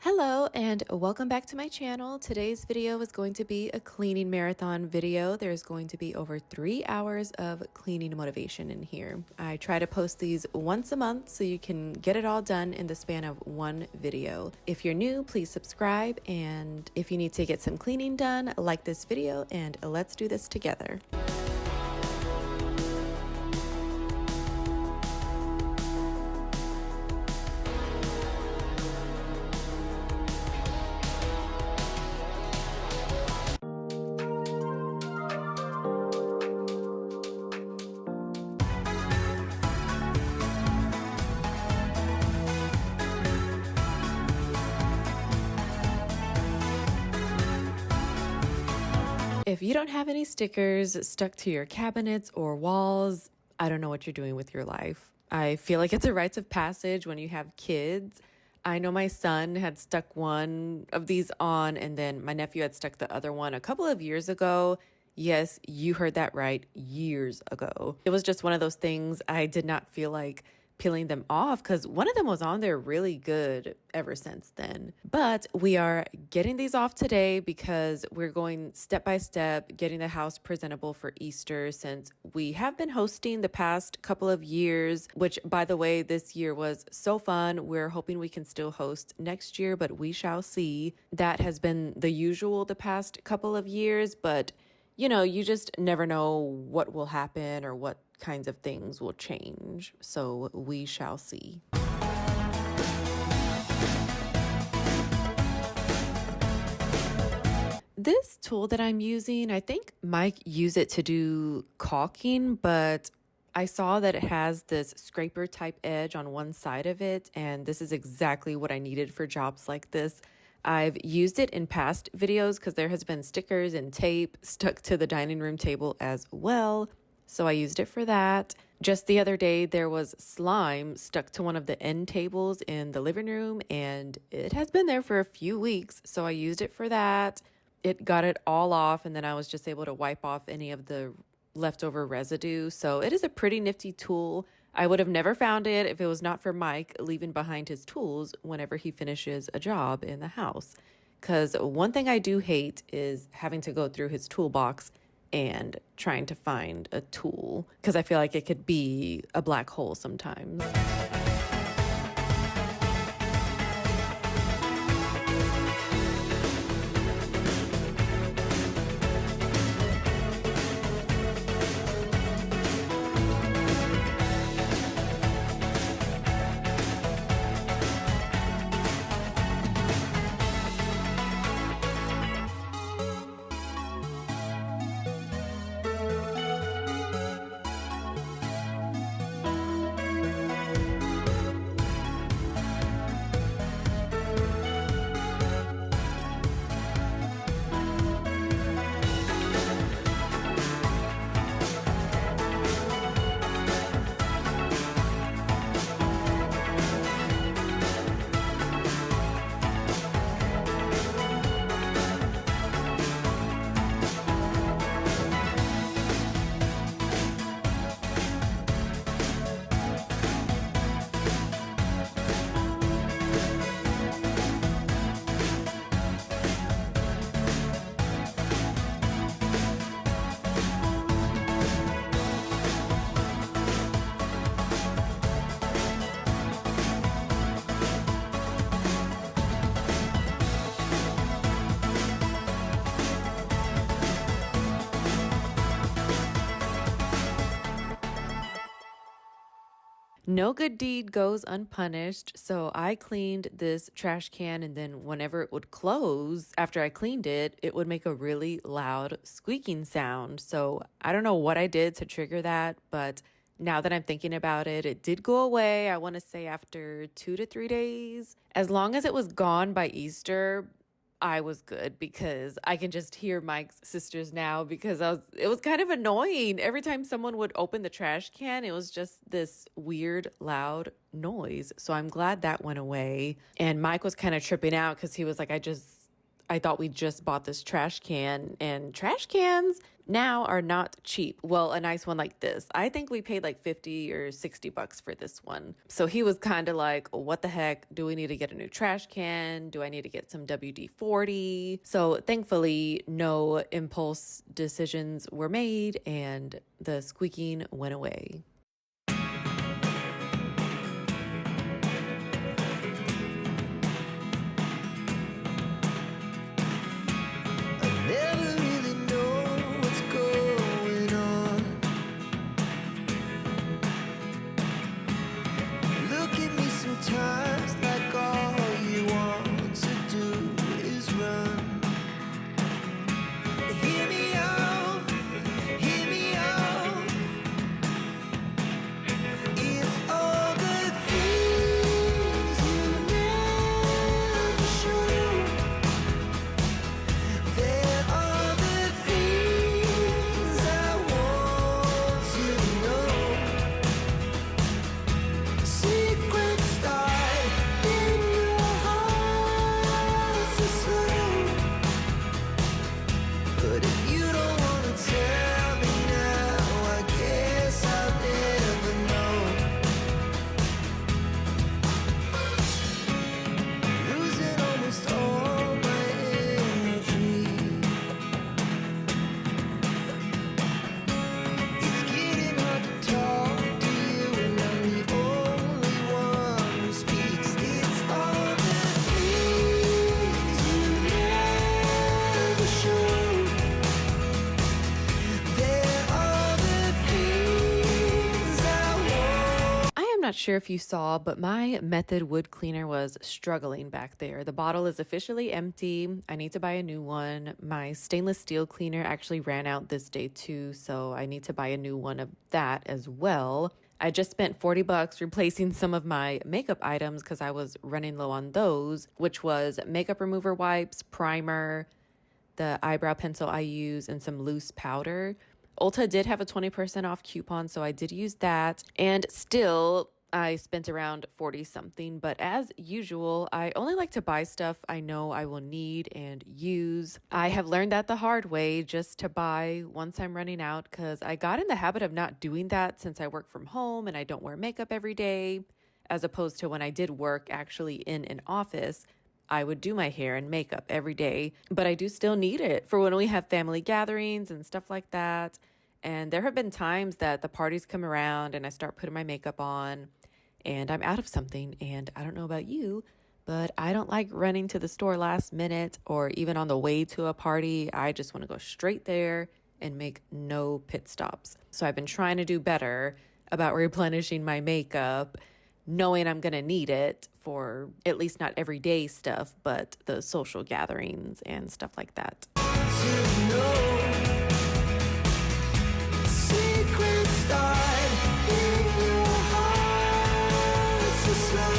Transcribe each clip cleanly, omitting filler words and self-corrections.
Hello and welcome back to my channel. Today's video is going to be a cleaning marathon video. There's going to be over 3 hours of cleaning motivation in here. I try to post these once a month so you can get it all done in the span of one video. If you're new, please subscribe, and if you need to get some cleaning done, like this video and let's do this together. If you don't have any stickers stuck to your cabinets or walls, I don't know what you're doing with your life. I feel like it's a rite of passage when you have kids. I know my son had stuck one of these on, and then my nephew had stuck the other one a couple of years ago. Yes, you heard that right, years ago. It was just one of those things I did not feel like peeling them off because one of them was on there really good ever since then. But we are getting these off today because we're going step by step, getting the house presentable for Easter, since we have been hosting the past couple of years, which, by the way, this year was so fun. We're hoping we can still host next year, but we shall see. That has been the usual the past couple of years, but you know, you just never know what will happen or what kinds of things will change. So we shall see. This tool that I'm using, I think Mike used it to do caulking, but I saw that it has this scraper type edge on one side of it, and this is exactly what I needed for jobs like this. I've used it in past videos because there has been stickers and tape stuck to the dining room table as well. So I used it for that. Just the other day, there was slime stuck to one of the end tables in the living room, and it has been there for a few weeks. So I used it for that. It got it all off, and then I was just able to wipe off any of the leftover residue. So it is a pretty nifty tool. I would have never found it if it was not for Mike leaving behind his tools whenever he finishes a job in the house. Because one thing I do hate is having to go through his toolbox and trying to find a tool, because I feel like it could be a black hole sometimes. No good deed goes unpunished, so I cleaned this trash can, and then whenever it would close after I cleaned it, it would make a really loud squeaking sound. So I don't know what I did to trigger that, but now that I'm thinking about it, it did go away, I want to say after 2 to 3 days. As long as it was gone by Easter, I was good, because I can just hear Mike's sisters now, because it was kind of annoying. Every time someone would open the trash can, it was just this weird, loud noise. So I'm glad that went away. And Mike was kind of tripping out because he was like, I thought we just bought this trash can, and trash cans, now are not cheap. Well, a nice one like this. I think we paid like 50 or 60 bucks for this one. So he was kind of like, what the heck? Do we need to get a new trash can? Do I need to get some WD-40? So thankfully, no impulse decisions were made and the squeaking went away. Never really know what's going on. Look at me sometimes like all you want to do is run. Hear me out, hear me out. It's all the things you never show. There are the things I want to know. Secrets start in your heart so slow. But if you don't want to tell me now, I guess I'll never know. Losing almost all my energy. It's getting hard to talk to you, and I'm the only one who speaks. It's all the things you never show. There are the things I want. I am not sure if you saw, but my Method wood cleaner was struggling back there. The bottle is officially empty. I need to buy a new one. My stainless steel cleaner actually ran out this day too, so I need to buy a new one of that as well. I just spent 40 bucks replacing some of my makeup items because I was running low on those, which was makeup remover wipes, primer, the eyebrow pencil I use, and some loose powder. Ulta did have a 20% off coupon, so I did use that. And still, I spent around 40 something. But as usual, I only like to buy stuff I know I will need and use. I have learned that the hard way, just to buy once I'm running out, because I got in the habit of not doing that since I work from home and I don't wear makeup every day, as opposed to when I did work actually in an office. I would do my hair and makeup every day, but I do still need it for when we have family gatherings and stuff like that. And there have been times that the parties come around and I start putting my makeup on and I'm out of something. And I don't know about you, but I don't like running to the store last minute or even on the way to a party. I just want to go straight there and make no pit stops. So I've been trying to do better about replenishing my makeup, knowing I'm going to need it for at least not everyday stuff, but the social gatherings and stuff like that. Secrets start in your heart so slow.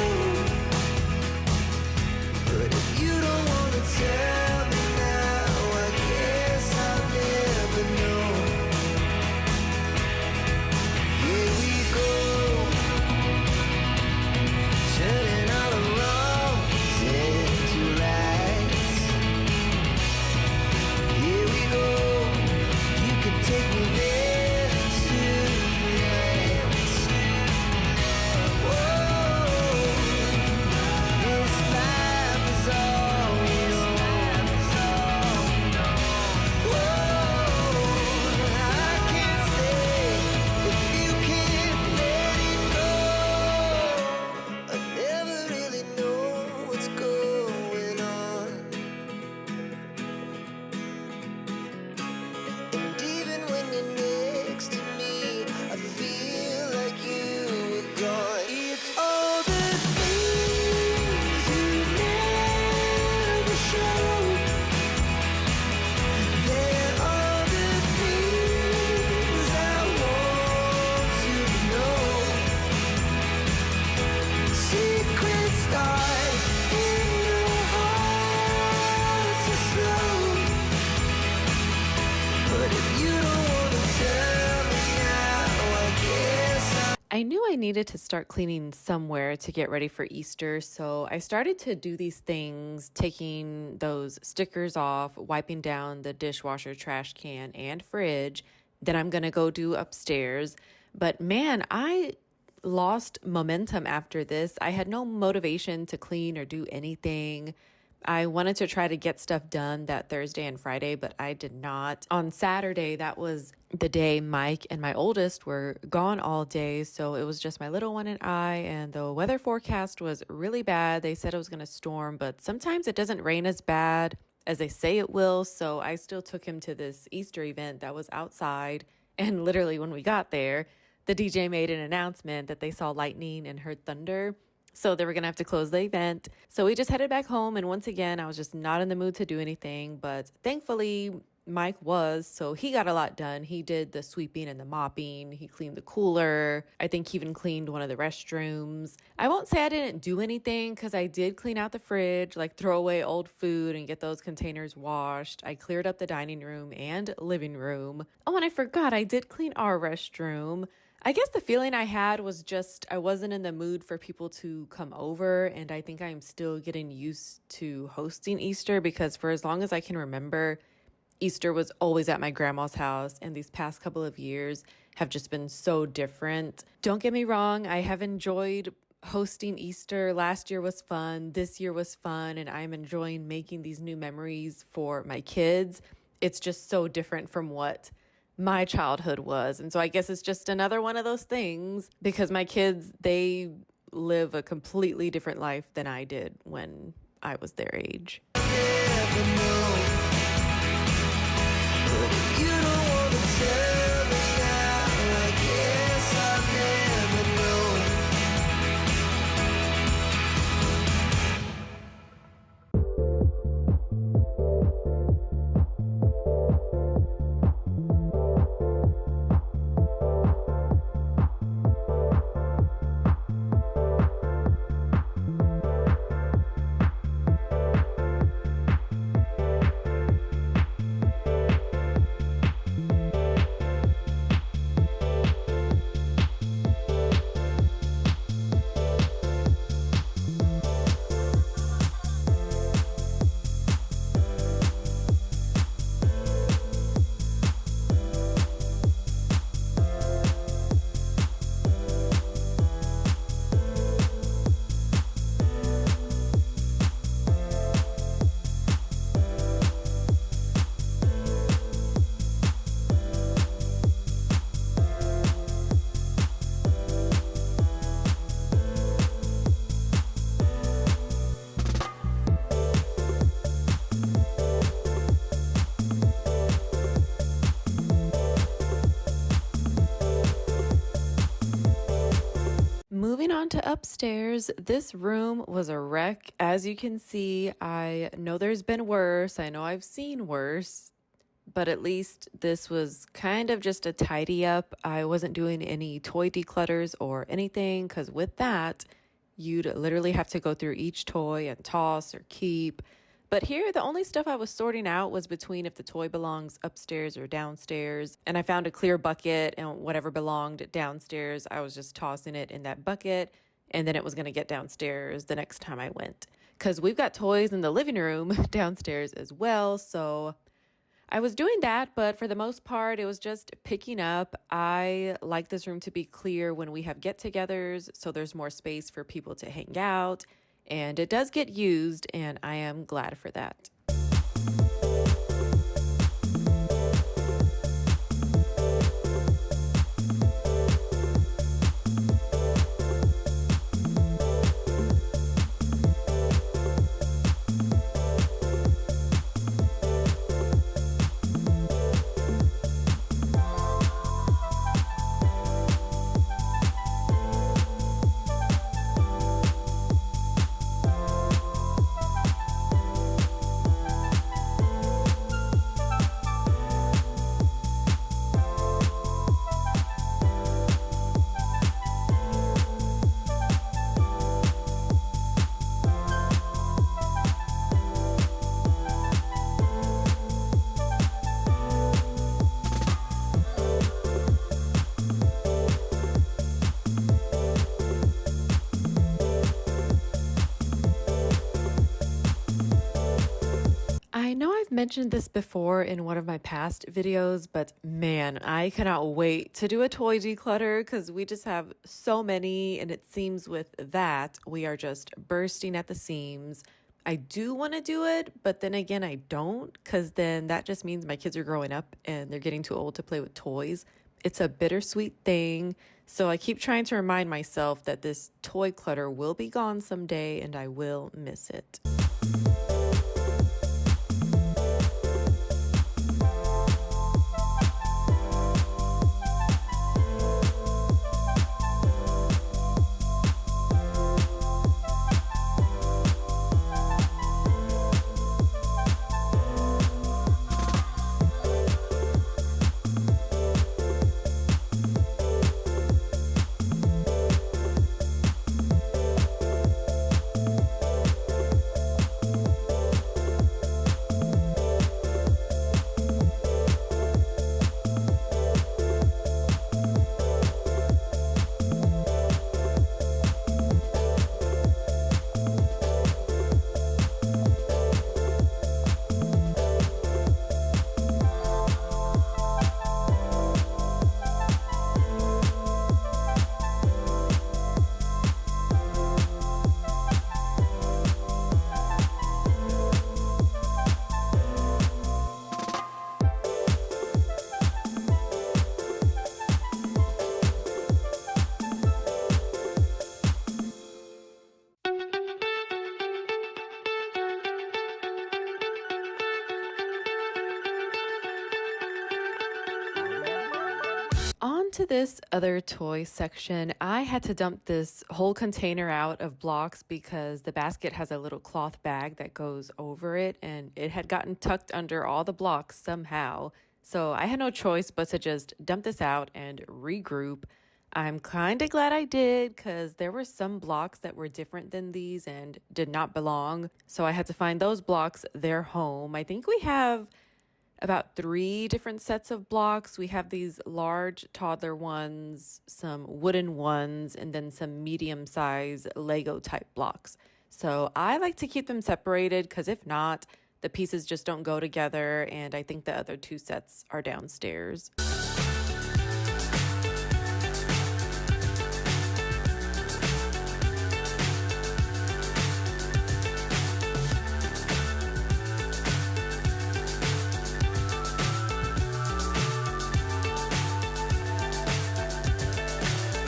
But if you don't want to tell me now, I guess I'll never know. Here we go, turning all the wrongs into rights. Here we go, I needed to start cleaning somewhere to get ready for Easter, so I started to do these things, taking those stickers off, wiping down the dishwasher, trash can, and fridge. Then I'm gonna go do upstairs. But man, I lost momentum after this. I had no motivation to clean or do anything. I wanted to try to get stuff done that Thursday and Friday, but I did not. On Saturday, that was the day Mike and my oldest were gone all day. So it was just my little one and the weather forecast was really bad. They said it was going to storm, but sometimes it doesn't rain as bad as they say it will. So I still took him to this Easter event that was outside. And literally, when we got there, the DJ made an announcement that they saw lightning and heard thunder. So they were going to have to close the event. So we just headed back home. And once again, I was just not in the mood to do anything. But thankfully, Mike was. So he got a lot done. He did the sweeping and the mopping. He cleaned the cooler. I think he even cleaned one of the restrooms. I won't say I didn't do anything because I did clean out the fridge, like throw away old food and get those containers washed. I cleared up the dining room and living room. Oh, and I forgot, I did clean our restroom. I guess the feeling I had was just I wasn't in the mood for people to come over, and I think I'm still getting used to hosting Easter because for as long as I can remember, Easter was always at my grandma's house, and these past couple of years have just been so different. Don't get me wrong, I have enjoyed hosting Easter. Last year was fun, this year was fun, and I'm enjoying making these new memories for my kids. It's just so different from what my childhood was. And so I guess it's just another one of those things because my kids, they live a completely different life than I did when I was their age. Never know. But if you don't want to tell me now, I guess I'll never know. Moving on to upstairs, this room was a wreck. As you can see, I know there's been worse. I know I've seen worse, but at least this was kind of just a tidy up. I wasn't doing any toy declutters or anything because with that, you'd literally have to go through each toy and toss or keep. But here, the only stuff I was sorting out was between if the toy belongs upstairs or downstairs. And I found a clear bucket, and whatever belonged downstairs, I was just tossing it in that bucket. And then it was going to get downstairs the next time I went. Because we've got toys in the living room downstairs as well. So I was doing that, but for the most part, it was just picking up. I like this room to be clear when we have get-togethers, so there's more space for people to hang out. And it does get used, and I am glad for that. mentioned this before in one of my past videos, but man, I cannot wait to do a toy declutter because we just have so many, and it seems with that, we are just bursting at the seams. I do want to do it, but then again, I don't because then that just means my kids are growing up and they're getting too old to play with toys. It's a bittersweet thing. So I keep trying to remind myself that this toy clutter will be gone someday and I will miss it. On to this other toy section, I had to dump this whole container out of blocks because the basket has a little cloth bag that goes over it and it had gotten tucked under all the blocks somehow. So I had no choice but to just dump this out and regroup. I'm kind of glad I did because there were some blocks that were different than these and did not belong. So I had to find those blocks their home. I think we have about 3 different sets of blocks. We have these large toddler ones, some wooden ones, and then some medium size Lego type blocks. So I like to keep them separated because if not, the pieces just don't go together. And I think the other 2 sets are downstairs.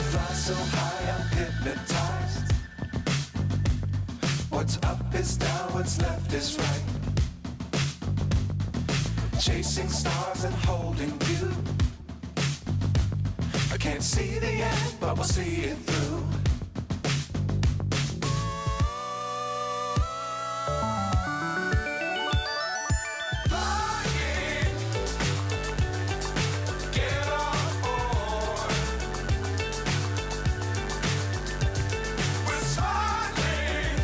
Fly so high, I'm hypnotized. What's up is down, what's left is right. Chasing stars and holding you. I can't see the end, but we'll see it through. Flying, get on board. We're smiling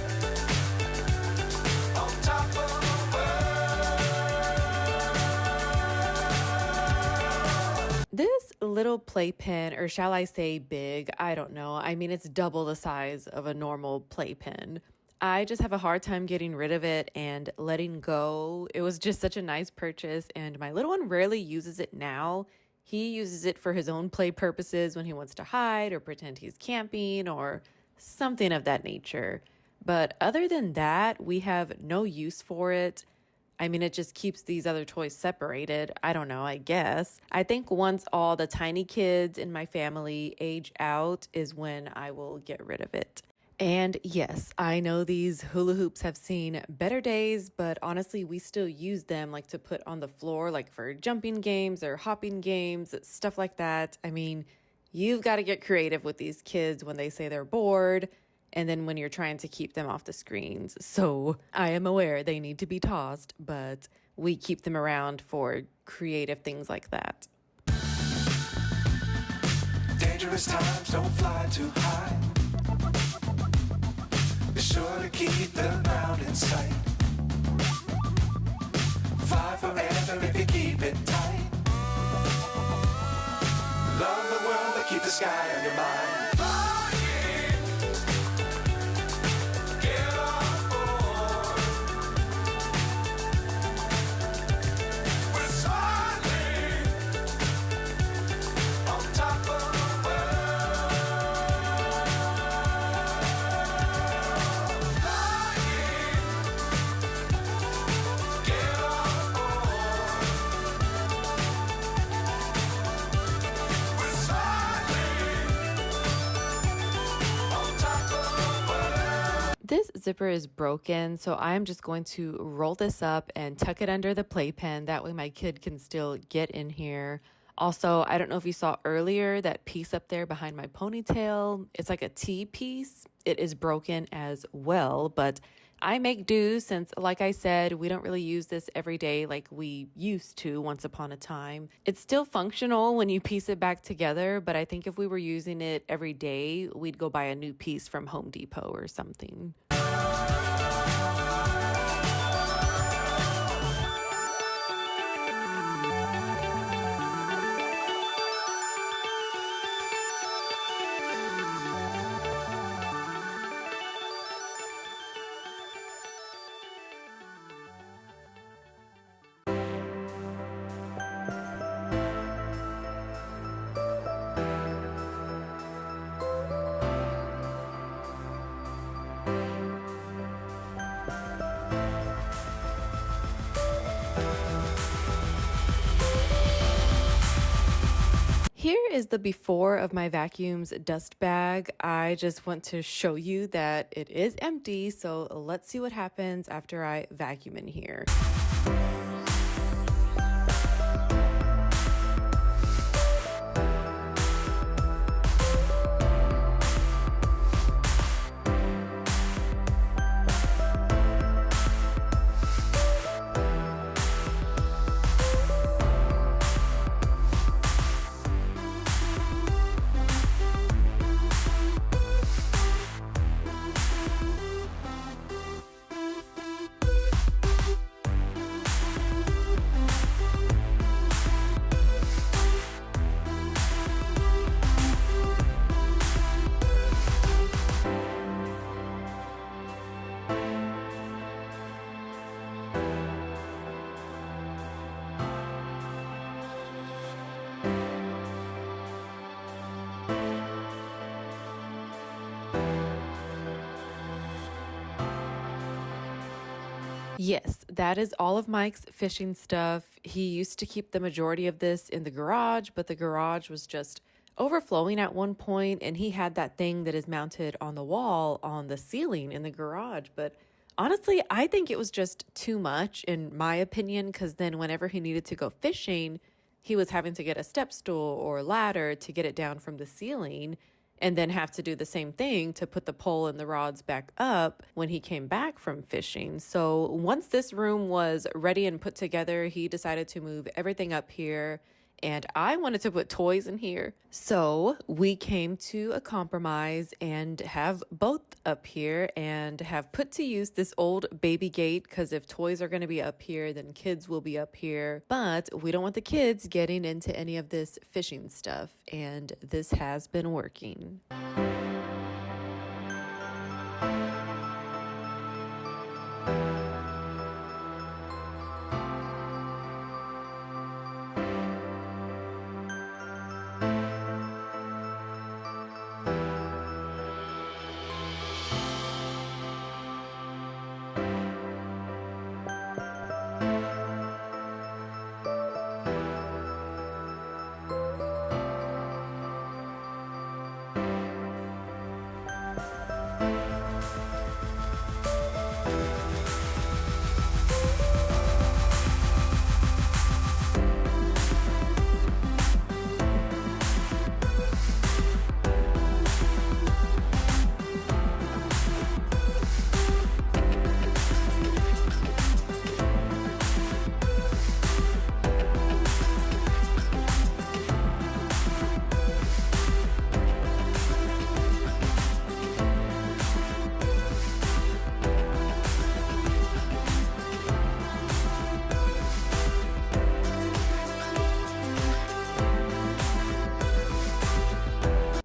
on top of the world. This little playpen, or shall I say big, I don't know. I mean, it's double the size of a normal playpen. I just have a hard time getting rid of it and letting go. It was just such a nice purchase, and my little one rarely uses it now. He uses it for his own play purposes when he wants to hide or pretend he's camping or something of that nature. But other than that, we have no use for it. I mean, it just keeps these other toys separated. I don't know, I guess. I think once all the tiny kids in my family age out is when I will get rid of it. And yes, I know these hula hoops have seen better days, but honestly, we still use them like to put on the floor, like for jumping games or hopping games, stuff like that. I mean, you've got to get creative with these kids when they say they're bored and then when you're trying to keep them off the screens. So I am aware they need to be tossed, but we keep them around for creative things like that. Dangerous times, don't fly too high. Be sure to keep the ground in sight. Fly forever if you keep it tight. Love the world, but keep the sky on your mind. Flying, get on board. This zipper is broken, so I'm just going to roll this up and tuck it under the playpen. That way my kid can still get in here. Also, I don't know if you saw earlier that piece up there behind my ponytail. It's like a T piece. It is broken as well, but I make do since, like I said, we don't really use this every day like we used to once upon a time. It's still functional when you piece it back together, but I think if we were using it every day, we'd go buy a new piece from Home Depot or something. Here is the before of my vacuum's dust bag. I just want to show you that it is empty, so let's see what happens after I vacuum in here. Yes, that is all of Mike's fishing stuff. He used to keep the majority of this in the garage, but the garage was just overflowing at one point, and he had that thing that is mounted on the wall on the ceiling in the garage. But honestly, I think it was just too much, in my opinion, because then whenever he needed to go fishing, he was having to get a step stool or ladder to get it down from the ceiling and then have to do the same thing to put the pole and the rods back up when he came back from fishing. So once this room was ready and put together, he decided to move everything up here. And I wanted to put toys in here. So we came to a compromise and have both up here and have put to use this old baby gate because if toys are going to be up here, then kids will be up here. But we don't want the kids getting into any of this fishing stuff. And this has been working.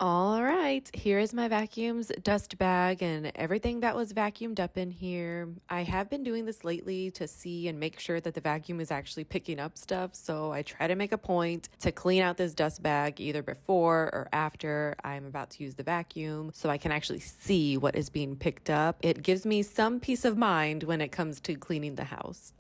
All right, here is my vacuum's dust bag and everything that was vacuumed up in here. I have been doing this lately to see and make sure that the vacuum is actually picking up stuff. So I try to make a point to clean out this dust bag either before or after I'm about to use the vacuum so I can actually see what is being picked up. It gives me some peace of mind when it comes to cleaning the house.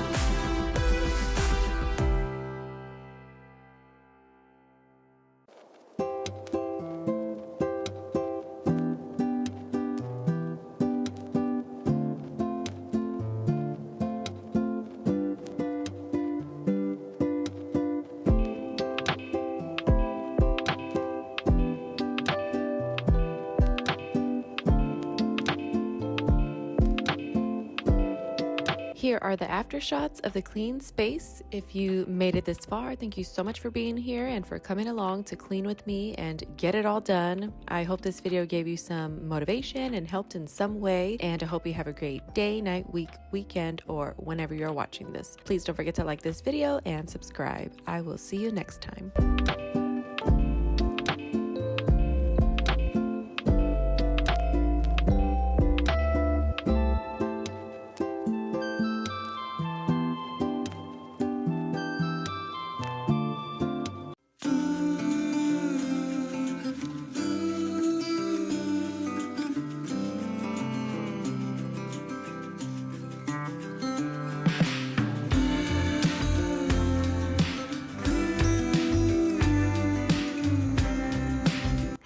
Here are the after shots of the clean space. If you made it this far, thank you so much for being here and for coming along to clean with me and get it all done. I hope this video gave you some motivation and helped in some way, and I hope you have a great day, night, week, weekend, or whenever you're watching this. Please don't forget to like this video and subscribe. I will see you next time.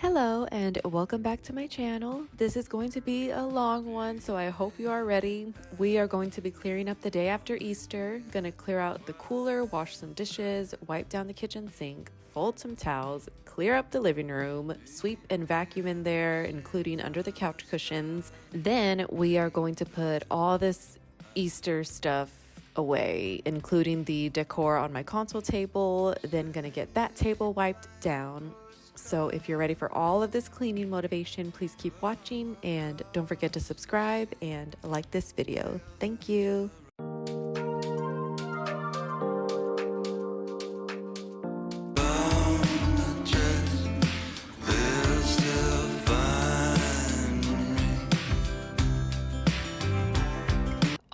Hello and welcome back to my channel. This is going to be a long one, so I hope you are ready. We are going to be clearing up the day after Easter. Gonna clear out the cooler, wash some dishes, wipe down the kitchen sink, fold some towels, clear up the living room, sweep and vacuum in there, including under the couch cushions. Then we are going to put all this Easter stuff away, including the decor on my console table. Then gonna get that table wiped down. So if you're ready for all of this cleaning motivation, please keep watching and don't forget to subscribe and like this video. Thank you.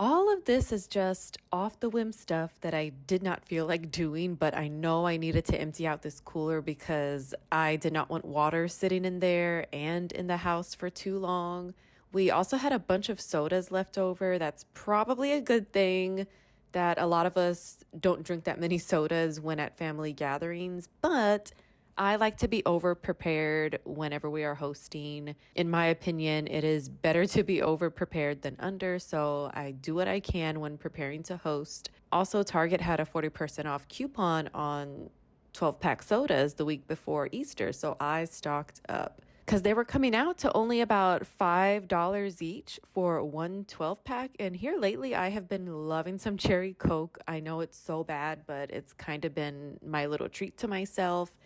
All of this is just off the whim stuff that I did not feel like doing, but I know I needed to empty out this cooler because I did not want water sitting in there and in the house for too long. We also had a bunch of sodas left over. That's probably a good thing that a lot of us don't drink that many sodas when at family gatherings, but I like to be over prepared whenever we are hosting. In my opinion, it is better to be over prepared than under, so I do what I can when preparing to host. Also, Target had a 40% off coupon on 12-pack sodas the week before Easter, so I stocked up because they were coming out to only about $5 each for one 12-pack. And here lately, I have been loving some cherry Coke. I know it's so bad, but it's kind of been my little treat to myself.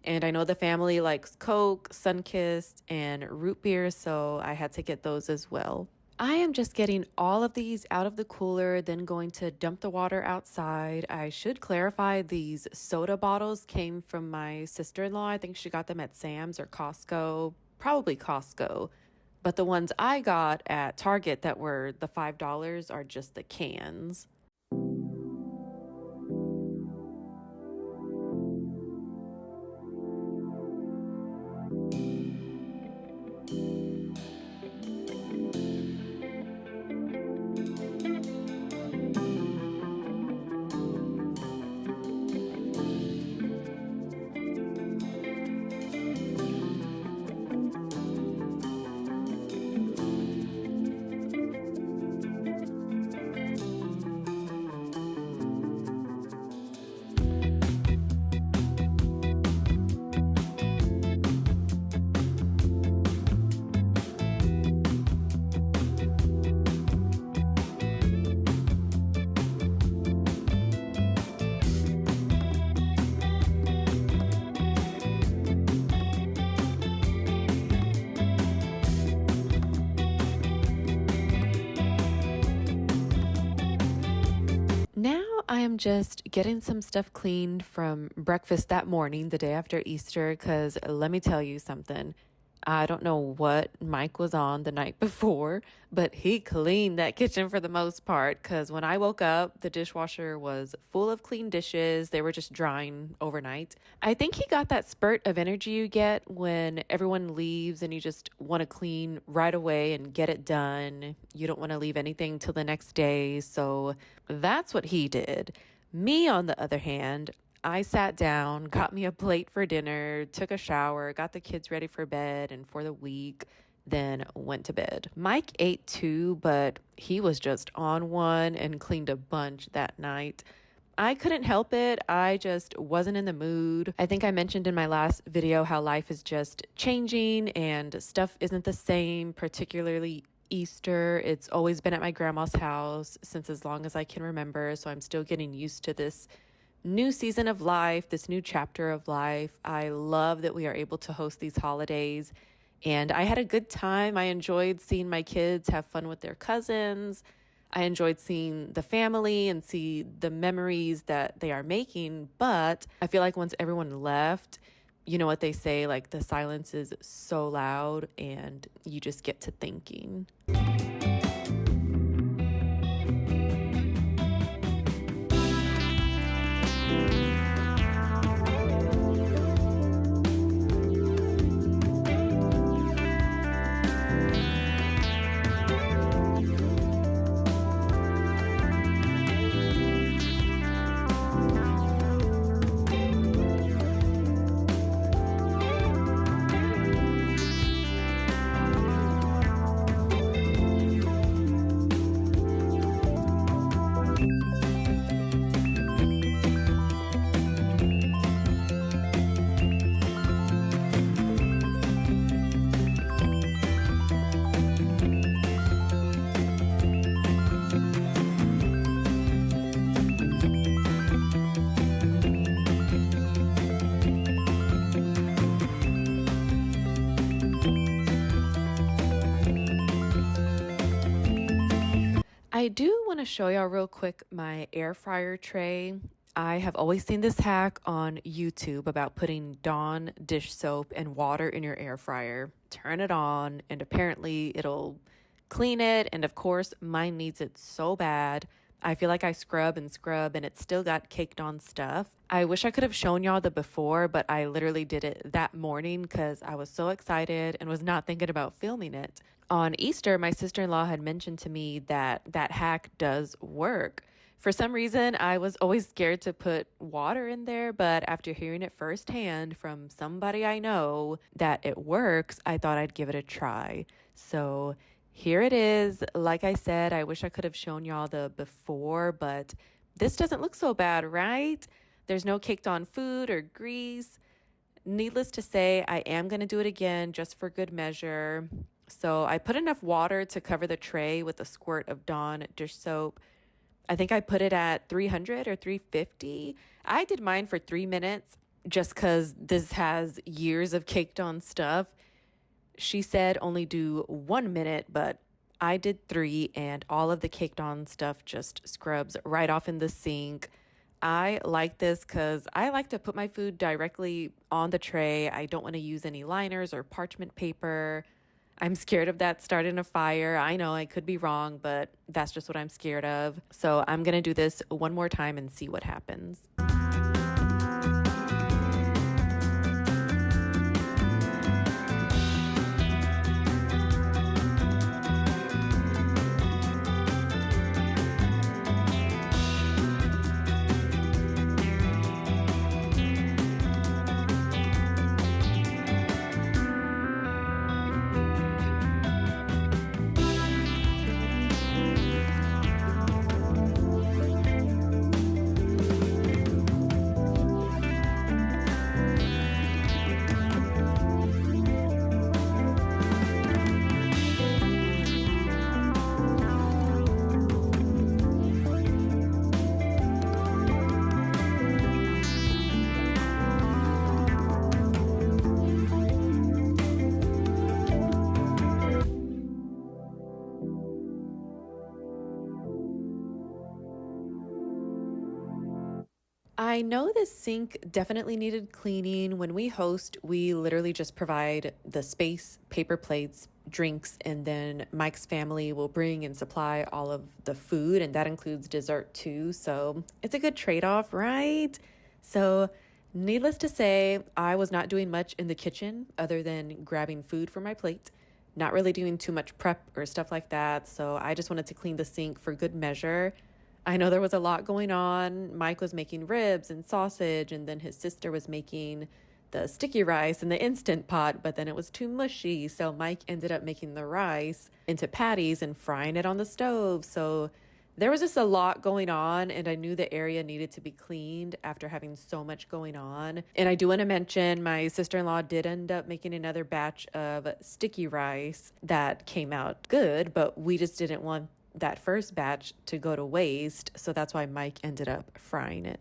And I know the family likes Coke, Sunkist, and root beer, so I had to get those as well. I am just getting all of these out of the cooler, then going to dump the water outside. I should clarify these soda bottles came from my sister-in-law. I think she got them at Sam's or Costco, probably Costco. But the ones I got at Target that were the $5 are just the cans. Now I am just getting some stuff cleaned from breakfast that morning, the day after Easter, because let me tell you something. I don't know what Mike was on the night before, but he cleaned that kitchen for the most part because when I woke up, the dishwasher was full of clean dishes. They were just drying overnight. I think he got that spurt of energy you get when everyone leaves and you just want to clean right away and get it done. You don't want to leave anything till the next day. So that's what he did. Me, on the other hand, I sat down, got me a plate for dinner, took a shower, got the kids ready for bed and for the week, then went to bed. Mike ate too, but he was just on one and cleaned a bunch that night. I couldn't help it. I just wasn't in the mood. I think I mentioned in my last video how life is just changing and stuff isn't the same, particularly Easter. It's always been at my grandma's house since as long as I can remember. So I'm still getting used to this new season of life, this new chapter of life. I love that we are able to host these holidays. And I had a good time. I enjoyed seeing my kids have fun with their cousins. I enjoyed seeing the family and see the memories that they are making. But I feel like once everyone left, you know what they say, like the silence is so loud and you just get to thinking. I do want to show y'all real quick my air fryer tray. I have always seen this hack on YouTube about putting Dawn dish soap and water in your air fryer. Turn it on, and apparently it'll clean it. And of course, mine needs it so bad. I feel like I scrub and it still got caked on stuff. I wish I could have shown y'all the before, but I literally did it that morning because I was so excited and was not thinking about filming it. On Easter, my sister-in-law had mentioned to me that that hack does work. For some reason, I was always scared to put water in there, but after hearing it firsthand from somebody I know that it works, I thought I'd give it a try. So here it is. Like I said, I wish I could have shown y'all the before, but this doesn't look so bad, right? There's no caked on food or grease. Needless to say, I am going to do it again just for good measure. So I put enough water to cover the tray with a squirt of Dawn dish soap. I think I put it at 300 or 350. I did mine for 3 minutes just because this has years of caked on stuff. She said only do 1 minute, but I did three, and all of the caked on stuff just scrubs right off in the sink. I like this because I like to put my food directly on the tray. I don't want to use any liners or parchment paper. I'm scared of that starting a fire. I know I could be wrong, but that's just what I'm scared of. So I'm going to do this one more time and see what happens. I know the sink definitely needed cleaning. When we host, we literally just provide the space, paper plates, drinks, and then Mike's family will bring and supply all of the food, and that includes dessert too. So it's a good trade-off, right? So needless to say, I was not doing much in the kitchen other than grabbing food for my plate, not really doing too much prep or stuff like that. So I just wanted to clean the sink for good measure. I know there was a lot going on. Mike was making ribs and sausage, and then his sister was making the sticky rice in the Instant Pot, but then it was too mushy. So Mike ended up making the rice into patties and frying it on the stove. So There was just a lot going on, and I knew the area needed to be cleaned after having so much going on. And I do want to mention my sister in law did end up making another batch of sticky rice that came out good, but we just didn't want that first batch to go to waste. So that's why Mike ended up frying it.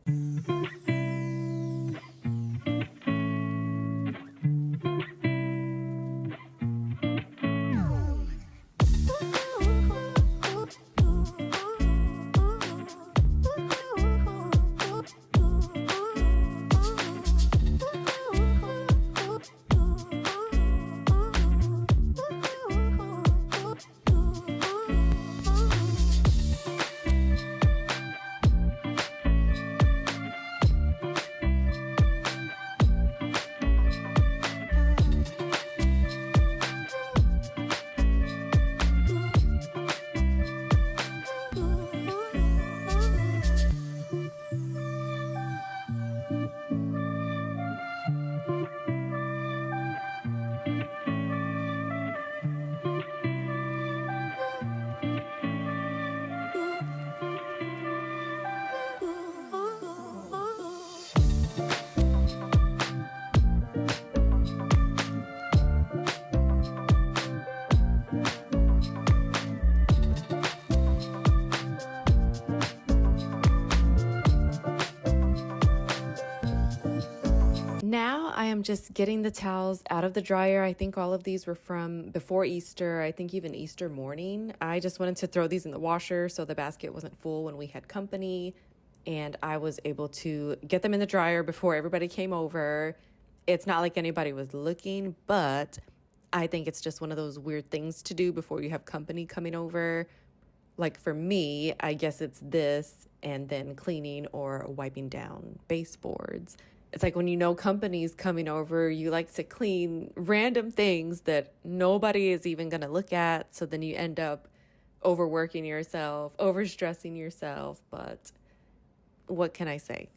Now I am just getting the towels out of the dryer. I think all of these were from before Easter, I think even Easter morning. I just wanted to throw these in the washer so the basket wasn't full when we had company, and I was able to get them in the dryer before everybody came over. It's not like anybody was looking, but I think it's just one of those weird things to do before you have company coming over. Like for me, I guess it's this and then cleaning or wiping down baseboards. It's like when you know company's coming over, you like to clean random things that nobody is even going to look at. So then you end up overworking yourself, overstressing yourself. But what can I say?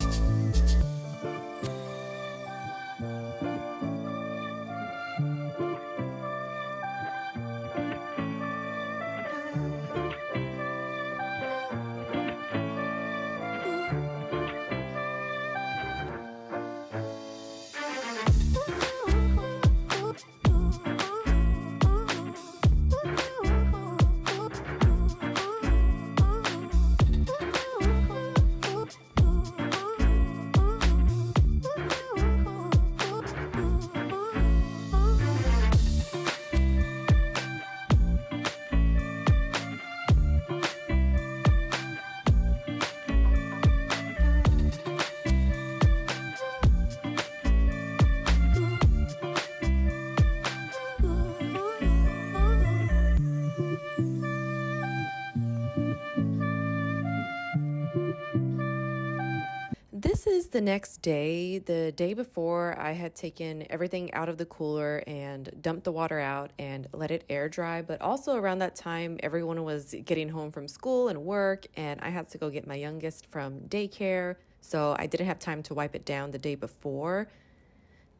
This is the next day. The day before, I had taken everything out of the cooler and dumped the water out and let it air dry. But also around that time, everyone was getting home from school and work, and I had to go get my youngest from daycare. So I didn't have time to wipe it down the day before.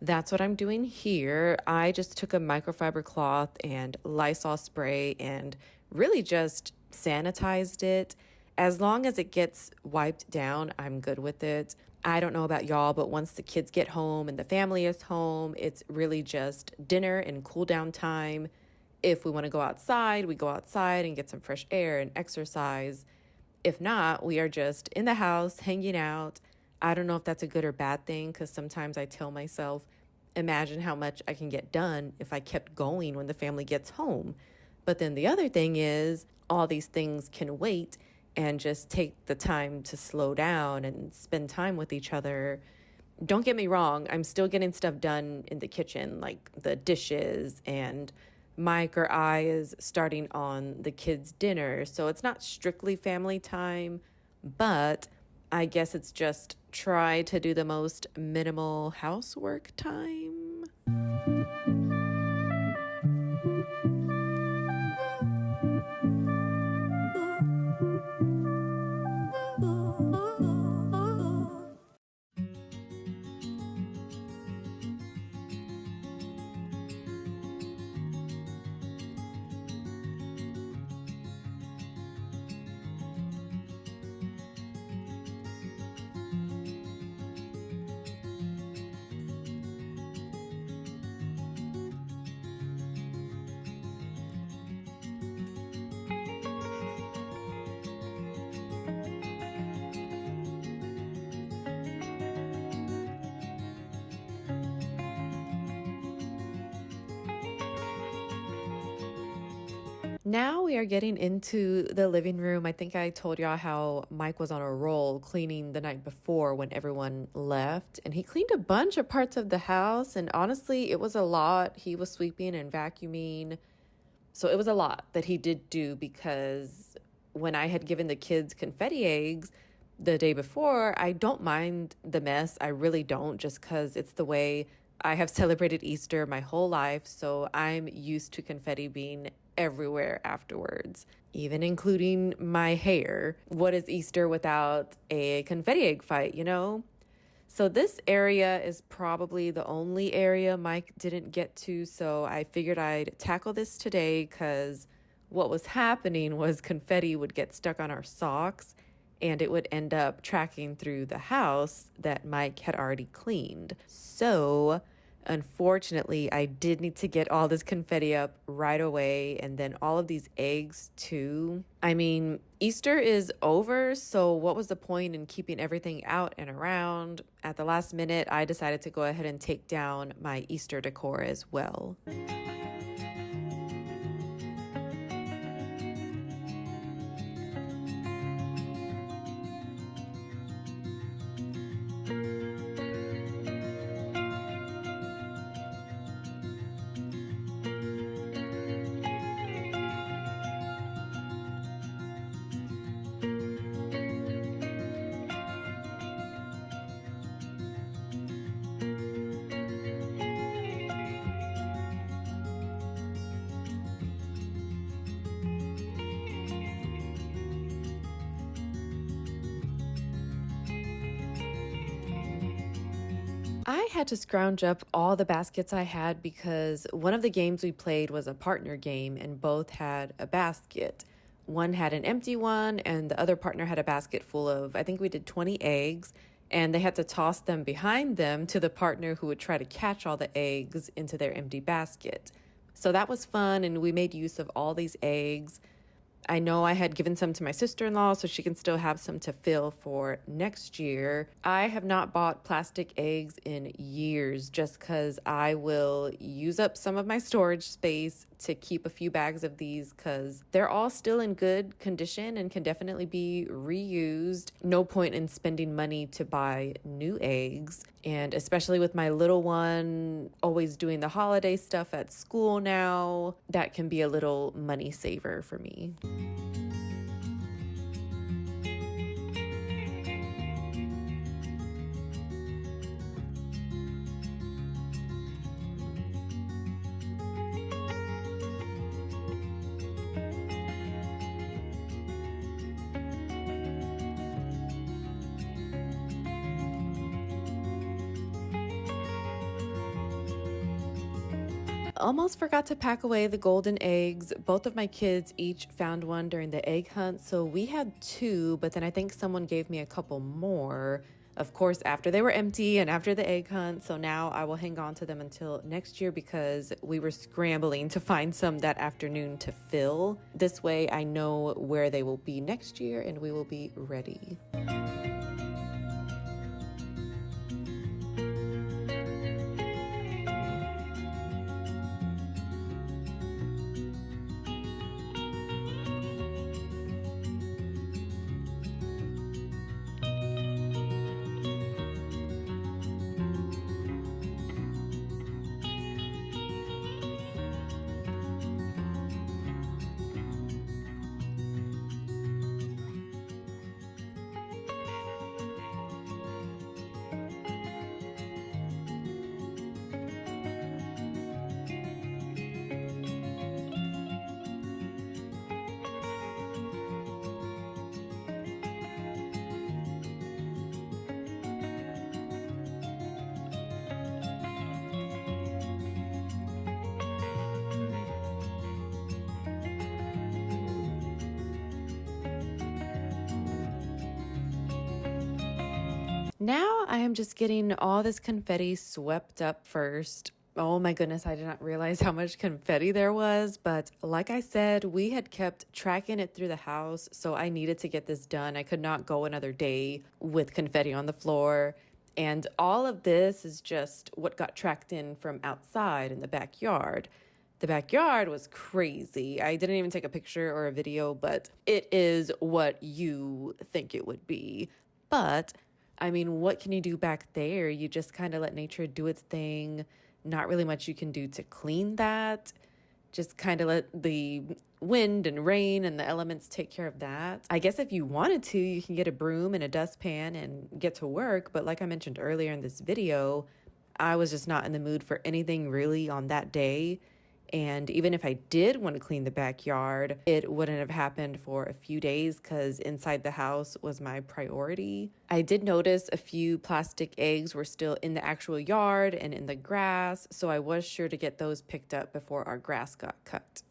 That's what I'm doing here. I just took a microfiber cloth and Lysol spray and really just sanitized it. As long as it gets wiped down, I'm good with it. I don't know about y'all, but once the kids get home and the family is home, it's really just dinner and cool down time. If we want to go outside, we go outside and get some fresh air and exercise. If not, we are just in the house hanging out. I don't know if that's a good or bad thing because sometimes I tell myself, imagine how much I can get done if I kept going when the family gets home. But then the other thing is, all these things can wait and just take the time to slow down and spend time with each other. Don't get me wrong, I'm still getting stuff done in the kitchen, like the dishes, and Mike or I is starting on the kids' dinner. So it's not strictly family time, but I guess it's just try to do the most minimal housework time. Now we are getting into the living room. I think I told y'all how Mike was on a roll cleaning the night before when everyone left, and he cleaned a bunch of parts of the house. And honestly, it was a lot. He was sweeping and vacuuming. So it was a lot that he did do because when I had given the kids confetti eggs the day before, I don't mind the mess. I really don't, just because it's the way I have celebrated Easter my whole life. So I'm used to confetti being everywhere afterwards, even including my hair. What is Easter without a confetti egg fight, you know? So this area is probably the only area Mike didn't get to, so I figured I'd tackle this today because what was happening was confetti would get stuck on our socks and it would end up tracking through the house that Mike had already cleaned. So unfortunately, I did need to get all this confetti up right away, and then all of these eggs too. I mean, Easter is over, so what was the point in keeping everything out and around? At the last minute, I decided to go ahead and take down my Easter decor as well. I had to scrounge up all the baskets I had because one of the games we played was a partner game and both had a basket. One had an empty one and the other partner had a basket full of, I think we did 20 eggs, and they had to toss them behind them to the partner who would try to catch all the eggs into their empty basket. So that was fun, and we made use of all these eggs. I know I had given some to my sister-in-law so she can still have some to fill for next year. I have not bought plastic eggs in years just because I will use up some of my storage space to keep a few bags of these because they're all still in good condition and can definitely be reused. No point in spending money to buy new eggs. And especially with my little one always doing the holiday stuff at school now, that can be a little money saver for me. Almost forgot to pack away the golden eggs. Both of my kids each found one during the egg hunt, so we had two, but then I think someone gave me a couple more. Of course, after they were empty and after the egg hunt, so now I will hang on to them until next year because we were scrambling to find some that afternoon to fill. This way I know where they will be next year and we will be ready. Now I am just getting all this confetti swept up first. Oh my goodness, I did not realize how much confetti there was. But like I said, we had kept tracking it through the house, so I needed to get this done. I could not go another day with confetti on the floor. And all of this is just what got tracked in from outside in the backyard. The backyard was crazy. I didn't even take a picture or a video, but it is what you think it would be. But I mean, what can you do back there? You just kind of let nature do its thing. Not really much you can do to clean that. Just kind of let the wind and rain and the elements take care of that. I guess if you wanted to, you can get a broom and a dustpan and get to work. But like I mentioned earlier in this video, I was just not in the mood for anything really on that day. And even if I did want to clean the backyard, it wouldn't have happened for a few days because inside the house was my priority. I did notice a few plastic eggs were still in the actual yard and in the grass, so I was sure to get those picked up before our grass got cut.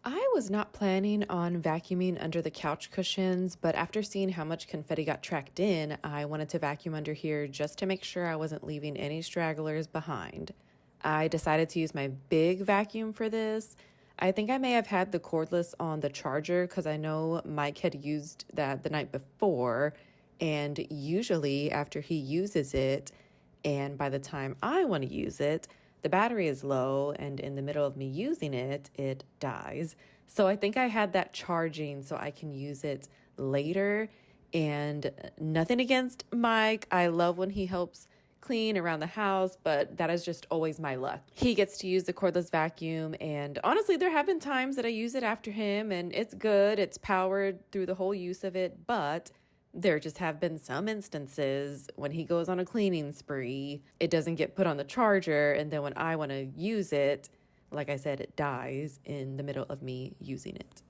I was not planning on vacuuming under the couch cushions, but after seeing how much confetti got tracked in, I wanted to vacuum under here just to make sure I wasn't leaving any stragglers behind. I decided to use my big vacuum for this. I think I may have had the cordless on the charger because I know Mike had used that the night before, and usually after he uses it, and by the time I want to use it, the battery is low, and in the middle of me using it, it dies. So I think I had that charging so I can use it later. And nothing against Mike. I love when he helps clean around the house, but that is just always my luck. He gets to use the cordless vacuum, and honestly, there have been times that I use it after him, and it's good. It's powered through the whole use of it, but there just have been some instances when he goes on a cleaning spree, it doesn't get put on the charger, and then when I want to use it, like I said, it dies in the middle of me using it.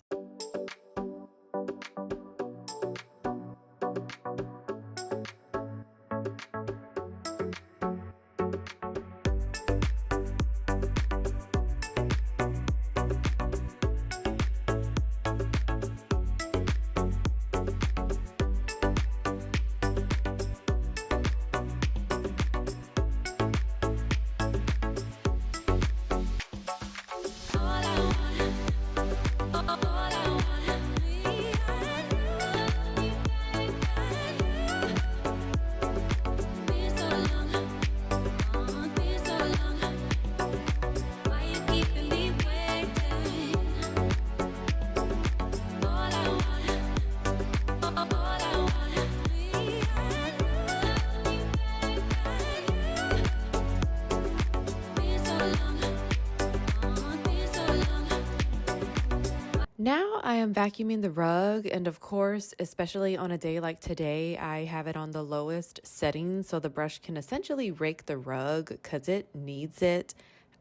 Now I am vacuuming the rug, and of course, especially on a day like today, I have it on the lowest setting so the brush can essentially rake the rug because it needs it.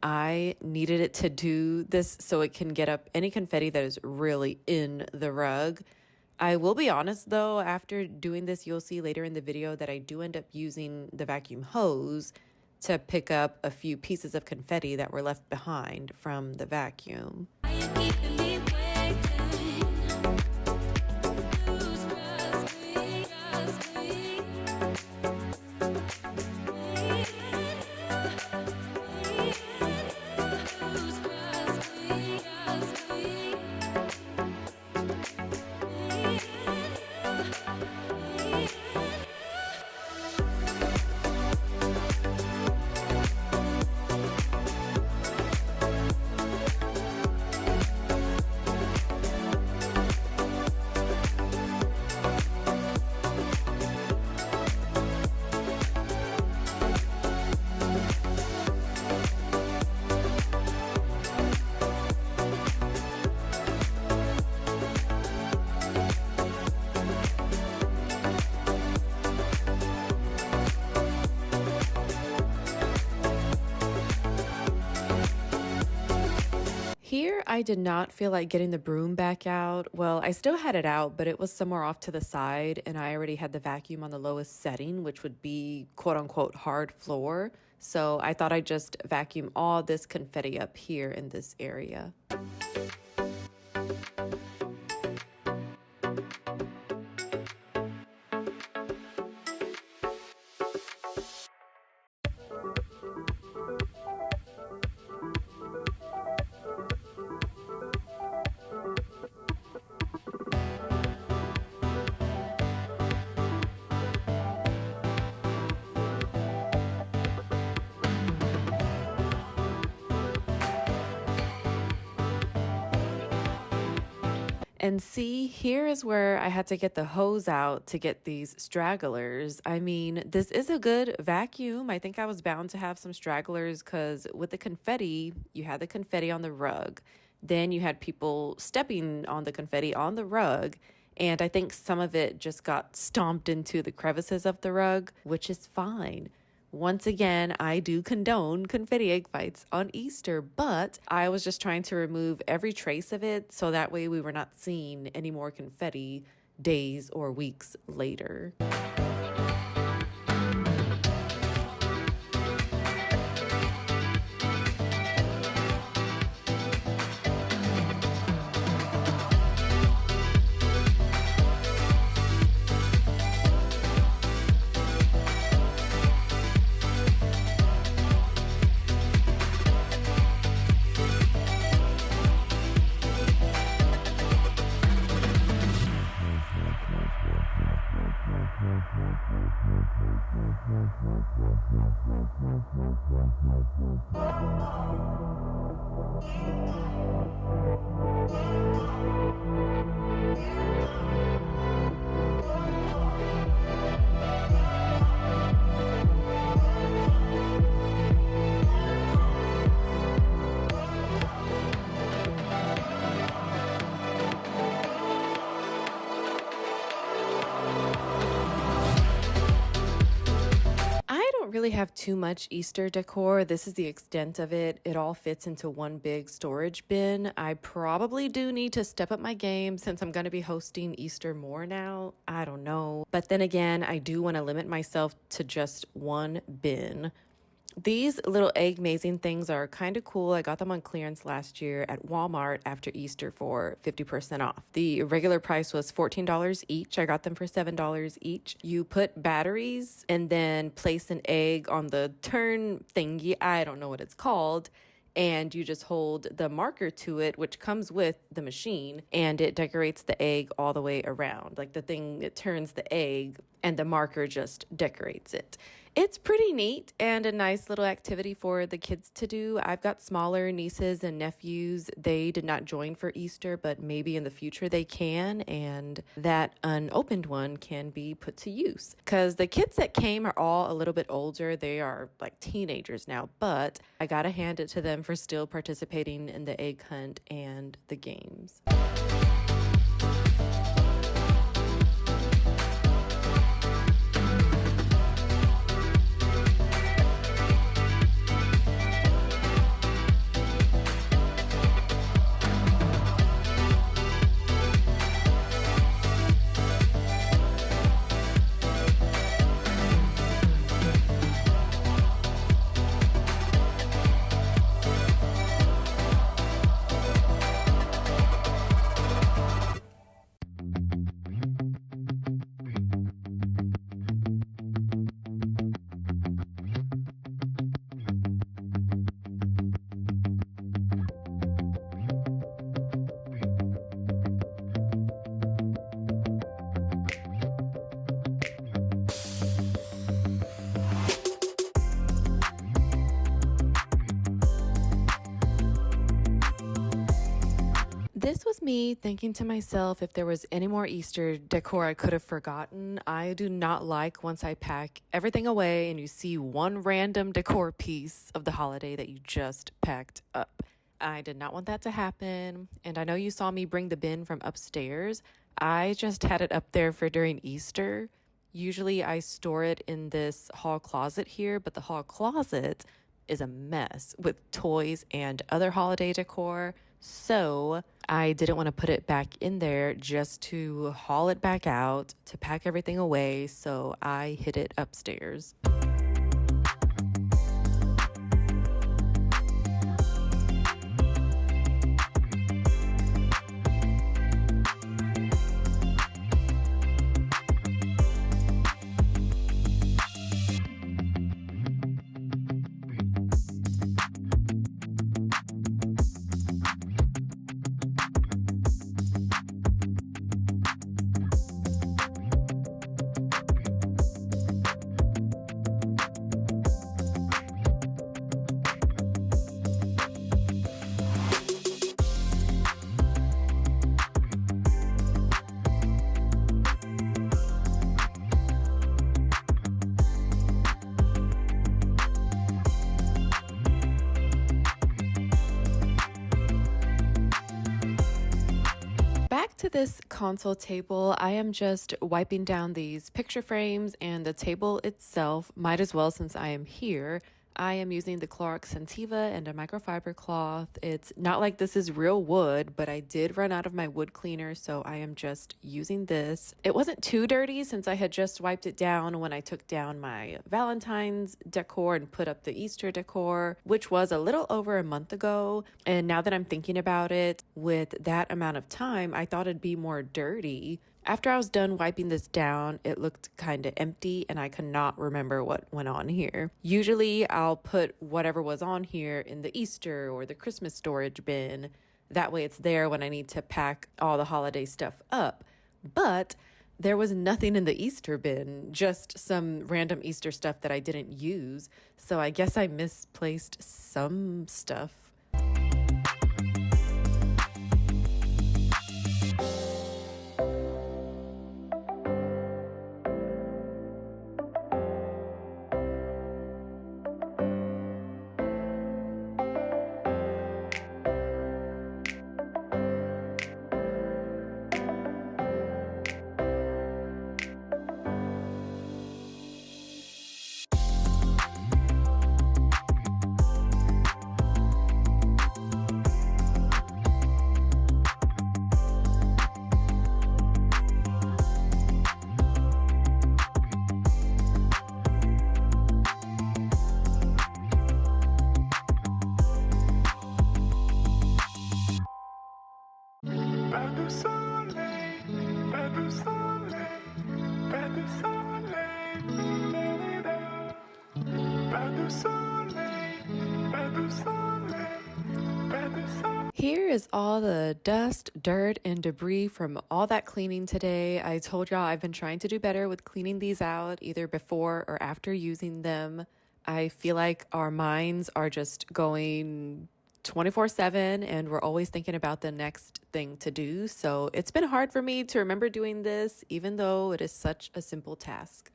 I needed it to do this so it can get up any confetti that is really in the rug. I will be honest though, after doing this, you'll see later in the video that I do end up using the vacuum hose to pick up a few pieces of confetti that were left behind from the vacuum. Here, I did not feel like getting the broom back out. Well, I still had it out, but it was somewhere off to the side, and I already had the vacuum on the lowest setting, which would be quote unquote hard floor. So I thought I'd just vacuum all this confetti up here in this area. And see, here is where I had to get the hose out to get these stragglers. I mean, this is a good vacuum. I think I was bound to have some stragglers because with the confetti, you had the confetti on the rug. Then you had people stepping on the confetti on the rug. And I think some of it just got stomped into the crevices of the rug, which is fine. Once again, I do condone confetti egg fights on Easter, but I was just trying to remove every trace of it so that way we were not seeing any more confetti days or weeks later. I don't really have too much Easter decor. This is the extent of it. It all fits into one big storage bin. I probably do need to step up my game since I'm going to be hosting Easter more now. I don't know. But then again, I do want to limit myself to just one bin. These little egg mazing things are kind of cool. I got them on clearance last year at Walmart after Easter for 50% off. The regular price was $14 each. I got them for $7 each. You put batteries and then place an egg on the turn thingy. I don't know what it's called. And you just hold the marker to it, which comes with the machine, and it decorates the egg all the way around. Like the thing, it turns the egg and the marker just decorates it. It's pretty neat and a nice little activity for the kids to do. I've got smaller nieces and nephews. They did not join for Easter, but maybe in the future they can, and that unopened one can be put to use. Because the kids that came are all a little bit older. They are like teenagers now, but I gotta hand it to them for still participating in the egg hunt and the games. This was me thinking to myself if there was any more Easter decor I could have forgotten. I do not like once I pack everything away and you see one random decor piece of the holiday that you just packed up. I did not want that to happen. And I know you saw me bring the bin from upstairs. I just had it up there for during Easter. Usually I store it in this hall closet here, but the hall closet is a mess with toys and other holiday decor. So I didn't want to put it back in there just to haul it back out to pack everything away. So I hid it upstairs. back to this console table. I am just wiping down these picture frames and the table itself. Might as well since I am here. I am using the Clorox Scentiva and a microfiber cloth. It's not like this is real wood, but I did run out of my wood cleaner, so I am just using this. It wasn't too dirty since I had just wiped it down when I took down my Valentine's decor and put up the Easter decor, which was a little over a month ago. And now that I'm thinking about it, with that amount of time, I thought it'd be more dirty. After I was done wiping this down, it looked kind of empty and I could not remember what went on here. Usually I'll put whatever was on here in the Easter or the Christmas storage bin. That way it's there when I need to pack all the holiday stuff up. But there was nothing in the Easter bin, just some random Easter stuff that I didn't use. So I guess I misplaced some stuff. Pas de soleil, pas de soleil, pas de soleil, da-da-da. Pas de soleil, pas de soleil, pas de soleil. Here is all the dust, dirt, and debris from all that cleaning today. I told y'all I've been trying to do better with cleaning these out either before or after using them. I feel like our minds are just going 24/7 and we're always thinking about the next thing to do. So it's been hard for me to remember doing this, even though it is such a simple task.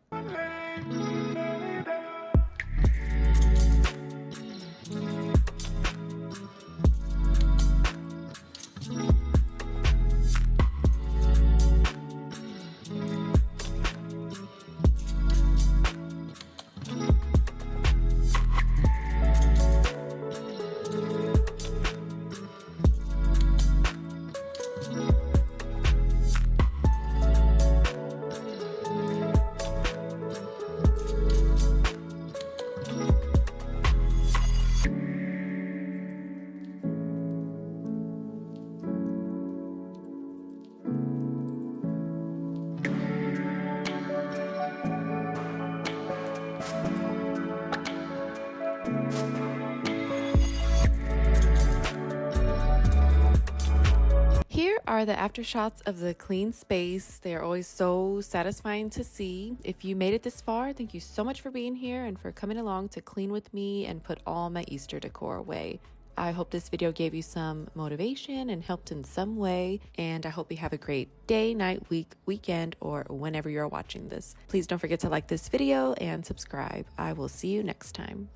Here are the aftershots of the clean space. They are always so satisfying to see. If you made it this far, thank you so much for being here and for coming along to clean with me and put all my Easter decor away. I hope this video gave you some motivation and helped in some way, and I hope you have a great day, night, week, weekend, or whenever you're watching this. Please don't forget to like this video and subscribe. I will see you next time.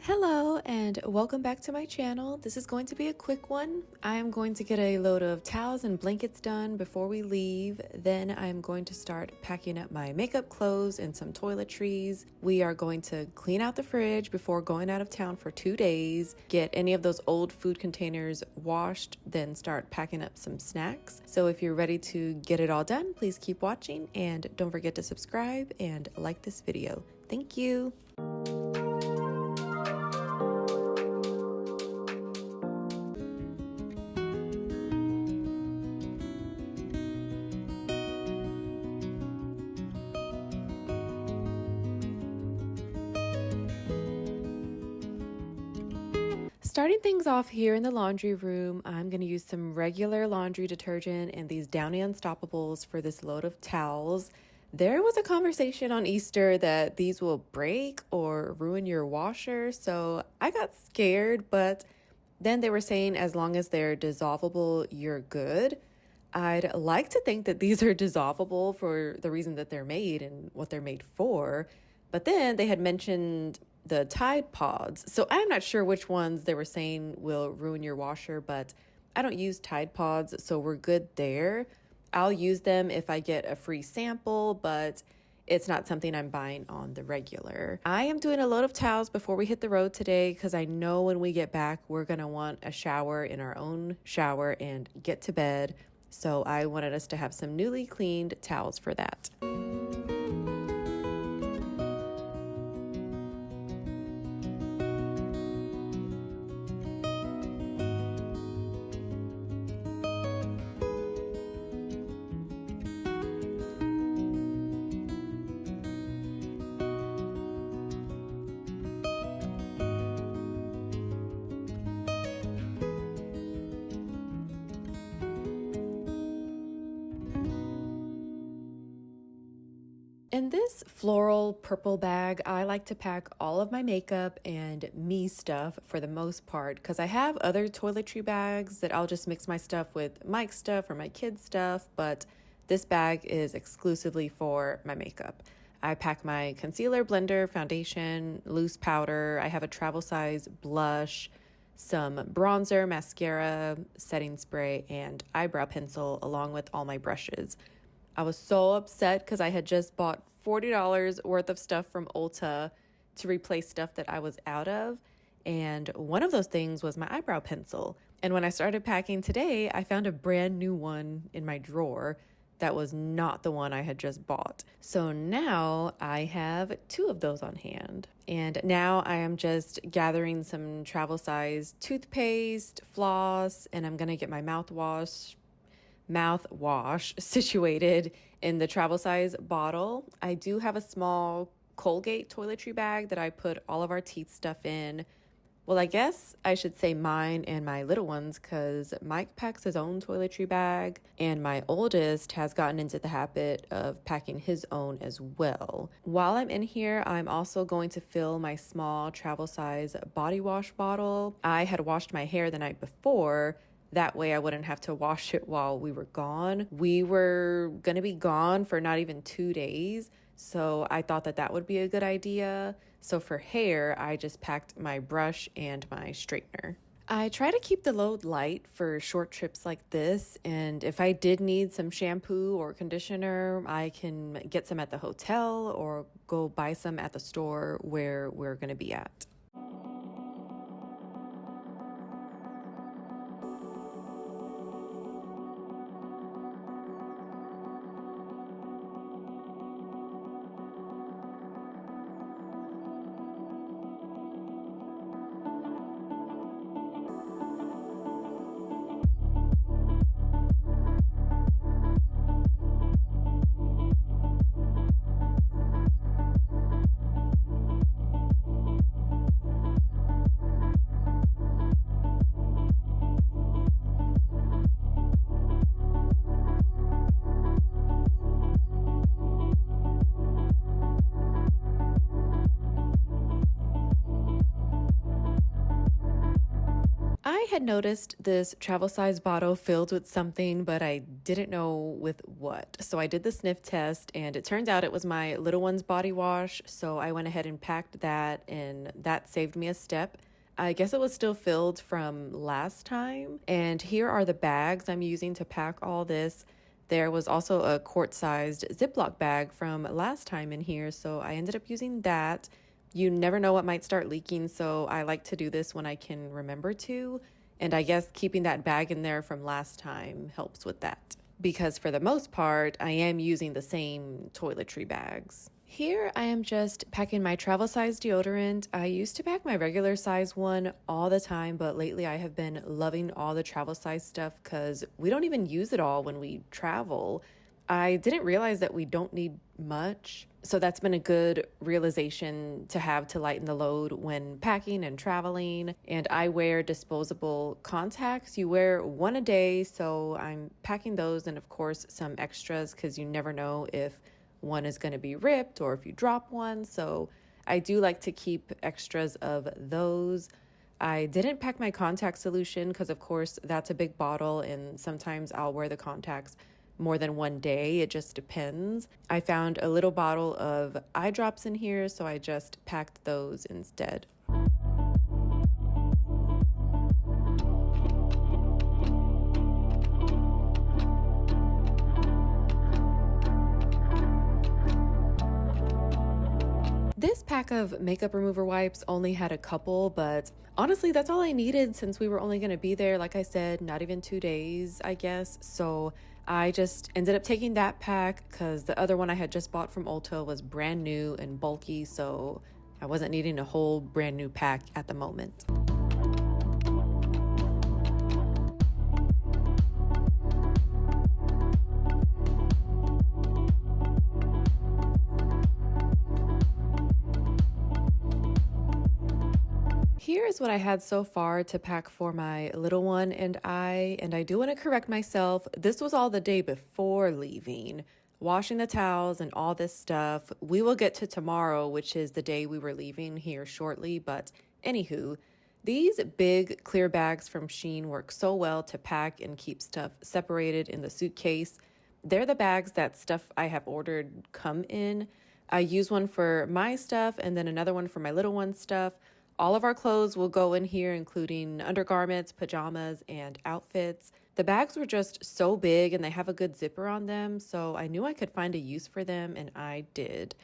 Hello and welcome back to my channel. This is going to be a quick one. I am going to get a load of towels and blankets done before we leave. Then I'm going to start packing up my makeup clothes and some toiletries. We are going to clean out the fridge before going out of town for 2 days, get any of those old food containers washed, then start packing up some snacks. So if you're ready to get it all done, please keep watching and don't forget to subscribe and like this video. Thank you. Starting things off here in the laundry room, I'm going to use some regular laundry detergent and these Downy Unstoppables for this load of towels. There was a conversation on Easter that these will break or ruin your washer, so I got scared, but then they were saying as long as they're dissolvable, you're good. I'd like to think that these are dissolvable for the reason that they're made and what they're made for. But then they had mentioned the Tide Pods. So I'm not sure which ones they were saying will ruin your washer, but I don't use Tide Pods, so we're good there. I'll use them if I get a free sample, but it's not something I'm buying on the regular. I am doing a load of towels before we hit the road today because I know when we get back, we're going to want a shower in our own shower and get to bed. So I wanted us to have some newly cleaned towels for that. In this floral purple bag, I like to pack all of my makeup and me stuff for the most part because I have other toiletry bags that I'll just mix my stuff with Mike's stuff or my kids' stuff, but this bag is exclusively for my makeup. I pack my concealer, blender, foundation, loose powder. I have a travel size blush, some bronzer, mascara, setting spray, and eyebrow pencil along with all my brushes. I was so upset because I had just bought $40 worth of stuff from Ulta to replace stuff that I was out of. And one of those things was my eyebrow pencil. And when I started packing today, I found a brand new one in my drawer that was not the one I had just bought. So now I have two of those on hand. And now I am just gathering some travel size toothpaste, floss, and I'm going to get my mouthwash situated in the travel size bottle. I do have a small Colgate toiletry bag that I put all of our teeth stuff in. Well, I guess I should say mine and my little ones because Mike packs his own toiletry bag and my oldest has gotten into the habit of packing his own as well. While I'm in here, I'm also going to fill my small travel size body wash bottle. I had washed my hair the night before. That way I wouldn't have to wash it while we were gone. We were going to be gone for not even 2 days. So I thought that that would be a good idea. So for hair, I just packed my brush and my straightener. I try to keep the load light for short trips like this. And if I did need some shampoo or conditioner, I can get some at the hotel or go buy some at the store where we're going to be at. I had noticed this travel size bottle filled with something, but I didn't know with what. So I did the sniff test and it turns out it was my little one's body wash. So I went ahead and packed that and that saved me a step. I guess it was still filled from last time. And here are the bags I'm using to pack all this. There was also a quart-sized Ziploc bag from last time in here, so I ended up using that. You never know what might start leaking, so I like to do this when I can remember to. And I guess keeping that bag in there from last time helps with that. Because for the most part, I am using the same toiletry bags. Here I am just packing my travel size deodorant. I used to pack my regular size one all the time, but lately I have been loving all the travel size stuff because we don't even use it all when we travel. I didn't realize that we don't need much. So that's been a good realization to have to lighten the load when packing and traveling. And I wear disposable contacts. You wear one a day, so I'm packing those and, of course, some extras because you never know if one is going to be ripped or if you drop one. So I do like to keep extras of those. I didn't pack my contact solution because, of course, that's a big bottle, and sometimes I'll wear the contacts more than one day. It just depends. I found a little bottle of eye drops in here, so I just packed those instead. This pack of makeup remover wipes only had a couple, but honestly, that's all I needed since we were only going to be there, like I said, not even 2 days, I guess. So I just ended up taking that pack because the other one I had just bought from Ulta was brand new and bulky, so I wasn't needing a whole brand new pack at the moment. Here is what I had so far to pack for my little one and I do want to correct myself. This was all the day before leaving, washing the towels and all this stuff. We will get to tomorrow, which is the day we were leaving here shortly, but anywho, these big clear bags from Shein work so well to pack and keep stuff separated in the suitcase. They're the bags that stuff I have ordered come in. I use one for my stuff and then another one for my little one's stuff. All of our clothes will go in here, including undergarments, pajamas, and outfits. The bags were just so big and they have a good zipper on them, so I knew I could find a use for them, and I did.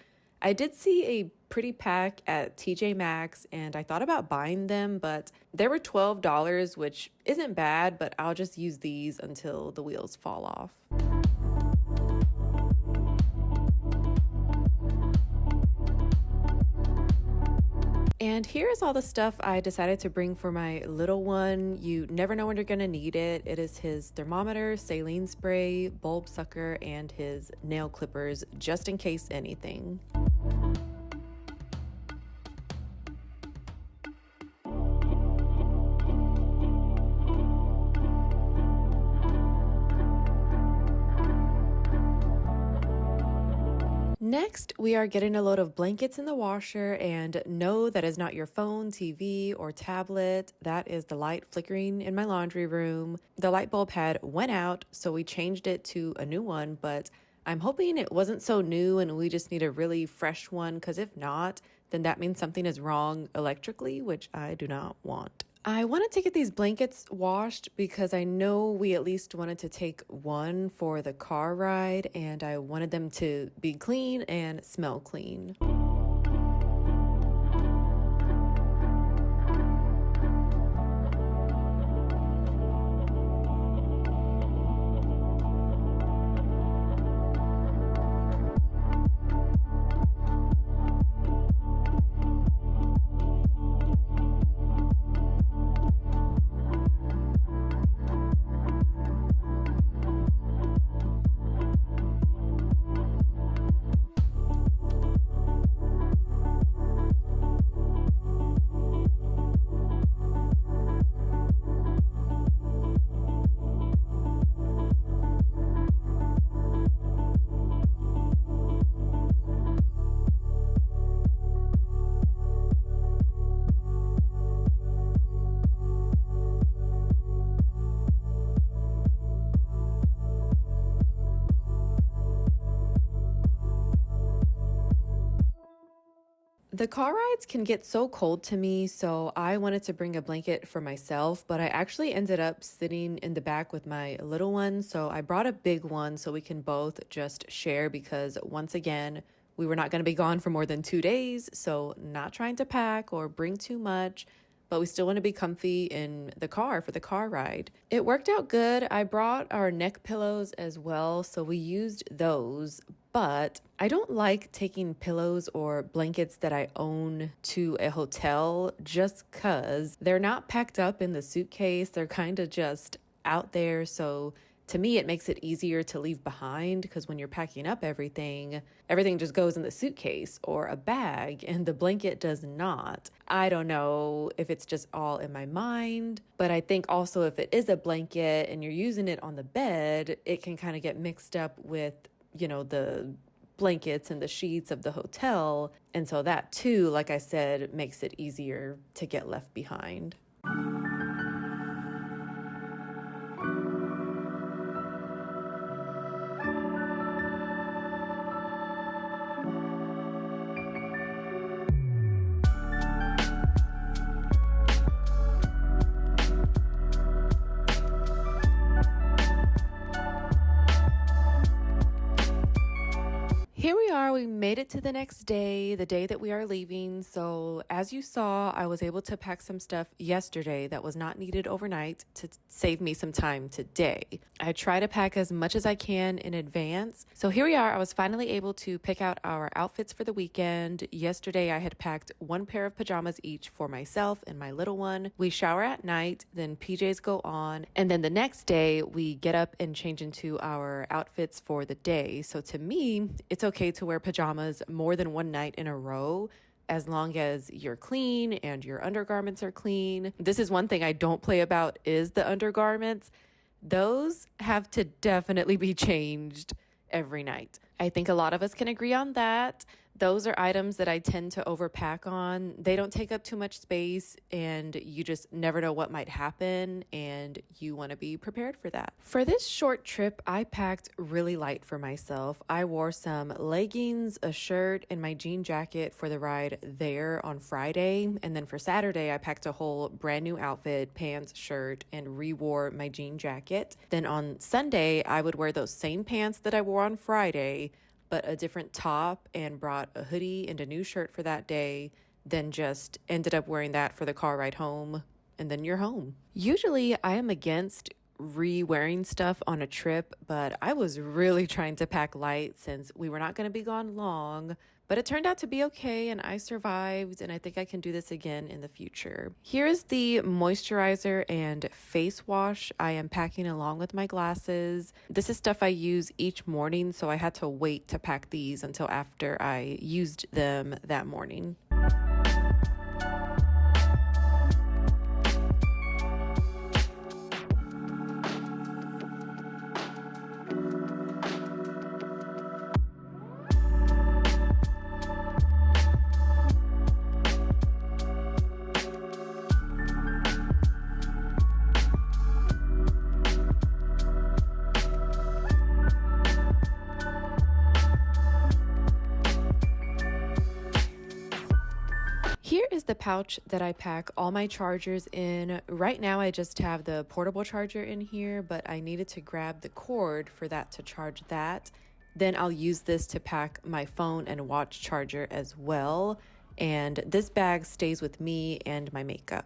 I did see a pretty pack at TJ Maxx and I thought about buying them, but they were $12, which isn't bad, but I'll just use these until the wheels fall off. And here's all the stuff I decided to bring for my little one. You never know when you're gonna need it. It is his thermometer, saline spray, bulb sucker, and his nail clippers, just in case anything. Next, we are getting a load of blankets in the washer, and no, that is not your phone, TV, or tablet. That is the light flickering in my laundry room. The light bulb had went out, so we changed it to a new one, but I'm hoping it wasn't so new and we just need a really fresh one, because if not, then that means something is wrong electrically, which I do not want. I wanted to get these blankets washed because I know we at least wanted to take one for the car ride, and I wanted them to be clean and smell clean. The car rides can get so cold to me, so I wanted to bring a blanket for myself, but I actually ended up sitting in the back with my little one, so I brought a big one so we can both just share because, once again, we were not going to be gone for more than 2 days, so not trying to pack or bring too much, but we still want to be comfy in the car for the car ride. It worked out good. I brought our neck pillows as well, so we used those. But I don't like taking pillows or blankets that I own to a hotel just because they're not packed up in the suitcase. They're kind of just out there. So To me, it makes it easier to leave behind because when you're packing up everything just goes in the suitcase or a bag, and the blanket does not. I don't know if it's just all in my mind, but I think also if it is a blanket and you're using it on the bed, it can kind of get mixed up with, the blankets and the sheets of the hotel. And so that too, like I said, makes it easier to get left behind. Here we are. We made it to the next day, the day that we are leaving. So, as you saw, I was able to pack some stuff yesterday that was not needed overnight to save me some time today. I try to pack as much as I can in advance. So, here we are. I was finally able to pick out our outfits for the weekend. Yesterday, I had packed one pair of pajamas each for myself and my little one. We shower at night, then PJs go on. And then the next day, we get up and change into our outfits for the day. So, to me, it's okay to wear pajamas more than one night in a row as long as you're clean and your undergarments are clean. This is one thing I don't play about is the undergarments. Those have to definitely be changed every night. I think a lot of us can agree on that. Those are items that I tend to overpack on. They don't take up too much space, and you just never know what might happen, and you want to be prepared for that. For this short trip, I packed really light for myself. I wore some leggings, a shirt, and my jean jacket for the ride there on Friday. And then for Saturday, I packed a whole brand new outfit, pants, shirt, and re-wore my jean jacket. Then on Sunday, I would wear those same pants that I wore on Friday, but a different top, and brought a hoodie and a new shirt for that day, then just ended up wearing that for the car ride home, and then you're home. Usually I am against re-wearing stuff on a trip, but I was really trying to pack light since we were not going to be gone long. But it turned out to be okay, and I survived, and I think I can do this again in the future. Here is the moisturizer and face wash I am packing along with my glasses. This is stuff I use each morning, so I had to wait to pack these until after I used them that morning. Here is the pouch that I pack all my chargers in. Right now, I just have the portable charger in here, but I needed to grab the cord for that to charge that. Then I'll use this to pack my phone and watch charger as well. And this bag stays with me and my makeup.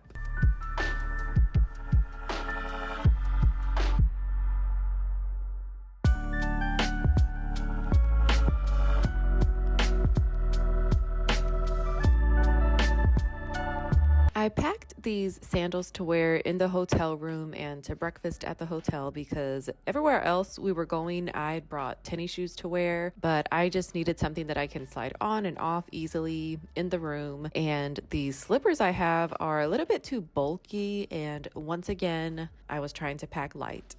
I packed these sandals to wear in the hotel room and to breakfast at the hotel because everywhere else we were going, I brought tennis shoes to wear, but I just needed something that I can slide on and off easily in the room. And these slippers I have are a little bit too bulky, and once again, I was trying to pack light.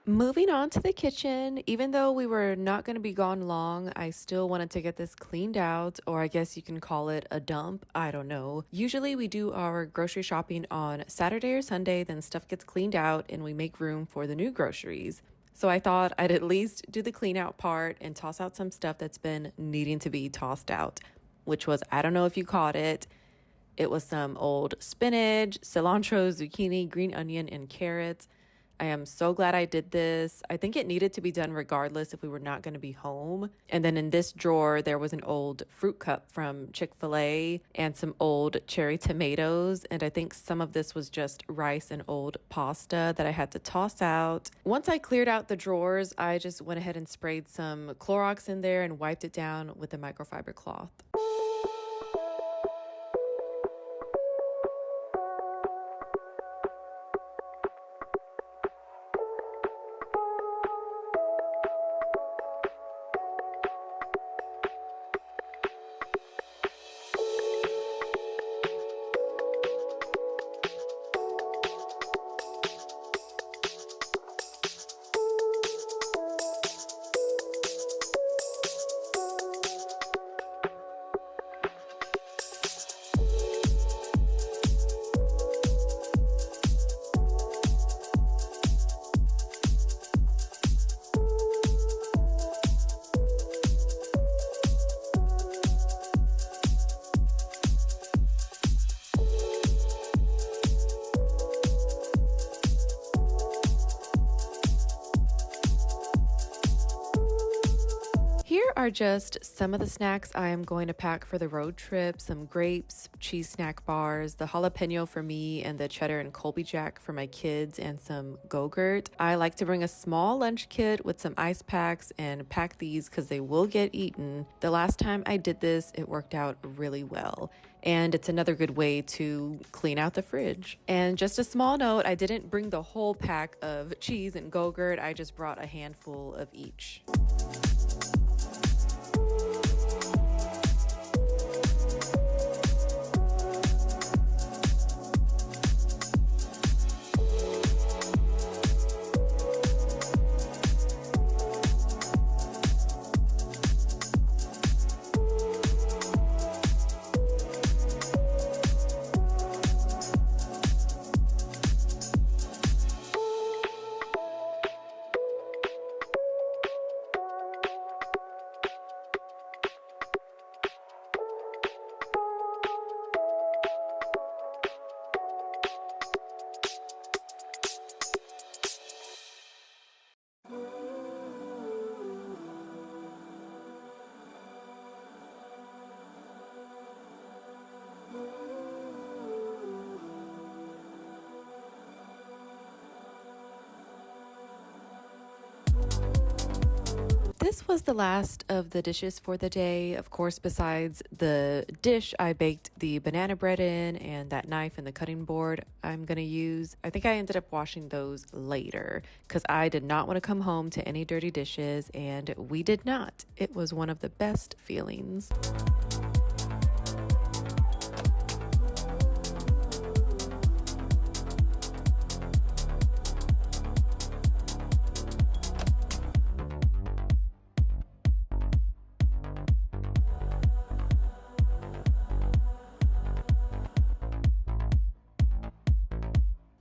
Moving on to the kitchen, even though we were not going to be gone long, I still wanted to get this cleaned out, or I guess you can call it a dump. I don't know. Usually we do our grocery shopping on Saturday or Sunday, then stuff gets cleaned out and we make room for the new groceries. So I thought I'd at least do the clean out part and toss out some stuff that's been needing to be tossed out, which was, I don't know if you caught it. It was some old spinach, cilantro, zucchini, green onion, and carrots. I am so glad I did this. I think it needed to be done regardless if we were not going to be home. And then in this drawer, there was an old fruit cup from Chick-fil-A and some old cherry tomatoes. And I think some of this was just rice and old pasta that I had to toss out. Once I cleared out the drawers, I just went ahead and sprayed some Clorox in there and wiped it down with a microfiber cloth. Here are just some of the snacks I am going to pack for the road trip. Some grapes, cheese snack bars, the jalapeno for me, and the cheddar and Colby Jack for my kids, and some Go-Gurt. I like to bring a small lunch kit with some ice packs and pack these because they will get eaten. The last time I did this, it worked out really well. And it's another good way to clean out the fridge. And just a small note, I didn't bring the whole pack of cheese and Go-Gurt. I just brought a handful of each. This was the last of the dishes for the day. Of course, besides the dish I baked the banana bread in and that knife and the cutting board I'm going to use, I think I ended up washing those later because I did not want to come home to any dirty dishes, and we did not. It was one of the best feelings.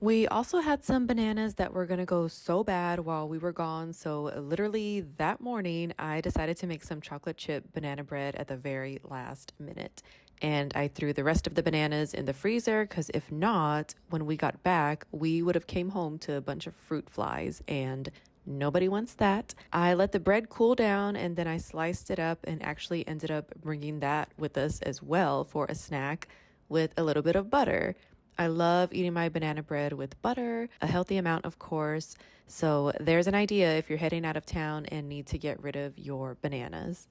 We also had some bananas that were going to go so bad while we were gone. So literally that morning, I decided to make some chocolate chip banana bread at the very last minute. And I threw the rest of the bananas in the freezer because if not, when we got back, we would have came home to a bunch of fruit flies, and nobody wants that. I let the bread cool down and then I sliced it up and actually ended up bringing that with us as well for a snack with a little bit of butter. I love eating my banana bread with butter, a healthy amount, of course. So there's an idea if you're heading out of town and need to get rid of your bananas.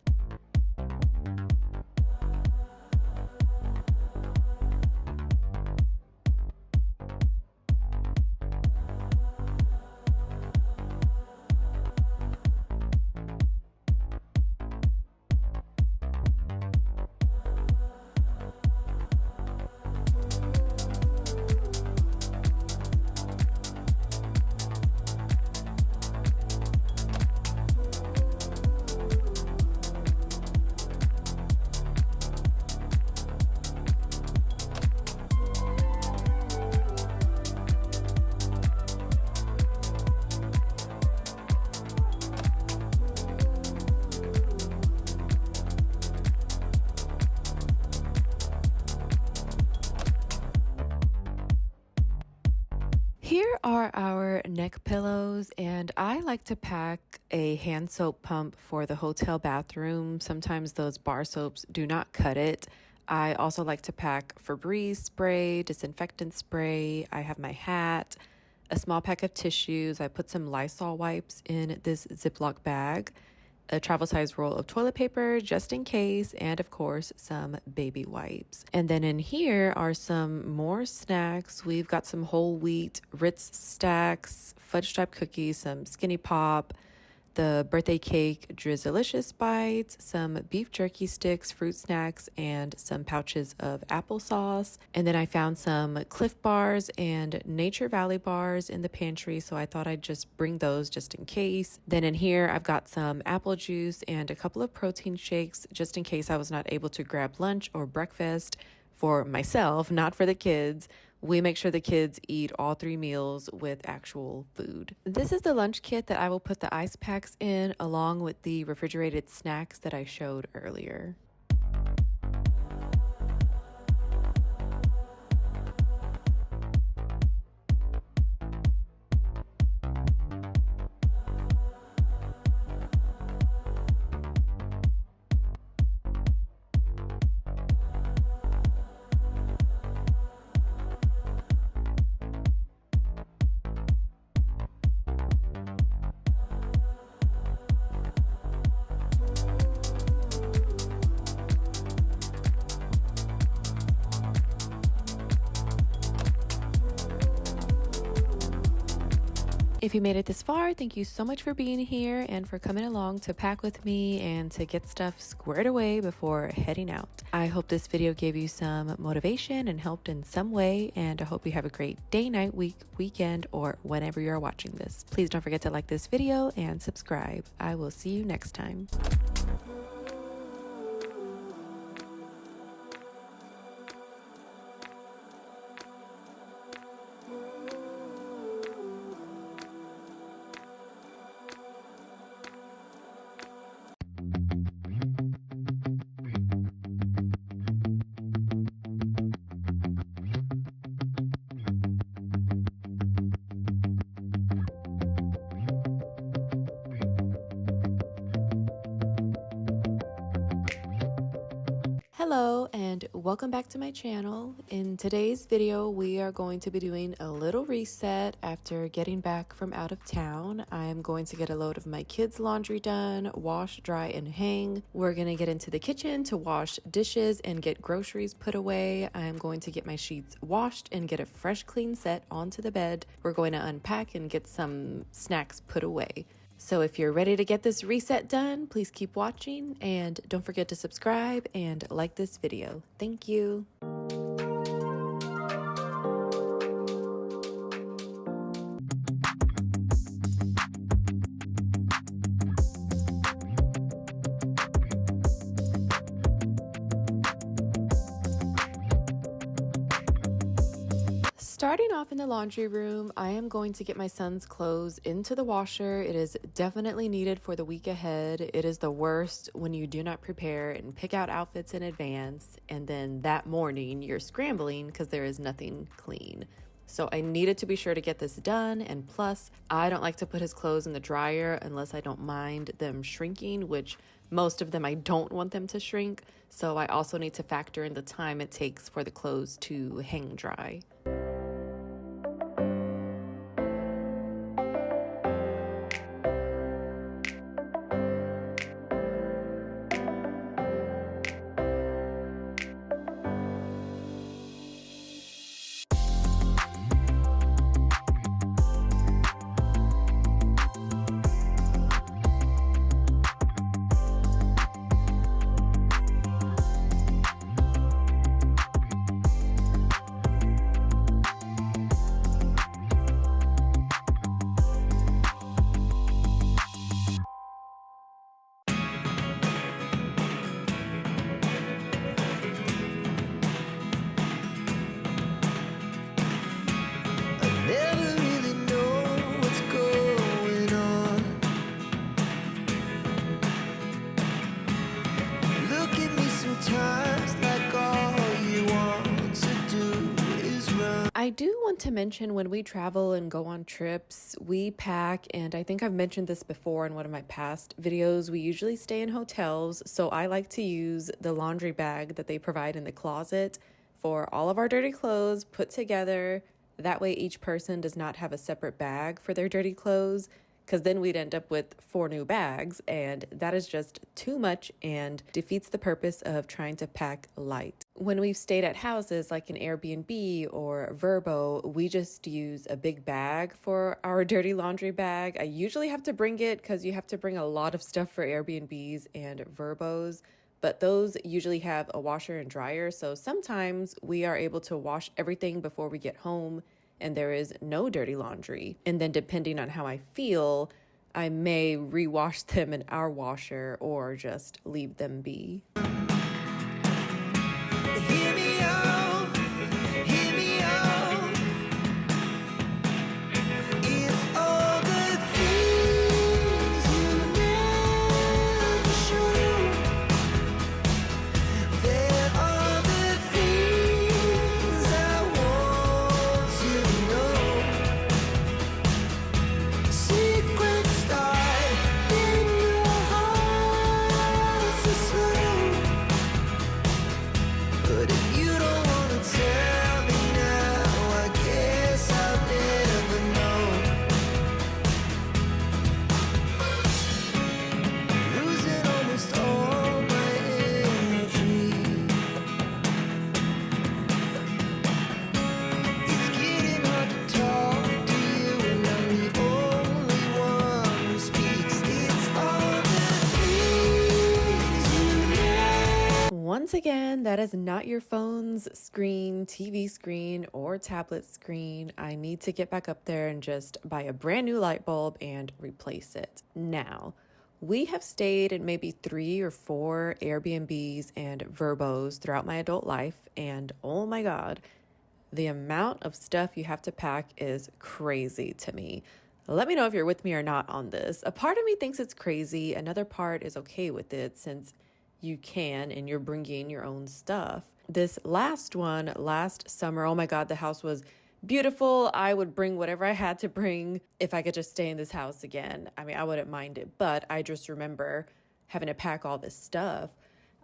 Here are our neck pillows, and I like to pack a hand soap pump for the hotel bathroom. Sometimes those bar soaps do not cut it. I also like to pack Febreze spray, disinfectant spray. I have my hat, a small pack of tissues. I put some Lysol wipes in this Ziploc bag, a travel size roll of toilet paper just in case, and of course, some baby wipes. And then in here are some more snacks. We've got some whole wheat Ritz stacks, fudge type cookies, some Skinny Pop, the birthday cake Drizzlicious bites, some beef jerky sticks, fruit snacks, and some pouches of applesauce. And then I found some Cliff bars and Nature Valley bars in the pantry, so I thought I'd just bring those just in case. Then in here, I've got some apple juice and a couple of protein shakes just in case I was not able to grab lunch or breakfast for myself, not for the kids. We make sure the kids eat all 3 meals with actual food. This is the lunch kit that I will put the ice packs in along with the refrigerated snacks that I showed earlier. If you made it this far, thank you so much for being here and for coming along to pack with me and to get stuff squared away before heading out. I hope this video gave you some motivation and helped in some way, and I hope you have a great day, night, week, weekend, or whenever you're watching this. Please don't forget to like this video and subscribe. I will see you next time. Hello and welcome back to my channel. In today's video, we are going to be doing a little reset after getting back from out of town. I am going to get a load of my kids' laundry done, wash, dry, and hang. We're going to get into the kitchen to wash dishes and get groceries put away. I am going to get my sheets washed and get a fresh clean set onto the bed. We're going to unpack and get some snacks put away. So if you're ready to get this reset done, please keep watching and don't forget to subscribe and like this video. Thank you. Starting off in the laundry room, I am going to get my son's clothes into the washer. It is definitely needed for the week ahead. It is the worst when you do not prepare and pick out outfits in advance, and then that morning you're scrambling because there is nothing clean. So I needed to be sure to get this done, and plus, I don't like to put his clothes in the dryer unless I don't mind them shrinking, which most of them I don't want them to shrink. So I also need to factor in the time it takes for the clothes to hang dry. I do want to mention when we travel and go on trips, we pack, and I think I've mentioned this before in one of my past videos. We usually stay in hotels, so I like to use the laundry bag that they provide in the closet for all of our dirty clothes put together. That way, each person does not have a separate bag for their dirty clothes, because then we'd end up with 4 new bags, and that is just too much and defeats the purpose of trying to pack light. When we've stayed at houses like an Airbnb or Verbo, we just use a big bag for our dirty laundry bag. I usually have to bring it because you have to bring a lot of stuff for Airbnbs and Verbos, but those usually have a washer and dryer. So sometimes we are able to wash everything before we get home and there is no dirty laundry. And then depending on how I feel, I may rewash them in our washer or just leave them be. Hear me out, hear me out. It's all the things you never show. There are the things I want to know. Secrets start in your heart so slow. But if you don't wanna tell me now, I guess I'll never know. Losing almost all my energy. It's getting hard to talk to you, and I'm the only one who speaks. It's all the things you know. Once again, that is not your phone's screen, TV screen, or tablet screen. I need to get back up there and just buy a brand new light bulb and replace it. Now, we have stayed in maybe 3 or 4 Airbnbs and Verbos throughout my adult life, and oh my God, the amount of stuff you have to pack is crazy to me. Let me know if you're with me or not on this. A part of me thinks it's crazy. Another part is okay with it since you can and you're bringing your own stuff. This last one, last summer, oh my God, the house was beautiful. I would bring whatever I had to bring if I could just stay in this house again. I mean, I wouldn't mind it, but I just remember having to pack all this stuff.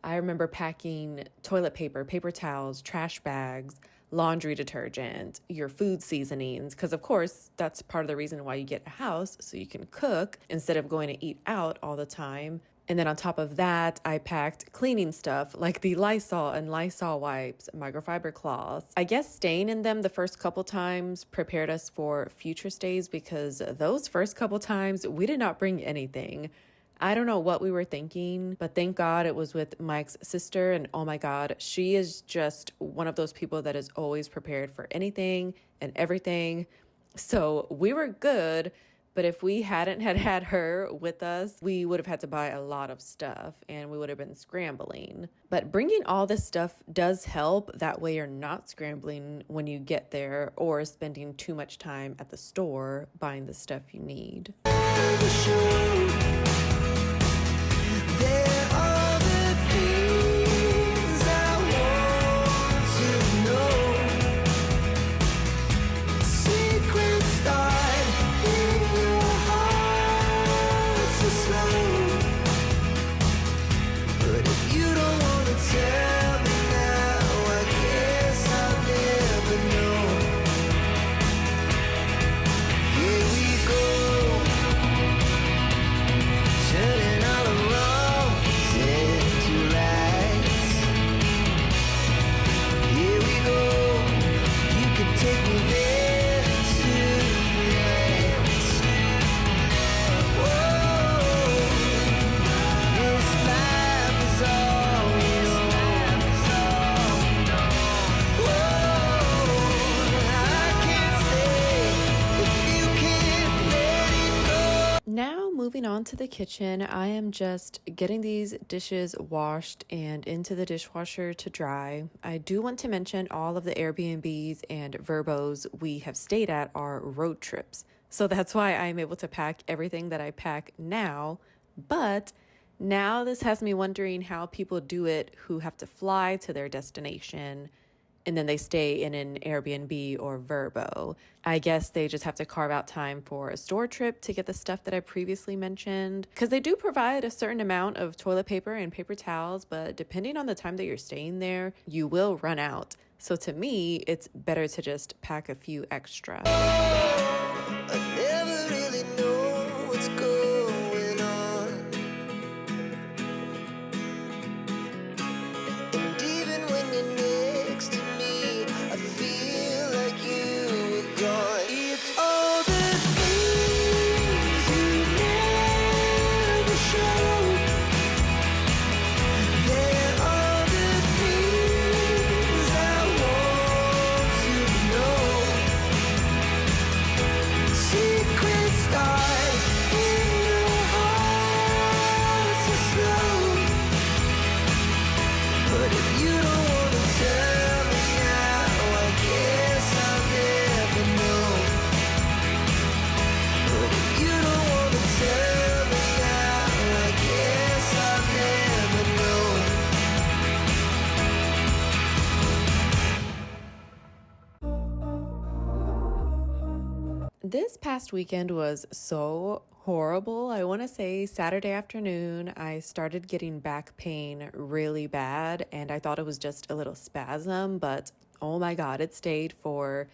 I remember packing toilet paper, paper towels, trash bags, laundry detergent, your food seasonings, because of course, that's part of the reason why you get a house, so you can cook instead of going to eat out all the time. And then on top of that, I packed cleaning stuff like the Lysol and Lysol wipes, microfiber cloths. I guess staying in them the first couple times prepared us for future stays because those first couple times we did not bring anything. I don't know what we were thinking, but thank God it was with Mike's sister. And oh my God, she is just one of those people that is always prepared for anything and everything. So we were good. But if we hadn't had her with us, we would have had to buy a lot of stuff and we would have been scrambling. But bringing all this stuff does help. That way you're not scrambling when you get there or spending too much time at the store buying the stuff you need. There are the things I want to know. Secrets start in your heart so slow. But if you don't wanna tell me now, I guess I'll never know. Here we go, turning all the wrongs into rights. Here we go, you can take me there tonight. Whoa, this life is all we know. Whoa, I can't stay if you can't let it go. Now, moving on to the kitchen, I am just getting these dishes washed and into the dishwasher to dry. I do want to mention all of the Airbnbs and Verbos we have stayed at are road trips. So that's why I'm able to pack everything that I pack now. But now this has me wondering how people do it who have to fly to their destination and then they stay in an Airbnb or Verbo. I guess they just have to carve out time for a store trip to get the stuff that I previously mentioned, because they do provide a certain amount of toilet paper and paper towels, but depending on the time that you're staying there, you will run out. So to me, it's better to just pack a few extra. I never really know what's going on. And even when you're next to me, I feel like you were gone. It's all the things you never show. They're all the things I want to know. Secrets start in the heart so slow. But if you don't wanna tell me now, I guess I'll never know. But if you don't wanna tell me now, I guess I'll never know. This past weekend was so horrible. I want to say Saturday afternoon, I started getting back pain really bad, and I thought it was just a little spasm, but oh my God, it stayed for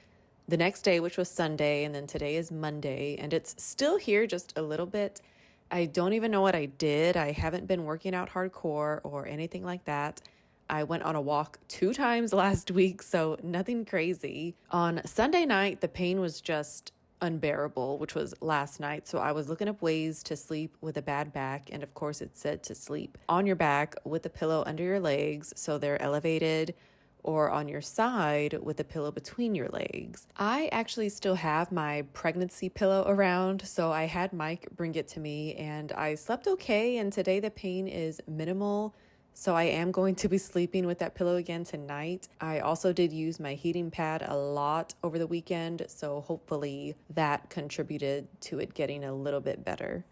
the next day, which was Sunday, and then today is Monday, and it's still here just a little bit. I don't even know what I did. I haven't been working out hardcore or anything like that. I went on a walk 2 times last week, so nothing crazy. On Sunday night, the pain was just unbearable, which was last night. So I was looking up ways to sleep with a bad back. And of course, it said to sleep on your back with a pillow under your legs so they're elevated, or on your side with a pillow between your legs. I actually still have my pregnancy pillow around, so I had Mike bring it to me and I slept okay. And today the pain is minimal. So I am going to be sleeping with that pillow again tonight. I also did use my heating pad a lot over the weekend, so hopefully that contributed to it getting a little bit better.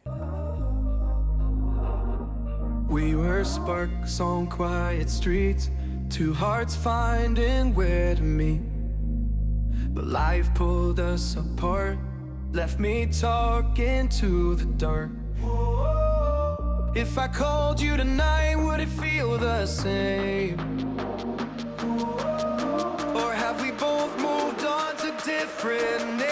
We were sparks on quiet streets, 2 hearts finding where to meet. But life pulled us apart, left me talking to the dark. If I called you tonight, would it feel the same? Or have we both moved on to different names?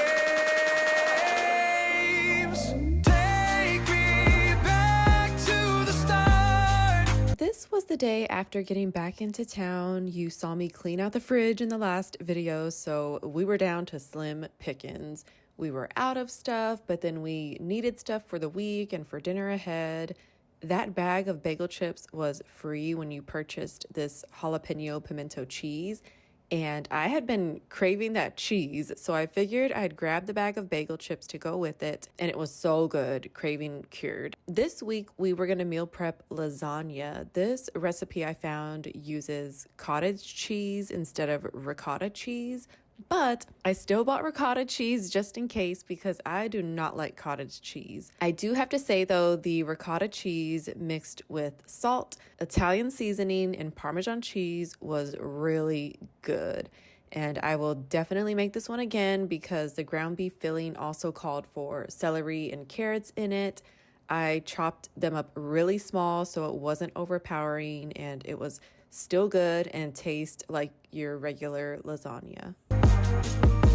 Take me back to the start. This was the day after getting back into town. You saw me clean out the fridge in the last video, so we were down to slim pickings. We were out of stuff, but then we needed stuff for the week and for dinner ahead. That bag of bagel chips was free when you purchased this jalapeno pimento cheese, and I had been craving that cheese, so I figured I'd grab the bag of bagel chips to go with it, and it was so good, craving cured. This week, we were gonna meal prep lasagna. This recipe I found uses cottage cheese instead of ricotta cheese, but I still bought ricotta cheese just in case because I do not like cottage cheese. I do have to say though, the ricotta cheese mixed with salt, Italian seasoning, and Parmesan cheese was really good. And I will definitely make this one again because the ground beef filling also called for celery and carrots in it. I chopped them up really small so it wasn't overpowering, and it was still good and taste like your regular lasagna.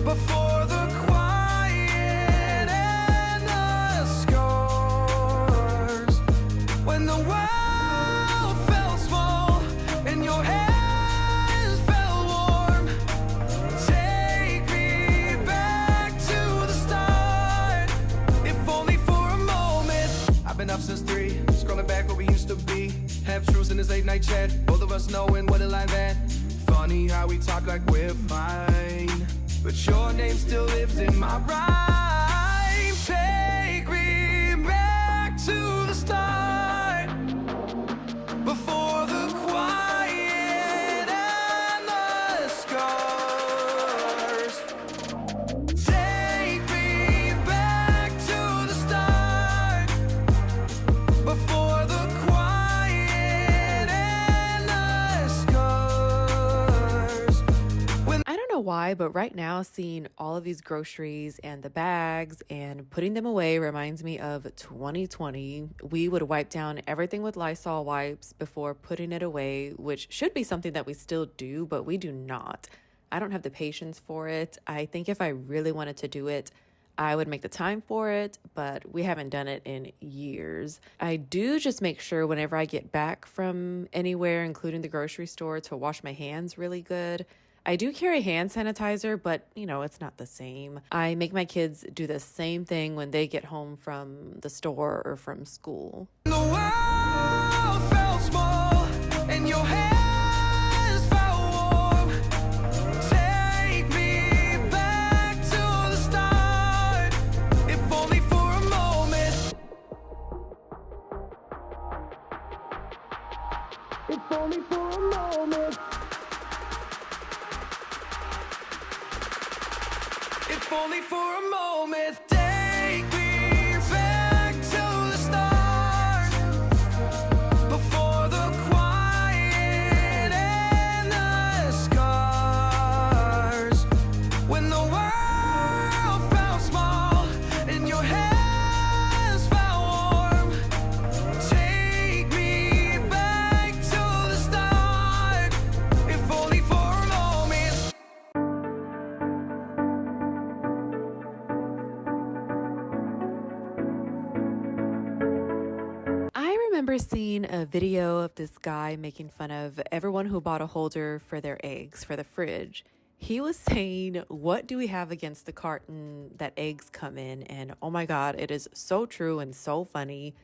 Before the quiet and the scars, when the world felt small and your hands felt warm, take me back to the start, if only for a moment. I've been up since 3, scrolling back where we used to be, half truths in this late night chat, both of us knowing what a line that. Funny how we talk like we're fine, but your name still lives in my rhyme. Take me back to the start, before the quiet and the scars. Take me back to the start, before the quiet and the scars. know why, but right now, seeing all of these groceries and the bags and putting them away reminds me of 2020. We would wipe down everything with Lysol wipes before putting it away, which should be something that we still do, but we do not. I don't have the patience for it. I think if I really wanted to do it, I would make the time for it, but we haven't done it in years. I do just make sure whenever I get back from anywhere, including the grocery store, to wash my hands really good. I do carry hand sanitizer, but it's not the same. I make my kids do the same thing when they get home from the store or from school. The world felt small, and your hands felt warm. Take me back to the start, if only for a moment. If only for a moment. If only for a moment. Take me back to the start, before the quiet and the scars. When the world felt small and your hands felt warm. Take me back to the start, if only for a moment. I remember seeing a video of this guy making fun of everyone who bought a holder for their eggs for the fridge. He was saying, "What do we have against the carton that eggs come in?" And oh my God, it is so true and so funny.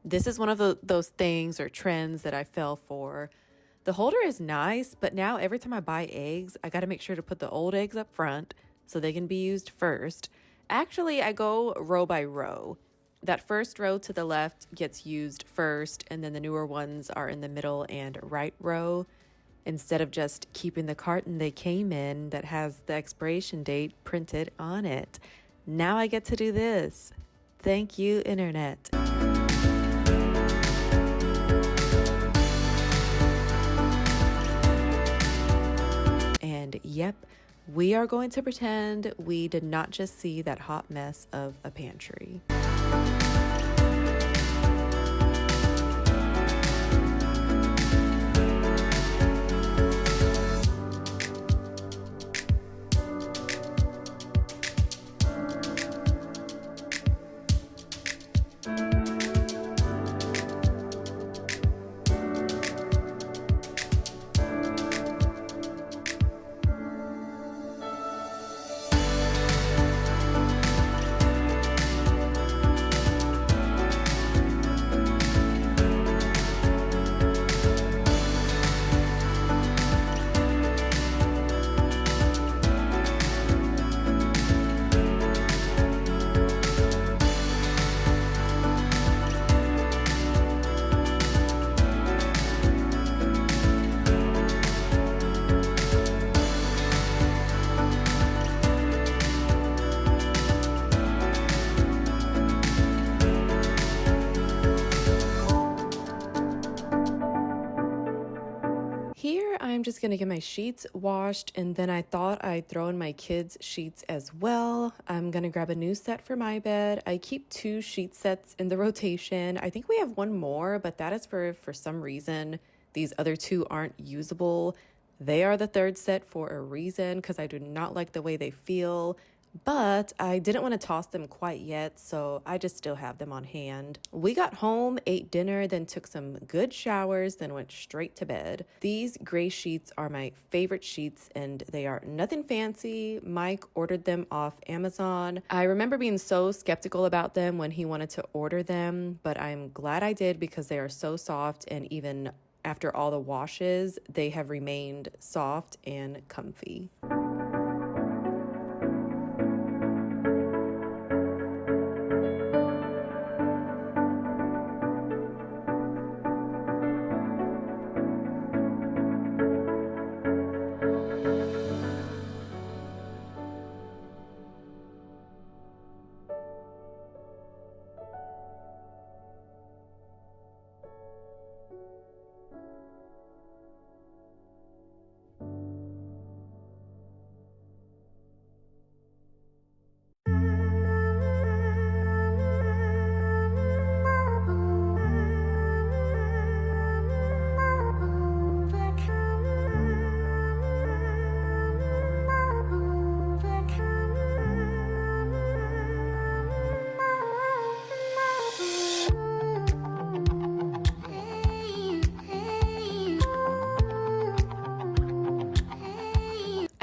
This is one of those things or trends that I fell for. The holder is nice, but now every time I buy eggs, I got to make sure to put the old eggs up front so they can be used first. Actually, I go row by row. That first row to the left gets used first, and then the newer ones are in the middle and right row, instead of just keeping the carton they came in that has the expiration date printed on it. Now I get to do this. Thank you, Internet. And yep, we are going to pretend we did not just see that hot mess of a pantry. Here, I'm just gonna get my sheets washed, and then I thought I'd throw in my kids' sheets as well. I'm gonna grab a new set for my bed. I keep 2 sheet sets in the rotation. I think we have one more, but that is for some reason, these other 2 aren't usable. They are the 3rd set for a reason, because I do not like the way they feel. But I didn't want to toss them quite yet, so I just still have them on hand. We got home, ate dinner, then took some good showers, then went straight to bed. These gray sheets are my favorite sheets, and they are nothing fancy. Mike ordered them off Amazon. I remember being so skeptical about them when he wanted to order them, but I'm glad I did because they are so soft, and even after all the washes, they have remained soft and comfy.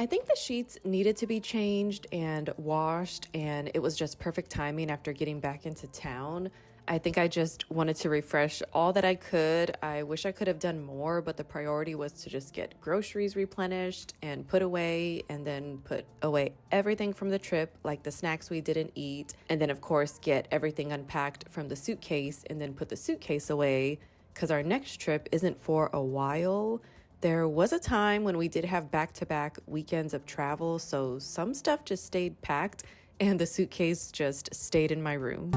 I think the sheets needed to be changed and washed, and it was just perfect timing after getting back into town. I think I just wanted to refresh all that I could. I wish I could have done more, but the priority was to just get groceries replenished and put away, and then put away everything from the trip, like the snacks we didn't eat, and then, of course, get everything unpacked from the suitcase and then put the suitcase away because our next trip isn't for a while. There was a time when we did have back-to-back weekends of travel, so some stuff just stayed packed and the suitcase just stayed in my room.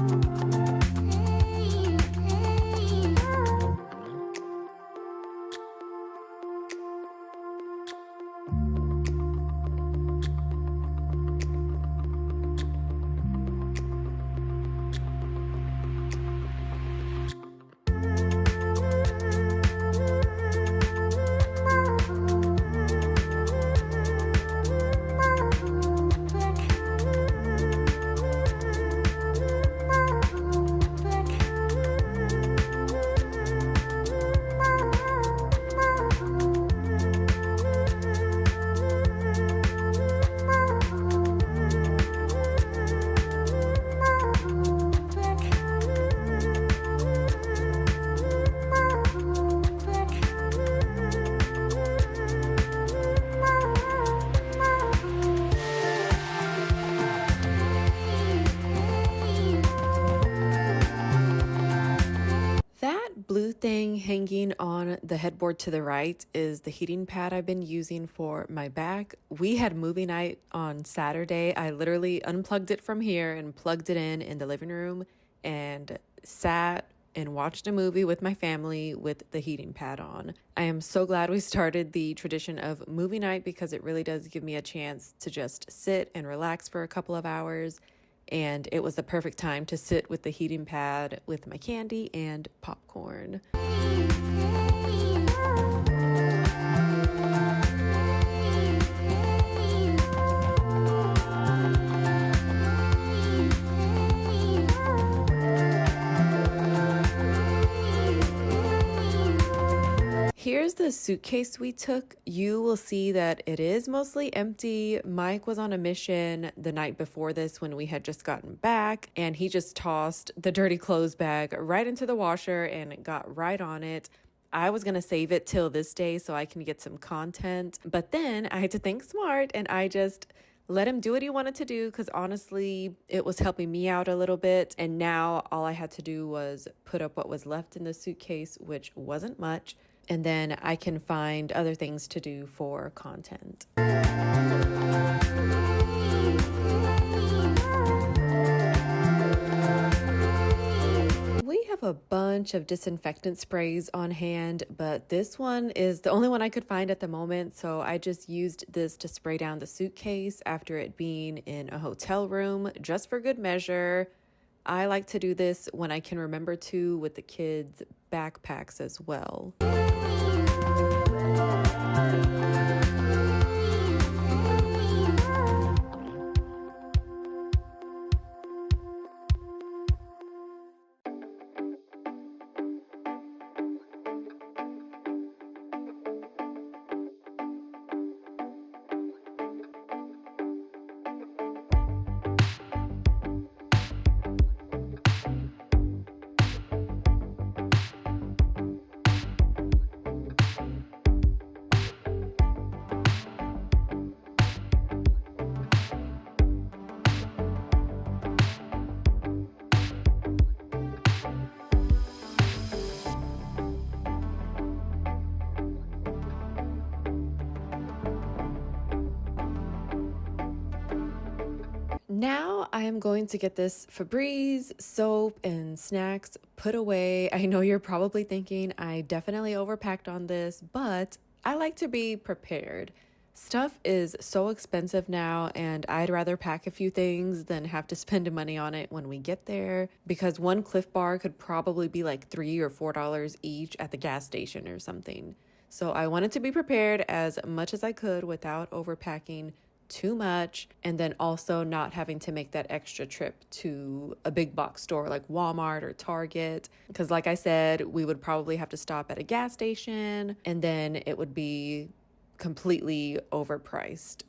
That blue thing hanging on the headboard to the right is the heating pad I've been using for my back. We had movie night on Saturday. I literally unplugged it from here and plugged it in the living room and sat and watched a movie with my family with the heating pad on. I am so glad we started the tradition of movie night because it really does give me a chance to just sit and relax for a couple of hours. And it was the perfect time to sit with the heating pad with my candy and popcorn. Here's the suitcase we took. You will see that it is mostly empty. Mike was on a mission the night before this when we had just gotten back, and he just tossed the dirty clothes bag right into the washer and it got right on it. I was going to save it till this day so I can get some content, but then I had to think smart and I just let him do what he wanted to do because honestly, it was helping me out a little bit. And now all I had to do was put up what was left in the suitcase, which wasn't much. And then I can find other things to do for content. We have a bunch of disinfectant sprays on hand, but this one is the only one I could find at the moment, so I just used this to spray down the suitcase after it being in a hotel room, just for good measure. I like to do this when I can remember to with the kids' backpacks as well. Now I am going to get this Febreze soap and snacks put away. I know you're probably thinking I definitely overpacked on this, but I like to be prepared. Stuff is so expensive now, and I'd rather pack a few things than have to spend money on it when we get there because one Cliff Bar could probably be like $3 or $4 each at the gas station or something. So I wanted to be prepared as much as I could without overpacking too much, and then also not having to make that extra trip to a big box store like Walmart or Target, because like I said, we would probably have to stop at a gas station and then it would be completely overpriced.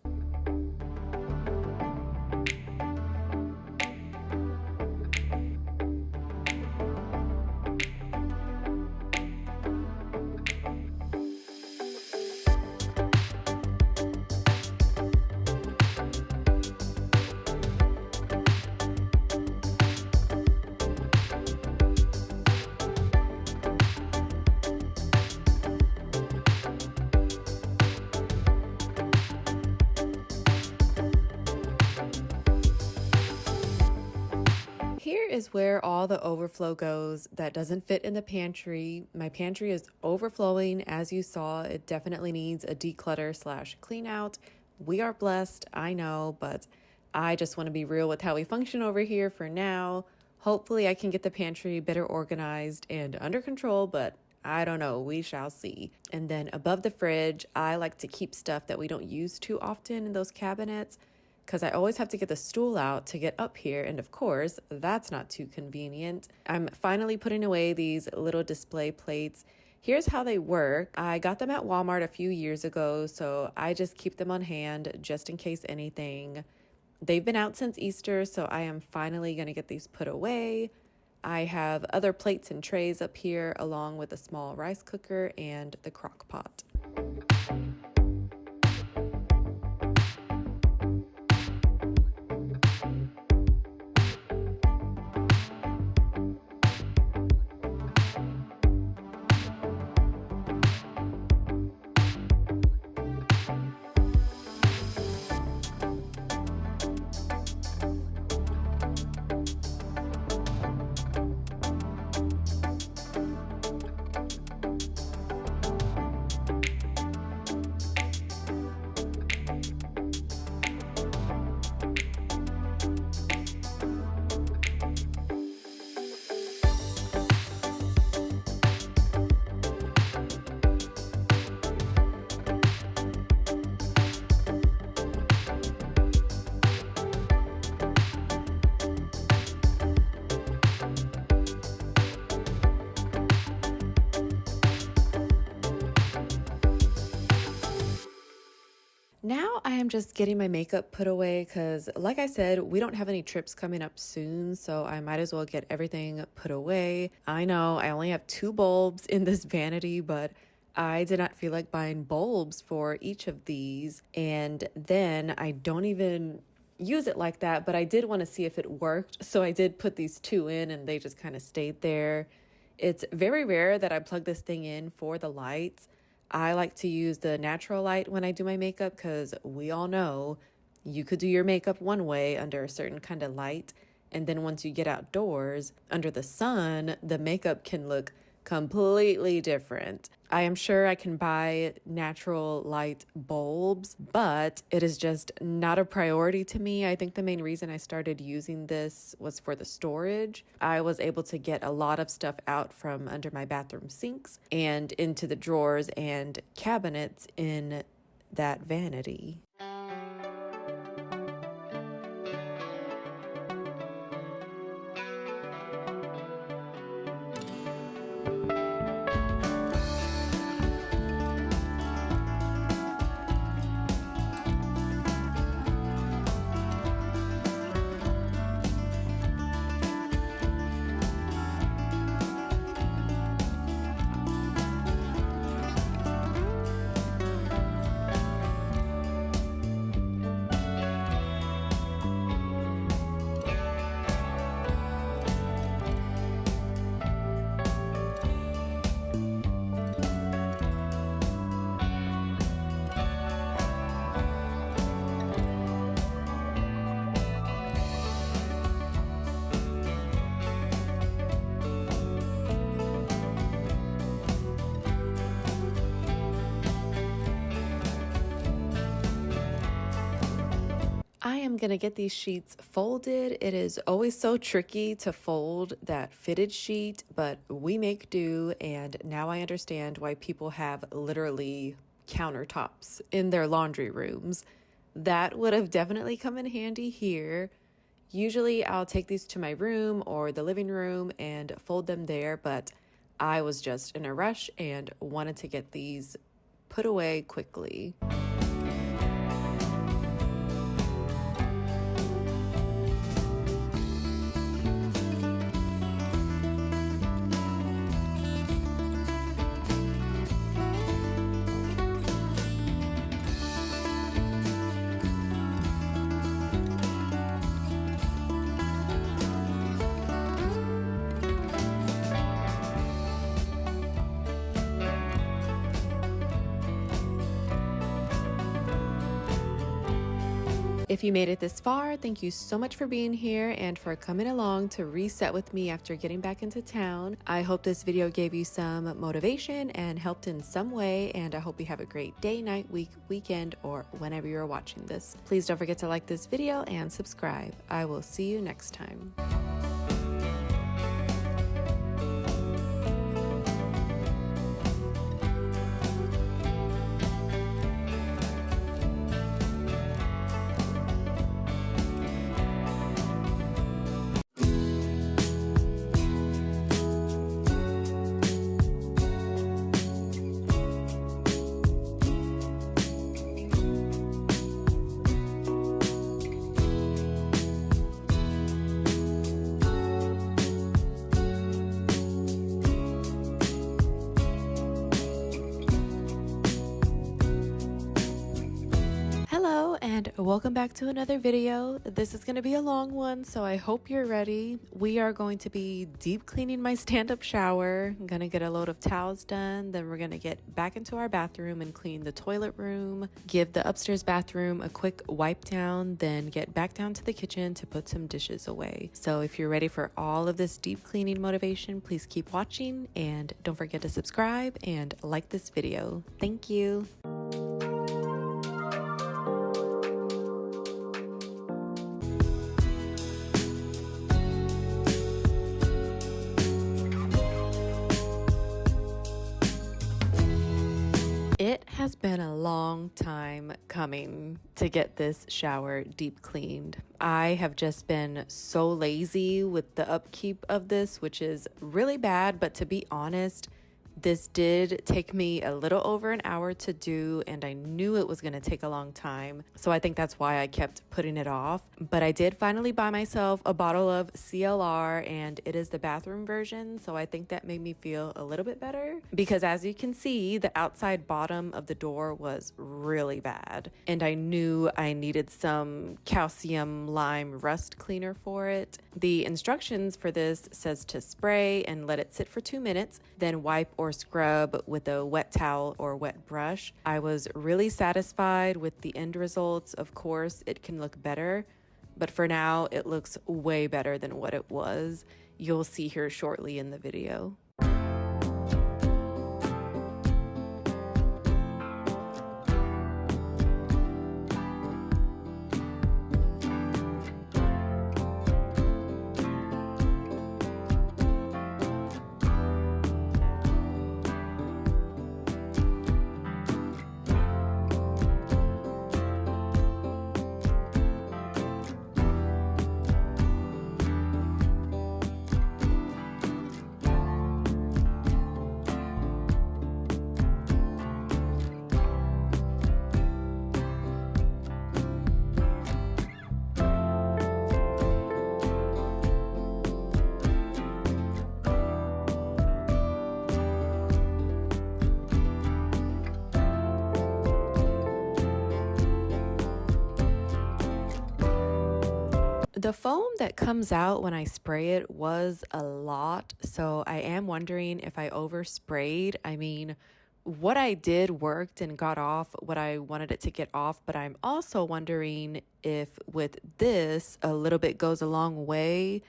Here is where all the overflow goes that doesn't fit in the pantry. My pantry is overflowing. As you saw, it definitely needs a declutter slash clean out. We are blessed, I know, but I just want to be real with how we function over here for now. Hopefully I can get the pantry better organized and under control, but I don't know, we shall see. And then above the fridge, I like to keep stuff that we don't use too often in those cabinets, because I always have to get the stool out to get up here, and of course, that's not too convenient. I'm finally putting away these little display plates. Here's how they work. I got them at Walmart a few years ago, so I just keep them on hand just in case anything. They've been out since Easter, so I am finally going to get these put away. I have other plates and trays up here, along with a small rice cooker and the crock pot. Now I am just getting my makeup put away because, like I said, we don't have any trips coming up soon, so I might as well get everything put away. I know I only have 2 bulbs in this vanity, but I did not feel like buying bulbs for each of these. And then I don't even use it like that, but I did want to see if it worked. So I did put these 2 in and they just kind of stayed there. It's very rare that I plug this thing in for the lights. I like to use the natural light when I do my makeup because we all know you could do your makeup one way under a certain kind of light. And then once you get outdoors under the sun, the makeup can look completely different. I am sure I can buy natural light bulbs, but it is just not a priority to me. I think the main reason I started using this was for the storage. I was able to get a lot of stuff out from under my bathroom sinks and into the drawers and cabinets in that vanity. I am going to get these sheets folded. It is always so tricky to fold that fitted sheet, but we make do. And now I understand why people have literally countertops in their laundry rooms. That would have definitely come in handy here. Usually I'll take these to my room or the living room and fold them there, but I was just in a rush and wanted to get these put away quickly. If you made it this far, thank you so much for being here and for coming along to reset with me after getting back into town. I hope this video gave you some motivation and helped in some way, and I hope you have a great day, night, week, weekend, or whenever you're watching this. Please don't forget to like this video and subscribe. I will see you next time. Hello and welcome back to another video. This is going to be a long one, so I hope you're ready. We are going to be deep cleaning my stand-up shower. I'm going to get a load of towels done, then we're going to get back into our bathroom and clean the toilet room, give the upstairs bathroom a quick wipe down, then get back down to the kitchen to put some dishes away. So if you're ready for all of this deep cleaning motivation, please keep watching and don't forget to subscribe and like this video. Thank you. It has been a long time coming to get this shower deep cleaned. I have just been so lazy with the upkeep of this, which is really bad, but to be honest, this did take me a little over an hour to do, and I knew it was going to take a long time. So I think that's why I kept putting it off. But I did finally buy myself a bottle of CLR, and it is the bathroom version. So I think that made me feel a little bit better because, as you can see, the outside bottom of the door was really bad. And I knew I needed some calcium lime rust cleaner for it. The instructions for this says to spray and let it sit for 2 minutes, then wipe or scrub with a wet towel or wet brush. I was really satisfied with the end results. Of course, it can look better, but for now, it looks way better than what it was. You'll see here shortly in the video. The foam that comes out when I spray it was a lot, so I am wondering if I oversprayed. I mean, what I did worked and got off what I wanted it to get off, but I'm also wondering if with this, a little bit goes a long way.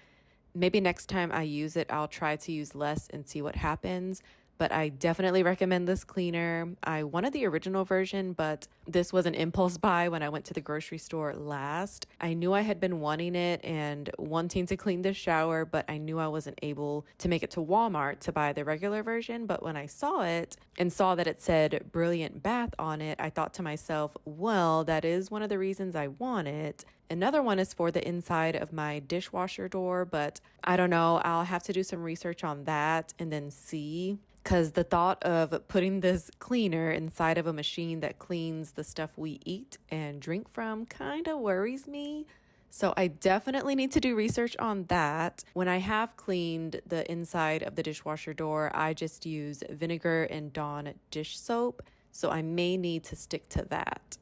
Maybe next time I use it, I'll try to use less and see what happens. But I definitely recommend this cleaner. I wanted the original version, but this was an impulse buy when I went to the grocery store last. I knew I had been wanting it and wanting to clean the shower, but I knew I wasn't able to make it to Walmart to buy the regular version. But when I saw it and saw that it said Brilliant Bath on it, I thought to myself, well, that is one of the reasons I want it. Another one is for the inside of my dishwasher door, but I don't know. I'll have to do some research on that and then see. because the thought of putting this cleaner inside of a machine that cleans the stuff we eat and drink from kind of worries me. So I definitely need to do research on that. When I have cleaned the inside of the dishwasher door, I just use vinegar and Dawn dish soap. So I may need to stick to that.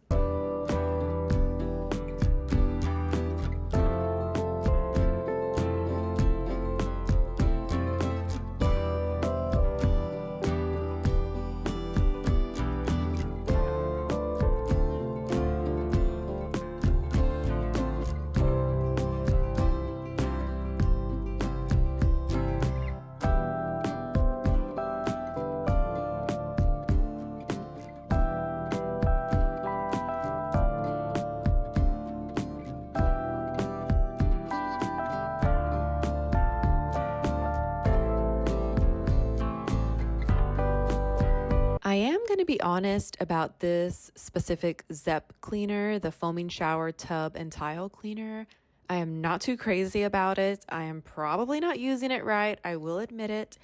I am going to be honest about this specific Zep cleaner, the foaming shower tub and tile cleaner. I am not too crazy about it. I am probably not using it right. I will admit it.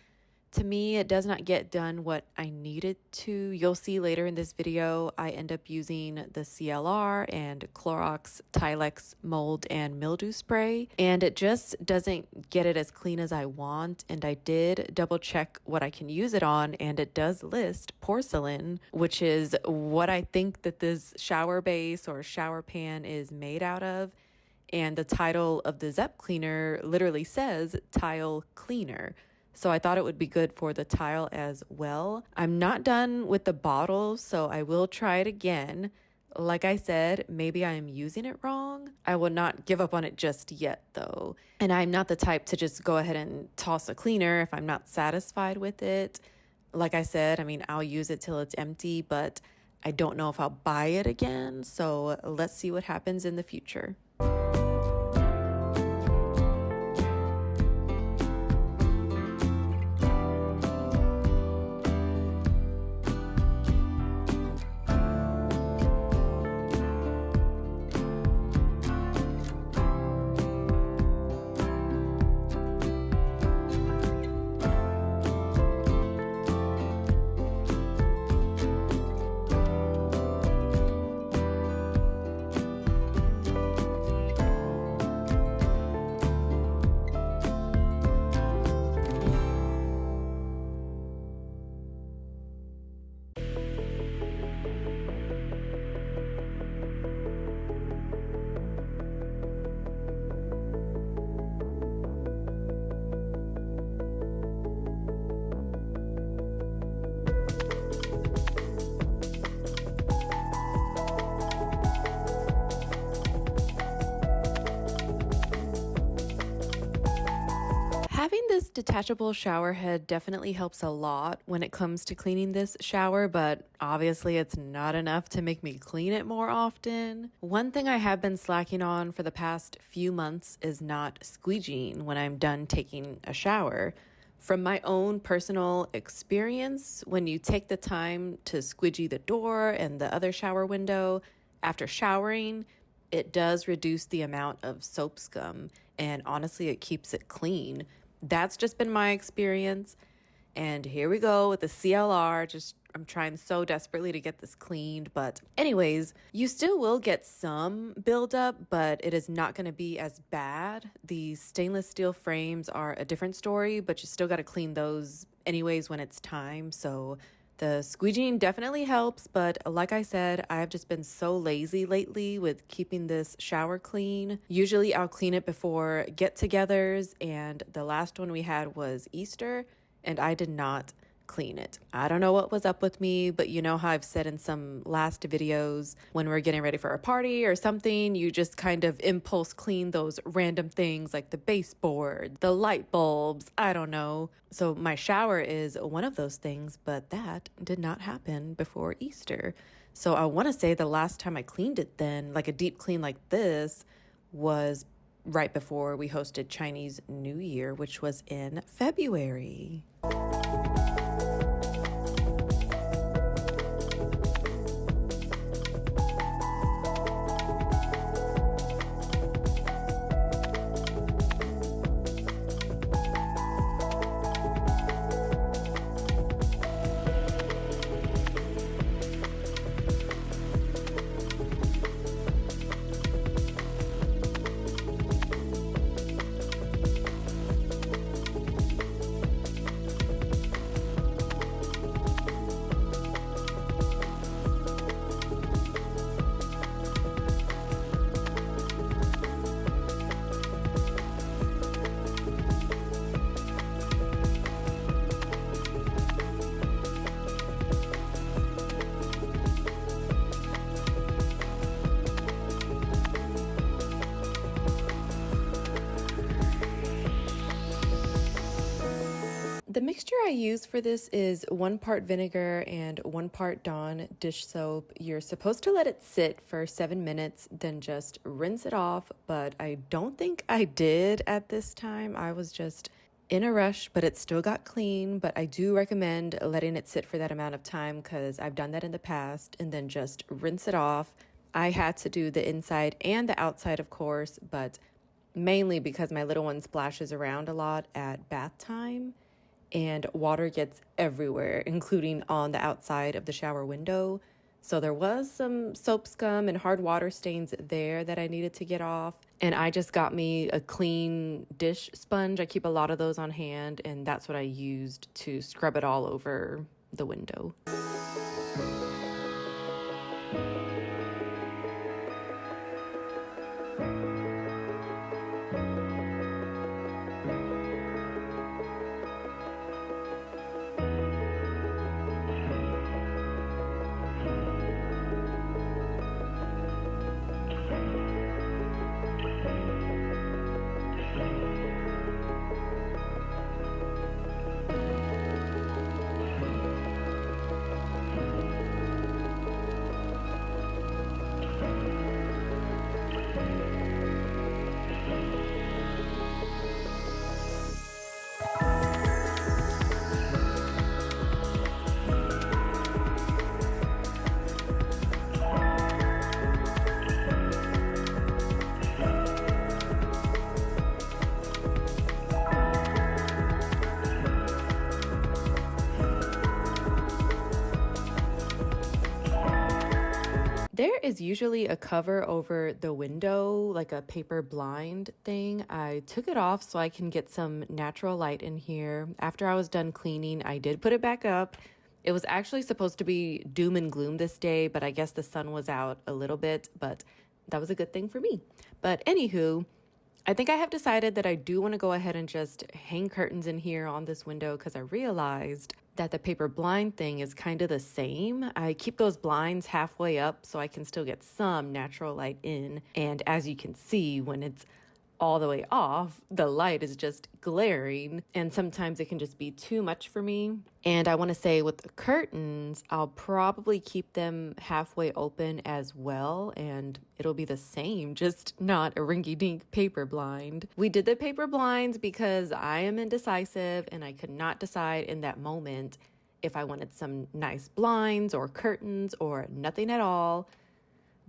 To me, it does not get done what I need it to. You'll see later in this video, I end up using the CLR and Clorox Tilex mold and mildew spray, and it just doesn't get it as clean as I want. And I did double check what I can use it on, and it does list porcelain, which is what I think that this shower base or shower pan is made out of. And the title of the Zep cleaner literally says tile cleaner. So I thought it would be good for the tile as well. I'm not done with the bottle, so I will try it again. Like I said, maybe I am using it wrong. I will not give up on it just yet, though. And I'm not the type to just go ahead and toss a cleaner if I'm not satisfied with it. Like I said, I mean, I'll use it till it's empty, but I don't know if I'll buy it again. So let's see what happens in the future. Having this detachable shower head definitely helps a lot when it comes to cleaning this shower, but obviously it's not enough to make me clean it more often. One thing I have been slacking on for the past few months is not squeegeeing when I'm done taking a shower. From my own personal experience, when you take the time to squeegee the door and the other shower window after showering, it does reduce the amount of soap scum, and honestly, it keeps it clean. That's just been my experience. And here we go with the CLR. I'm trying so desperately to get this cleaned. But anyways, you still will get some buildup, but it is not going to be as bad. The stainless steel frames are a different story, but you still got to clean those anyways when it's time. So the squeegeeing definitely helps, but like I said, I've just been so lazy lately with keeping this shower clean. Usually I'll clean it before get-togethers, and the last one we had was Easter, and I did not clean it. I don't know what was up with me, but you know how I've said in some last videos, when we're getting ready for a party or something, you just kind of impulse clean those random things like the baseboard, the light bulbs, I don't know. So my shower is one of those things, but that did not happen before Easter. So I want to say the last time I cleaned it then, like a deep clean like this, was right before we hosted Chinese New Year, which was in February. The mixture I use for this is 1 part vinegar and 1 part Dawn dish soap. You're supposed to let it sit for 7 minutes, then just rinse it off, but I don't think I did at this time. I was just in a rush, but it still got clean. But I do recommend letting it sit for that amount of time because I've done that in the past, and then just rinse it off. I had to do the inside and the outside, of course, but mainly because my little one splashes around a lot at bath time and water gets everywhere, including on the outside of the shower window. So there was some soap scum and hard water stains there that I needed to get off. And I just got me a clean dish sponge. I keep a lot of those on hand, and that's what I used to scrub it all over the window. There is usually a cover over the window, like a paper blind thing. I took it off so I can get some natural light in here. After I was done cleaning, I did put it back up. It was actually supposed to be doom and gloom this day, but I guess the sun was out a little bit, but that was a good thing for me. But anywho, I think I have decided that I do want to go ahead and just hang curtains in here on this window because I realized that the paper blind thing is kind of the same. I keep those blinds halfway up so I can still get some natural light in. And as you can see, when it's all the way off, the light is just glaring, and sometimes it can just be too much for me. And I want to say with the curtains, I'll probably keep them halfway open as well, and it'll be the same, just not a rinky-dink paper blind. We did the paper blinds because I am indecisive and I could not decide in that moment if I wanted some nice blinds or curtains or nothing at all.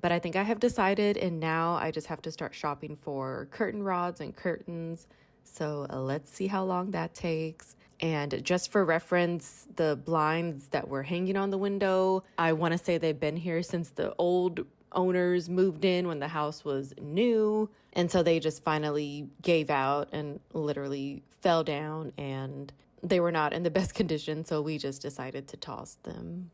But I think I have decided, and now I just have to start shopping for curtain rods and curtains. So let's see how long that takes. And just for reference, the blinds that were hanging on the window, I want to say they've been here since the old owners moved in when the house was new. And so they just finally gave out and literally fell down, and they were not in the best condition. So we just decided to toss them.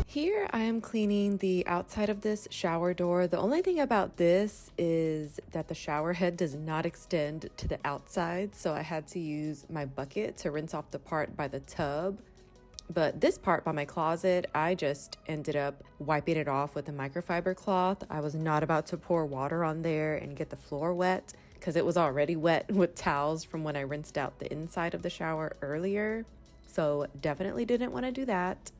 Here I am cleaning the outside of this shower door. The only thing about this is that the shower head does not extend to the outside, so I had to use my bucket to rinse off the part by the tub. But this part by my closet, I just ended up wiping it off with a microfiber cloth. I was not about to pour water on there and get the floor wet because it was already wet with towels from when I rinsed out the inside of the shower earlier. So definitely didn't want to do that.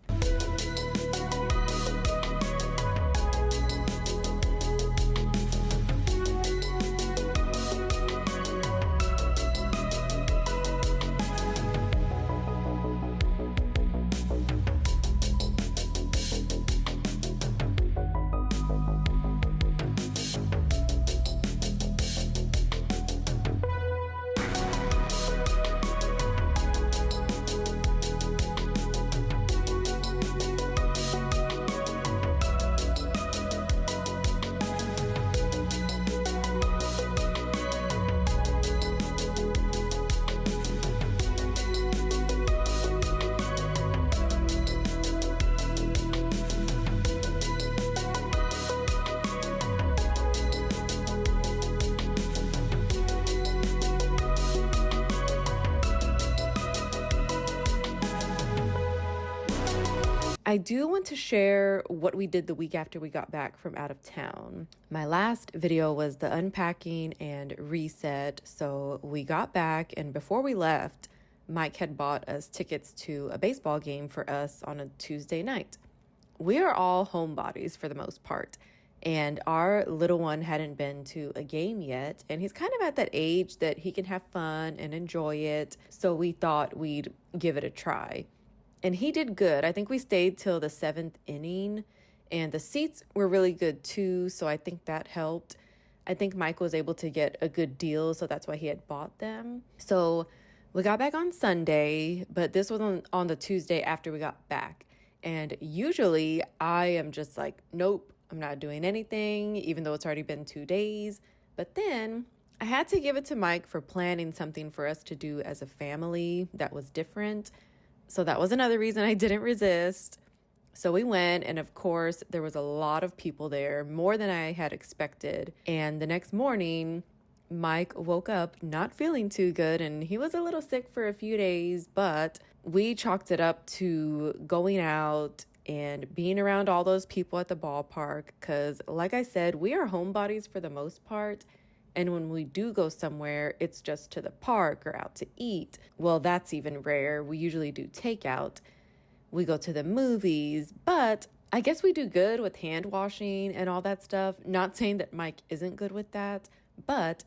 I do want to share what we did the week after we got back from out of town. My last video was the unpacking and reset. So we got back, and before we left, Mike had bought us tickets to a baseball game for us on a Tuesday night. We are all homebodies for the most part, and our little one hadn't been to a game yet, and he's kind of at that age that he can have fun and enjoy it. So we thought we'd give it a try. And he did good. I think we stayed till the seventh inning, and the seats were really good too. So I think that helped. I think Mike was able to get a good deal, so that's why he had bought them. So we got back on Sunday, but this was on the Tuesday after we got back. And usually I am just like, nope, I'm not doing anything, even though it's already been 2 days. But then I had to give it to Mike for planning something for us to do as a family that was different. So that was another reason I didn't resist. So we went, and of course, there was a lot of people there, more than I had expected. And the next morning, Mike woke up not feeling too good, and he was a little sick for a few days, but we chalked it up to going out and being around all those people at the ballpark. Because, like I said, we are homebodies for the most part. And when we do go somewhere, it's just to the park or out to eat. Well, that's even rare. We usually do takeout. We go to the movies, but I guess we do good with hand washing and all that stuff. Not saying that Mike isn't good with that, but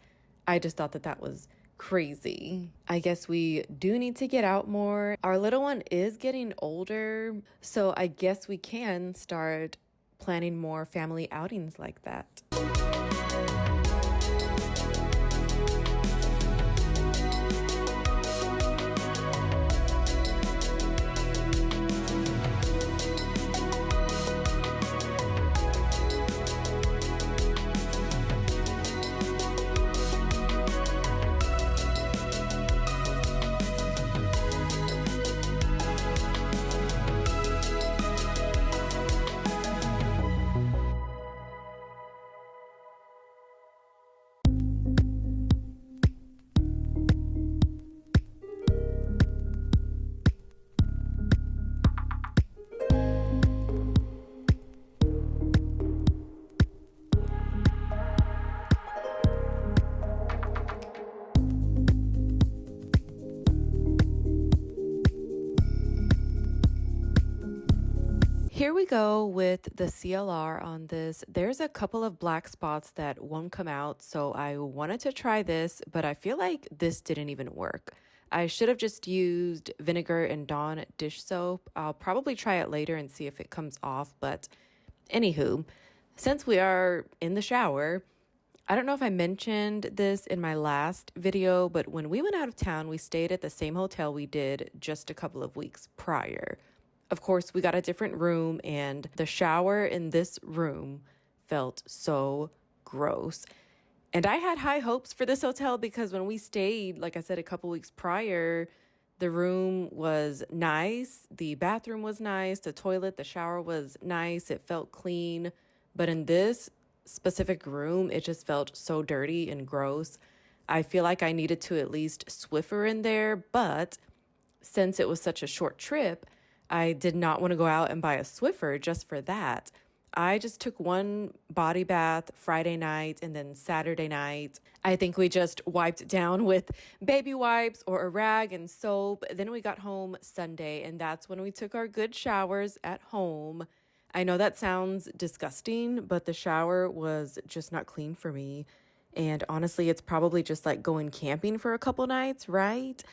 I just thought that was crazy. I guess we do need to get out more. Our little one is getting older, so I guess we can start planning more family outings like that. Here we go with the CLR on this. There's a couple of black spots that won't come out, so I wanted to try this, but I feel like this didn't even work. I should have just used vinegar and Dawn dish soap. I'll probably try it later and see if it comes off, but anywho, since we are in the shower, I don't know if I mentioned this in my last video, but when we went out of town, we stayed at the same hotel we did just a couple of weeks prior. Of course, we got a different room, and the shower in this room felt so gross. And I had high hopes for this hotel because when we stayed, like I said, a couple weeks prior, the room was nice. The bathroom was nice. The toilet, the shower was nice. It felt clean. But in this specific room, it just felt so dirty and gross. I feel like I needed to at least Swiffer in there, but since it was such a short trip, I did not want to go out and buy a Swiffer just for that. I just took one body bath Friday night, and then Saturday night, I think we just wiped down with baby wipes or a rag and soap. Then we got home Sunday, and that's when we took our good showers at home. I know that sounds disgusting, but the shower was just not clean for me. And honestly, it's probably just like going camping for a couple nights, right?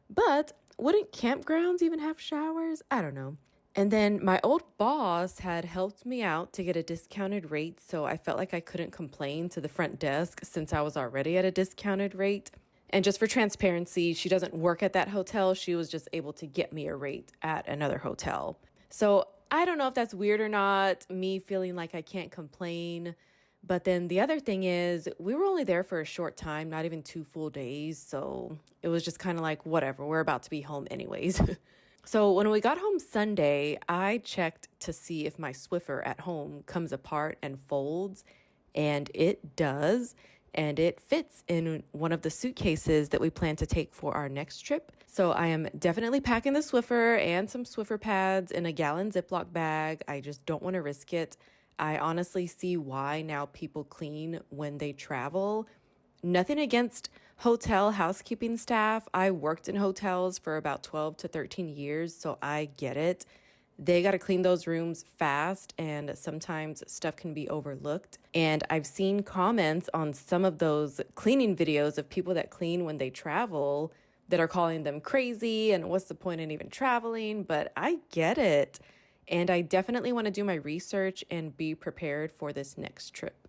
But wouldn't campgrounds even have showers? I don't know. And then my old boss had helped me out to get a discounted rate, so I felt like I couldn't complain to the front desk since I was already at a discounted rate. And just for transparency, she doesn't work at that hotel. She was just able to get me a rate at another hotel. So I don't know if that's weird or not, me feeling like I can't complain. But then the other thing is, we were only there for a short time, not even 2 full days. So it was just kind of like, whatever, we're about to be home anyways. So when we got home Sunday, I checked to see if my Swiffer at home comes apart and folds, and it does. And it fits in one of the suitcases that we plan to take for our next trip. So I am definitely packing the Swiffer and some Swiffer pads in a gallon Ziploc bag. I just don't want to risk it. I honestly see why now people clean when they travel. Nothing against hotel housekeeping staff. I worked in hotels for about 12 to 13 years, so I get it. They got to clean those rooms fast, and sometimes stuff can be overlooked. And I've seen comments on some of those cleaning videos of people that clean when they travel that are calling them crazy and what's the point in even traveling? But I get it. And I definitely want to do my research and be prepared for this next trip.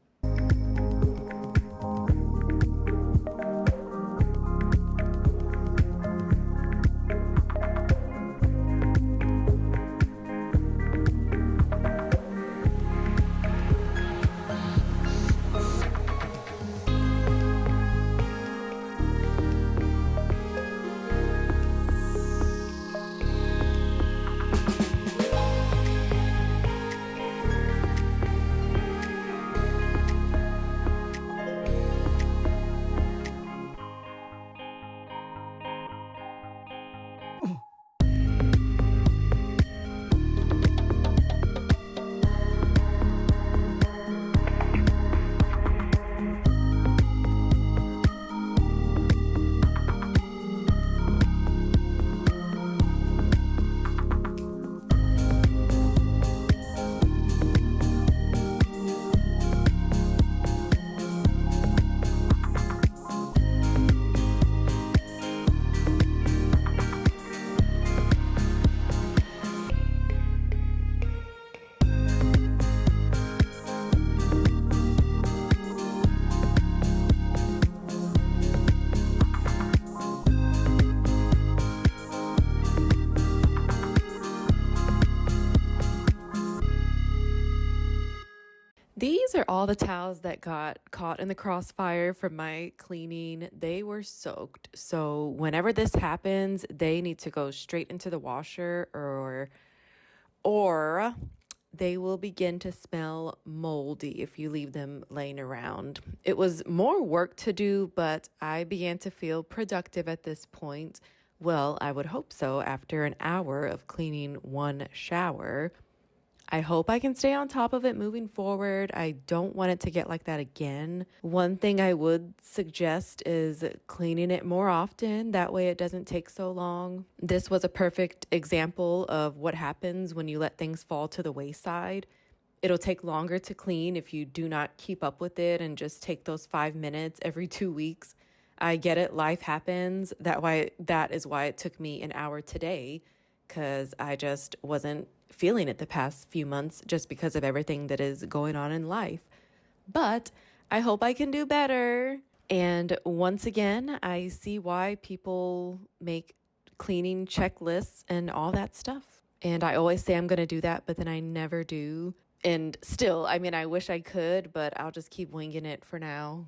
These are all the towels that got caught in the crossfire from my cleaning. They were soaked. So whenever this happens, they need to go straight into the washer or they will begin to smell moldy if you leave them laying around. It was more work to do, but I began to feel productive at this point. Well, I would hope so after an hour of cleaning one shower. I hope I can stay on top of it moving forward. I don't want it to get like that again. One thing I would suggest is cleaning it more often. That way it doesn't take so long. This was a perfect example of what happens when you let things fall to the wayside. It'll take longer to clean if you do not keep up with it and just take those 5 minutes every 2 weeks. I get it, life happens. That is why it took me an hour today, because I just wasn't feeling it the past few months just because of everything that is going on in life. But I hope I can do better. And once again, I see why people make cleaning checklists and all that stuff. And I always say I'm going to do that, but then I never do. And still, I mean, I wish I could, but I'll just keep winging it for now.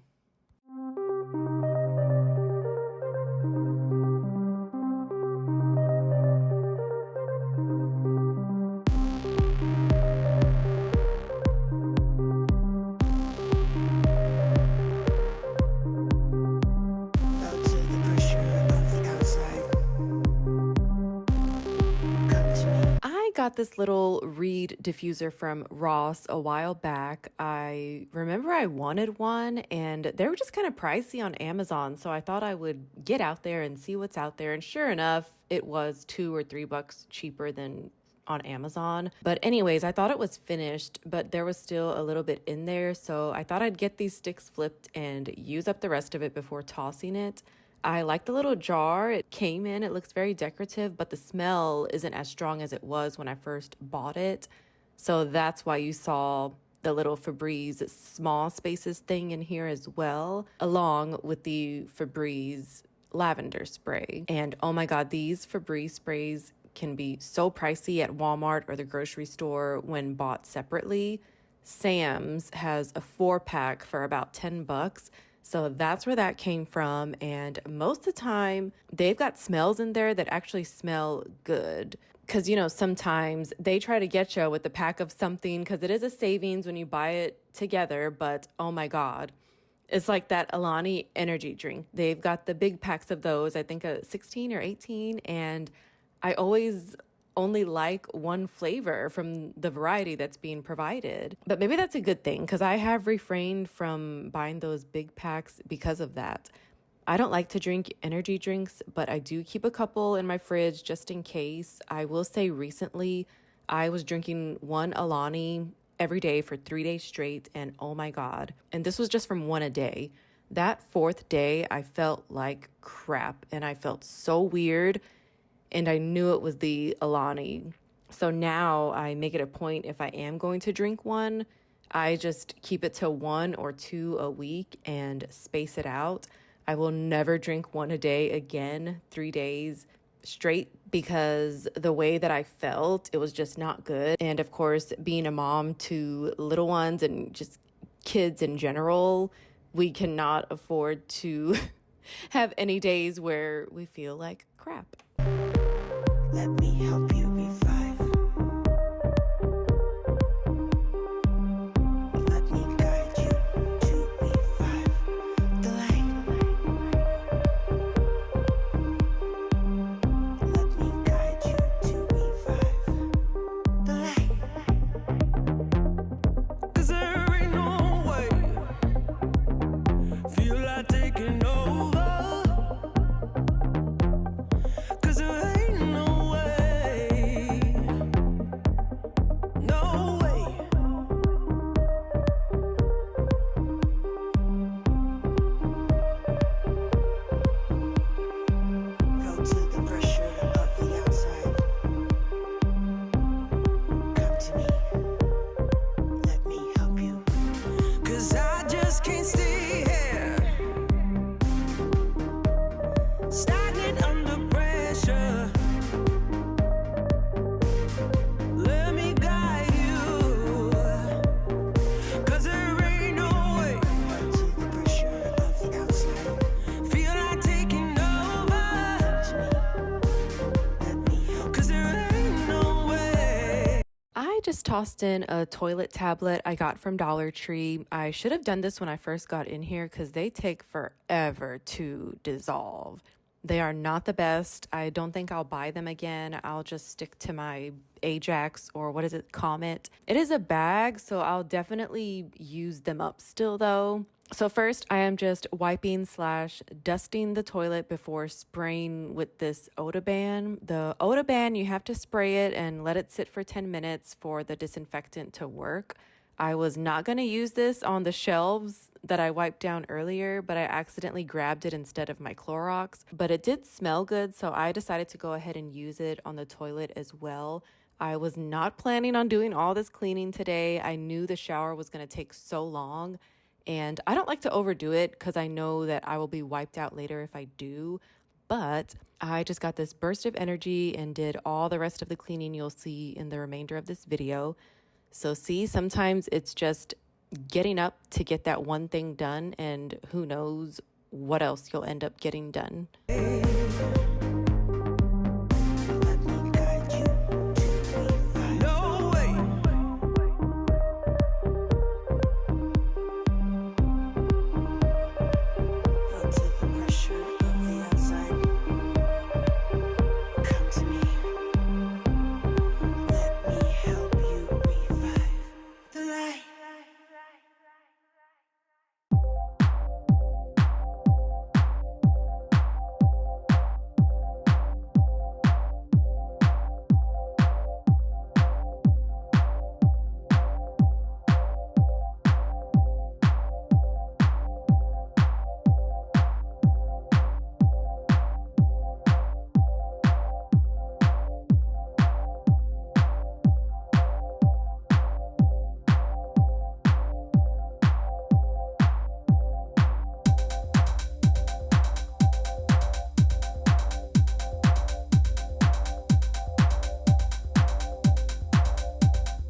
Felt the pressure of the outside come to me. I got this little reed diffuser from Ross a while back. I remember I wanted one and they were just kind of pricey on Amazon. So I thought I would get out there and see what's out there. And sure enough, it was $2 or $3 cheaper than on Amazon. But anyways, I thought it was finished, but there was still a little bit in there. So I thought I'd get these sticks flipped and use up the rest of it before tossing it. I like the little jar it came in. It looks very decorative, but the smell isn't as strong as it was when I first bought it. So that's why you saw the little Febreze small spaces thing in here as well, along with the Febreze lavender spray. And oh my God, these Febreze sprays can be so pricey at Walmart or the grocery store when bought separately. Sam's has a 4-pack for about $10. So that's where that came from. And most of the time, they've got smells in there that actually smell good. Because, sometimes they try to get you with a pack of something because it is a savings when you buy it together. But oh my God, It's like that Alani energy drink. They've got the big packs of those, I think 16 or 18. And I always only like one flavor from the variety that's being provided. But maybe that's a good thing because I have refrained from buying those big packs because of that. I don't like to drink energy drinks, but I do keep a couple in my fridge just in case. I will say recently I was drinking one Alani every day for 3 days straight, and oh my God. And this was just from one a day. That fourth day, I felt like crap and I felt so weird, and I knew it was the Alani. So now I make it a point if I am going to drink one, I just keep it to 1 or 2 a week and space it out. I will never drink one a day again, 3 days straight, because the way that I felt, it was just not good. And of course, being a mom to little ones and just kids in general, we cannot afford to have any days where we feel like crap. Let me help you revive. Let me guide you to revive the light. Let me guide you to revive the light. 'Cause there ain't no way. Feel like taking over. 'Cause there ain't no way. No way. Felt to the pressure of the outside. Come to me. Let me help you. 'Cause I just can't stay here. Stagnant under pressure. Let me guide you. 'Cause there ain't no way. Felt to the pressure of the outside. Feel like taking over. To me. Let me help 'Cause there ain't no way. I just tossed in a toilet tablet I got from Dollar Tree. I should have done this when I first got in here because they take forever to dissolve. They are not the best. I don't think I'll buy them again. I'll just stick to my Ajax, or what is it, Comet. It is a bag, so I'll definitely use them up still though. So first I am just wiping slash dusting the toilet before spraying with this Odoban. The Odoban, you have to spray it and let it sit for 10 minutes for the disinfectant to work. I was not going to use this on the shelves that I wiped down earlier, but I accidentally grabbed it instead of my Clorox. But it did smell good, so I decided to go ahead and use it on the toilet as well. I was not planning on doing all this cleaning today. I knew the shower was going to take so long, and I don't like to overdo it because I know that I will be wiped out later if I do. But I just got this burst of energy and did all the rest of the cleaning you'll see in the remainder of this video. So see, sometimes it's just getting up to get that one thing done, and who knows what else you'll end up getting done. Let me guide you to revive. No way. Felt to the pressure of the outside. Come to me. Let me help you revive the light.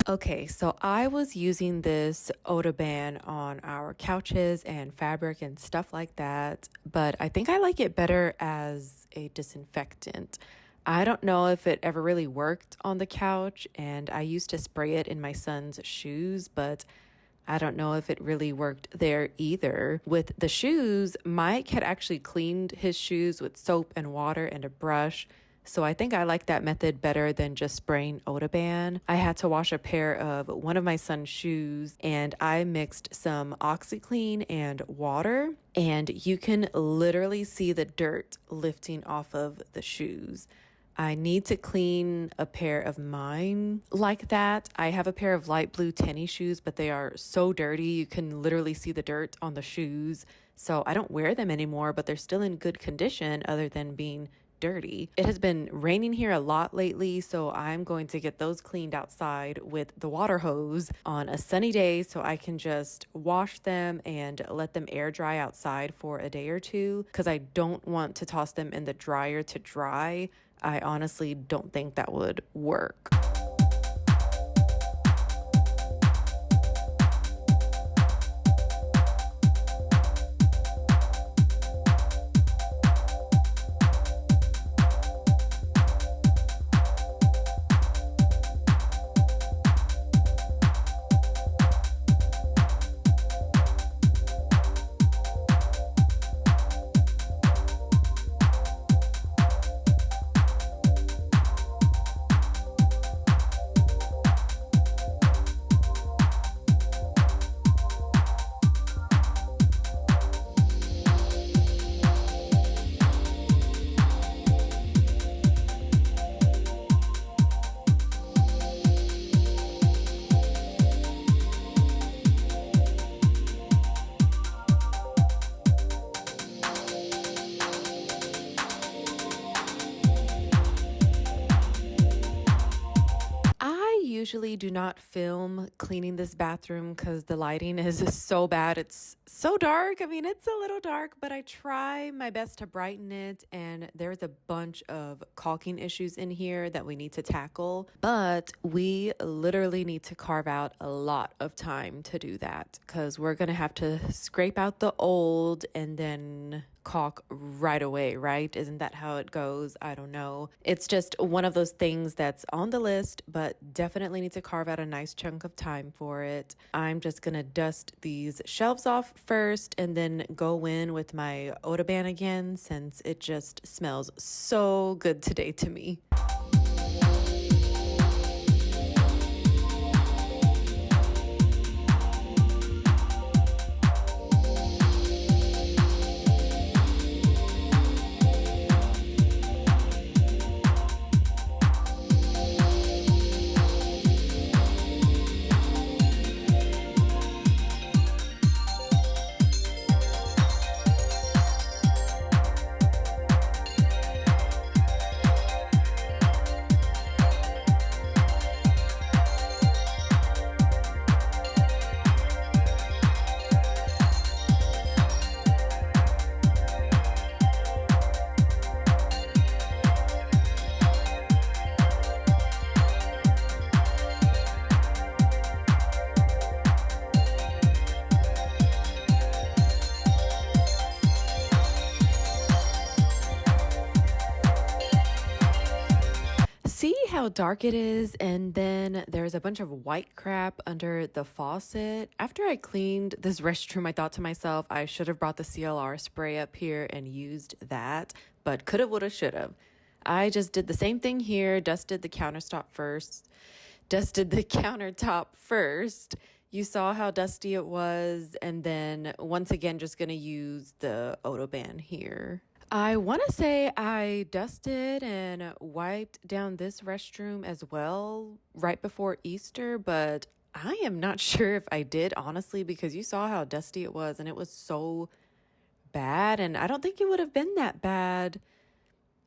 Okay, so I was using this Odoban on our couches and fabric and stuff like that, but I think I like it better as a disinfectant. I don't know if it ever really worked on the couch, and I used to spray it in my son's shoes, but I don't know if it really worked there either. With the shoes, Mike had actually cleaned his shoes with soap and water and a brush. So I think I like that method better than just spraying Odoban. I had to wash a pair of one of my son's shoes and I mixed some OxyClean and water, and you can literally see the dirt lifting off of the shoes. I need to clean a pair of mine like that. I have a pair of light blue tennis shoes, but they are so dirty. You can literally see the dirt on the shoes. So I don't wear them anymore, but they're still in good condition other than being dirty. It has been raining here a lot lately, so I'm going to get those cleaned outside with the water hose on a sunny day so I can just wash them and let them air dry outside for a day or two, because I don't want to toss them in the dryer to dry. I honestly don't think that would work. I usually do not film cleaning this bathroom because the lighting is so bad. It's so dark. I mean, it's a little dark, but I try my best to brighten it. And there's a bunch of caulking issues in here that we need to tackle. But we literally need to carve out a lot of time to do that because we're going to have to scrape out the old and then caulk right away, right? Isn't that how it goes? I don't know. It's just one of those things that's on the list, but definitely need to carve out a nice chunk of time for it. I'm just gonna dust these shelves off first and then go in with my Odoban again since it just smells so good today to me. See how dark it is? And then there's a bunch of white crap under the faucet. After I cleaned this restroom, I thought to myself, I should have brought the CLR spray up here and used that, but coulda, woulda, shoulda. I just did the same thing here, dusted the countertop first. You saw how dusty it was, and then once again, just gonna use the Odoban here. I want to say I dusted and wiped down this restroom as well right before Easter, but I am not sure if I did, honestly, because you saw how dusty it was and it was so bad. And I don't think it would have been that bad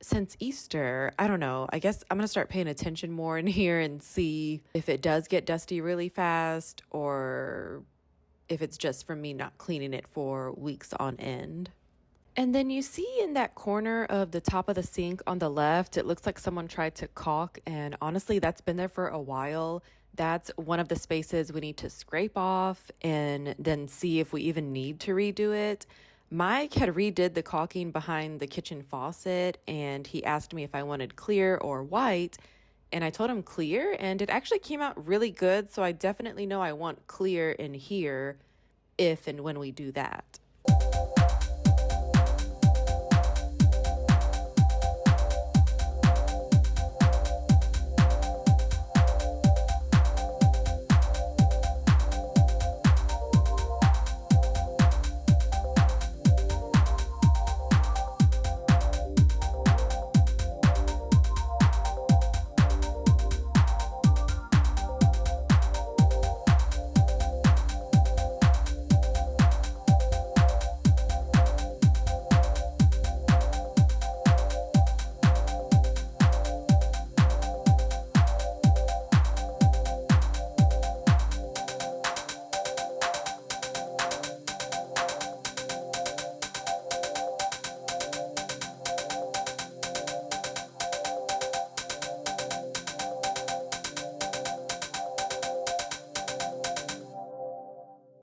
since Easter. I don't know. I guess I'm going to start paying attention more in here and see if it does get dusty really fast or if it's just from me not cleaning it for weeks on end. And then you see in that corner of the top of the sink on the left, it looks like someone tried to caulk. And honestly, that's been there for a while. That's one of the spaces we need to scrape off and then see if we even need to redo it. Mike had redid the caulking behind the kitchen faucet and he asked me if I wanted clear or white. and I told him clear, and it actually came out really good. So I definitely know I want clear in here if and when we do that.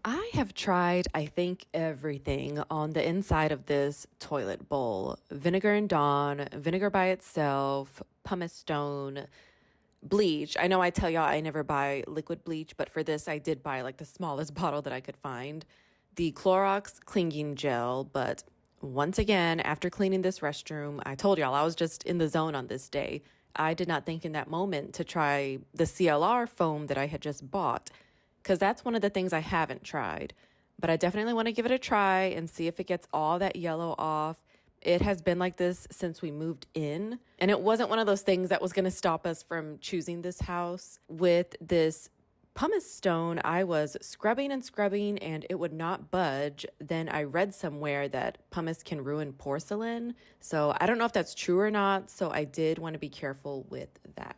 I have tried, I think, everything on the inside of this toilet bowl. Vinegar and Dawn, vinegar by itself, pumice stone, bleach. I know I tell y'all I never buy liquid bleach, but for this I did buy like the smallest bottle that I could find. The Clorox clinging gel, but once again, after cleaning this restroom, I told y'all I was just in the zone on this day. I did not think in that moment to try the CLR foam that I had just bought, because that's one of the things I haven't tried. But I definitely want to give it a try and see if it gets all that yellow off. It has been like this since we moved in, and it wasn't one of those things that was going to stop us from choosing this house. With this pumice stone, I was scrubbing and scrubbing and it would not budge. Then I read somewhere that pumice can ruin porcelain. So I don't know if that's true or not. So I did want to be careful with that.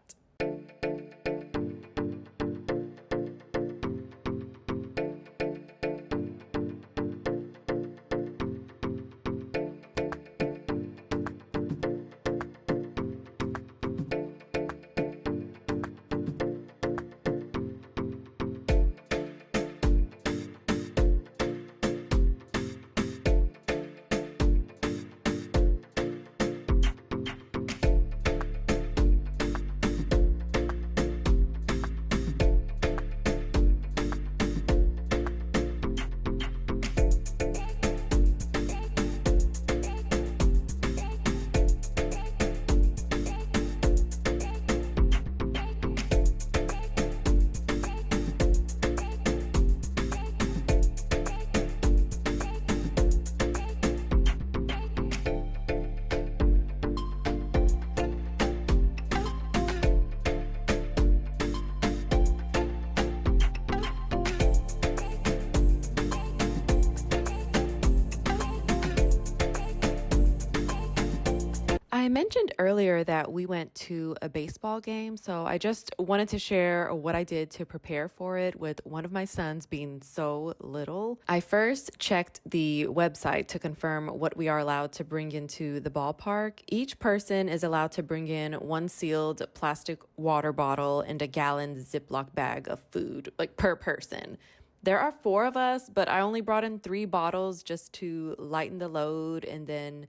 I mentioned earlier that we went to a baseball game, so I just wanted to share what I did to prepare for it with one of my sons being so little. I first checked the website to confirm what we are allowed to bring into the ballpark. Each person is allowed to bring in one sealed plastic water bottle and a gallon Ziploc bag of food, like per person. There are 4 of us, but I only brought in 3 bottles just to lighten the load, and then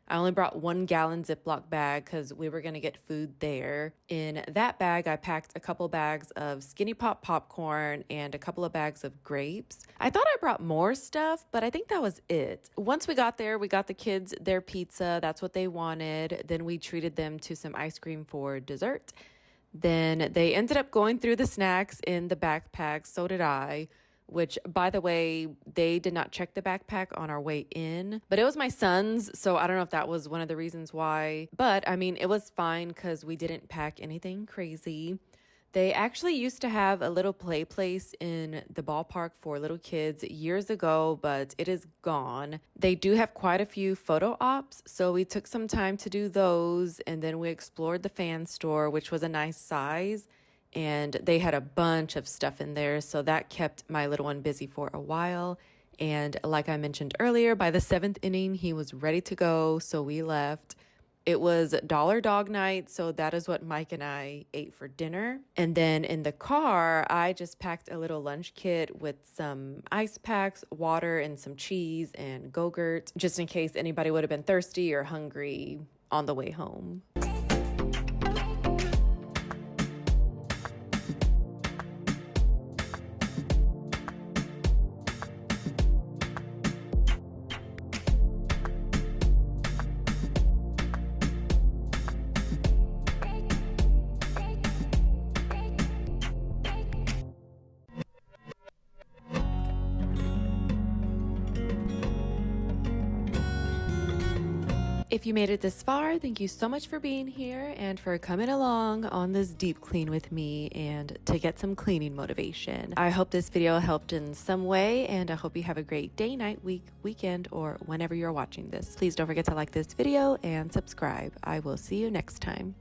I only brought 1 gallon Ziploc bag because we were going to get food there. In that bag, I packed a couple bags of Skinny Pop popcorn and a couple of bags of grapes. I thought I brought more stuff, but I think that was it. Once we got there, we got the kids their pizza. That's what they wanted. Then we treated them to some ice cream for dessert. Then they ended up going through the snacks in the backpack. So did I. Which, by the way, they did not check the backpack on our way in, but it was my son's, so I don't know if that was one of the reasons why. But I mean, it was fine because we didn't pack anything crazy. They actually used to have a little play place in the ballpark for little kids years ago, but it is gone. They do have quite a few photo ops, so we took some time to do those, and then we explored the fan store, which was a nice size. And they had a bunch of stuff in there, so that kept my little one busy for a while. And like I mentioned earlier, by the 7th inning, he was ready to go, so we left. It was Dollar Dog Night, so that is what Mike and I ate for dinner. And then in the car, I just packed a little lunch kit with some ice packs, water, and some cheese and Go-Gurt, just in case anybody would have been thirsty or hungry on the way home. If you made it this far, thank you so much for being here and for coming along on this deep clean with me and to get some cleaning motivation. I hope this video helped in some way, and I hope you have a great day, night, week, weekend, or whenever you're watching this. Please don't forget to like this video and subscribe. I will see you next time.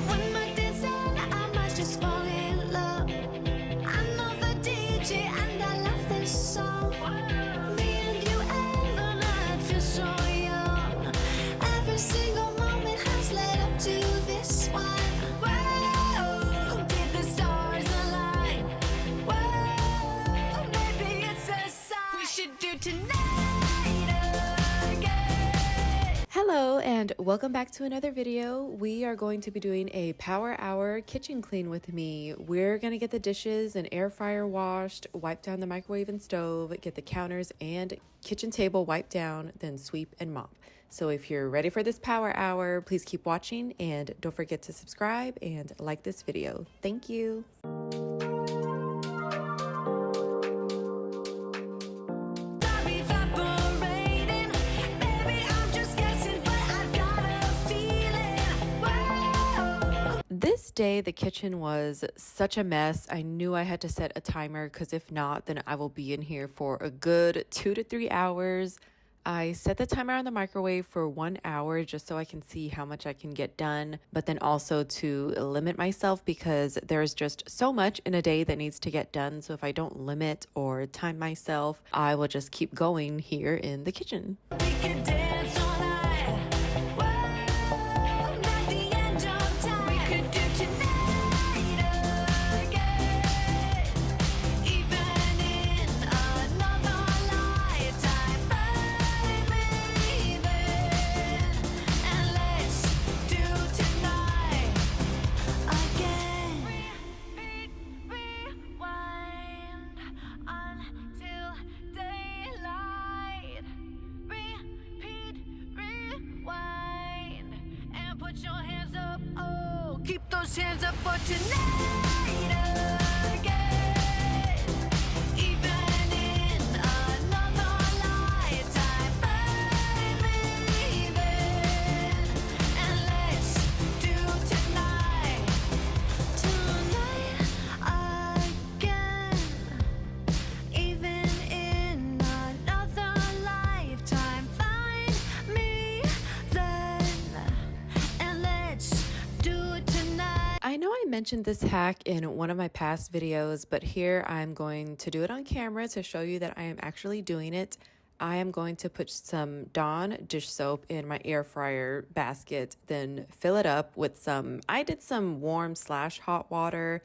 When my days end, I might just fall in love. I know the DJ and I love this song. Me and you and the night feel so young. Every single moment has led up to this one. Whoa, did the stars align? Whoa, maybe it's a sign we should do tonight again. Hello and welcome back to another video. We are going to be doing a power hour kitchen clean with me. We're going to get the dishes and air fryer washed, wipe down the microwave and stove, get the counters and kitchen table wiped down, then sweep and mop. So if you're ready for this power hour, please keep watching and don't forget to subscribe and like this video. Thank you. Stop evaporating. Maybe I'm just guessing, but I've got a feeling. Whoa. This day, the kitchen was such a mess. I knew I had to set a timer because if not, then I will be in here for a good 2 to 3 hours. I set the timer on the microwave for 1 hour just so I can see how much I can get done, but then also to limit myself because there's just so much in a day that needs to get done. So if I don't limit or time myself, I will just keep going here in the kitchen. We could dance all night. Whoa, not the end of time. We could do tonight again. Even in another lifetime, baby. And let's do tonight again. Rewind until daylight. Repeat, rewind, and put your hands up. Oh, keep those hands up for tonight again. Even in another lifetime, baby. And let's do tonight again. Even in another lifetime, find me then, and let's do it tonight. I know I mentioned this hack in one of my past videos, but here I'm going to do it on camera to show you that I am actually doing it. I am going to put some Dawn dish soap in my air fryer basket, then fill it up with I did some warm / hot water.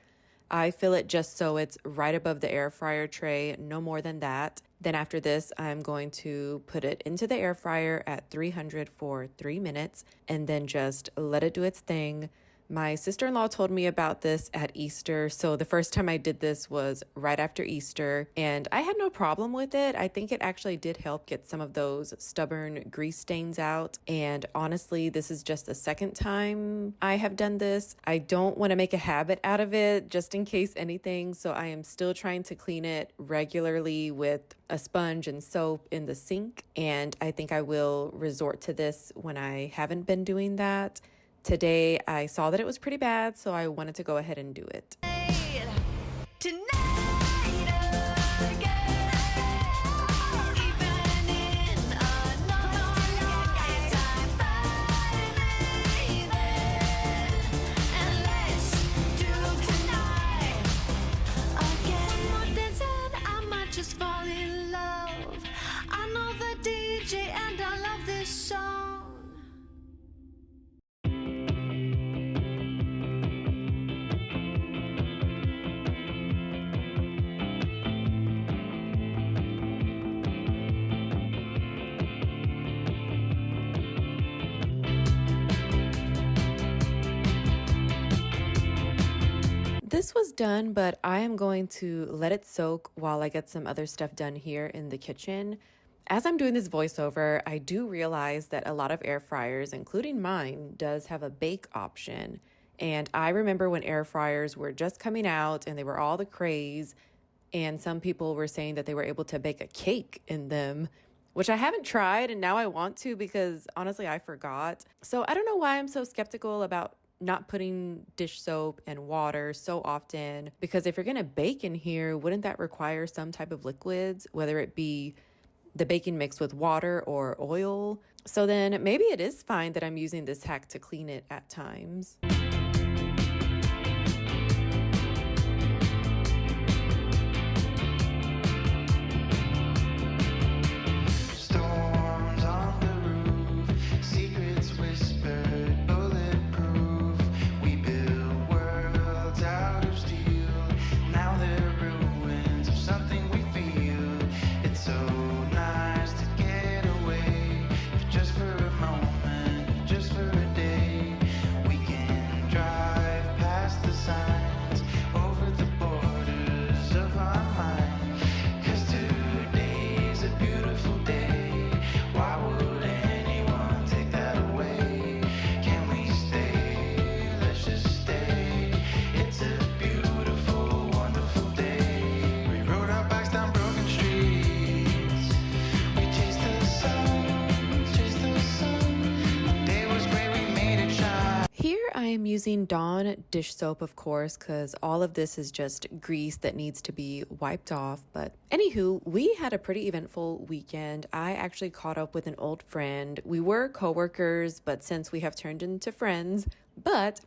I fill it just so it's right above the air fryer tray, no more than that. Then after this, I'm going to put it into the air fryer at 300 for 3 minutes and then just let it do its thing. My sister-in-law told me about this at Easter, so the first time I did this was right after Easter, and I had no problem with it. I think it actually did help get some of those stubborn grease stains out, and honestly, this is just the second time I have done this. I don't want to make a habit out of it just in case anything, so I am still trying to clean it regularly with a sponge and soap in the sink, and I think I will resort to this when I haven't been doing that. Today, I saw that it was pretty bad, so I wanted to go ahead and do it. Tonight again. Even in another lifetime, baby. And let's do tonight again. One more dance and I might just fall in love. I know the DJ and I love this song. This breakfast was done, but I am going to let it soak while I get some other stuff done here in the kitchen. As I'm doing this voiceover, I do realize that a lot of air fryers, including mine, does have a bake option. And I remember when air fryers were just coming out and they were all the craze, and some people were saying that they were able to bake a cake in them, which I haven't tried, and now I want to because honestly, I forgot. So I don't know why I'm so skeptical about not putting dish soap and water so often, because if you're gonna bake in here, wouldn't that require some type of liquids, whether it be the baking mix with water or oil? So then maybe it is fine that I'm using this hack to clean it at times. Storms on the roof, secrets whispered, bulletproof. We build worlds out of steel. Now they're ruins of something we feel. It's so nice to get away, if just for a moment, if just for a day. We can drive past the signs, over the borders of our mind. 'Cause today's a beautiful day. Why would anyone take that away? Can we stay? Let's just stay. It's a beautiful, wonderful day. We rode our bikes down broken streets. We chased the sun, chased the sun. The day was great, we made it shine. Here I am using Dawn dish soap, of course, because all of this is just grease that needs to be wiped off. But anywho, we had a pretty eventful weekend. I actually caught up with an old friend. We were coworkers, but since we have turned into friends, but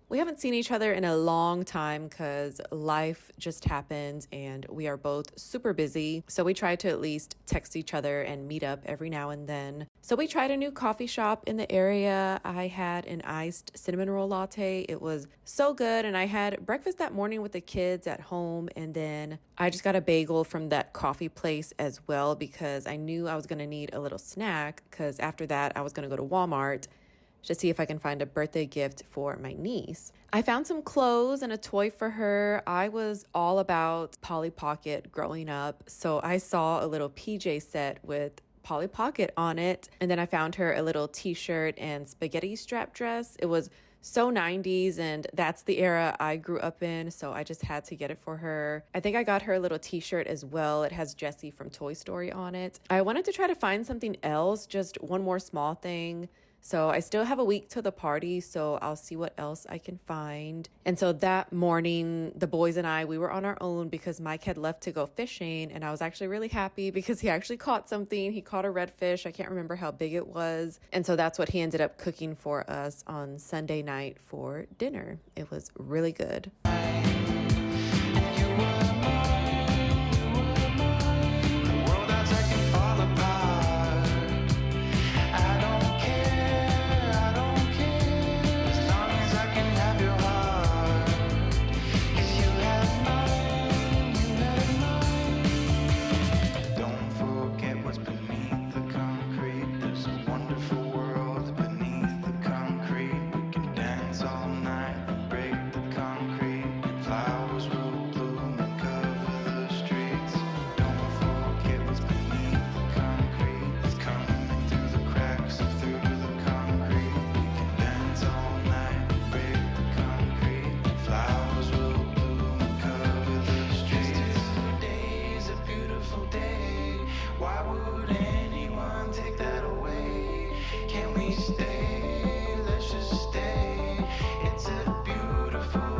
we haven't seen each other in a long time because life just happened and we are both super busy. So we try to at least text each other and meet up every now and then. So we tried a new coffee shop in the area. I had an iced cinnamon roll latte. It was so good. And I had breakfast that morning with the kids at home. And then I just got a bagel from that coffee place as well because I knew I was going to need a little snack because after that I was going to go to Walmart to see if I can find a birthday gift for my niece. I found some clothes and a toy for her. I was all about Polly Pocket growing up, so I saw a little PJ set with Polly Pocket on it, and then I found her a little t-shirt and spaghetti strap dress. It was so 90s, and that's the era I grew up in, so I just had to get it for her. I think I got her a little t-shirt as well. It has Jessie from Toy Story on it. I wanted to try to find something else, just one more small thing. So I still have a week to the party, so I'll see what else I can find. And so that morning, the boys and I, we were on our own because Mike had left to go fishing, and I was actually really happy because he actually caught something. He caught a redfish. I can't remember how big it was. And so that's what he ended up cooking for us on Sunday night for dinner. It was really good.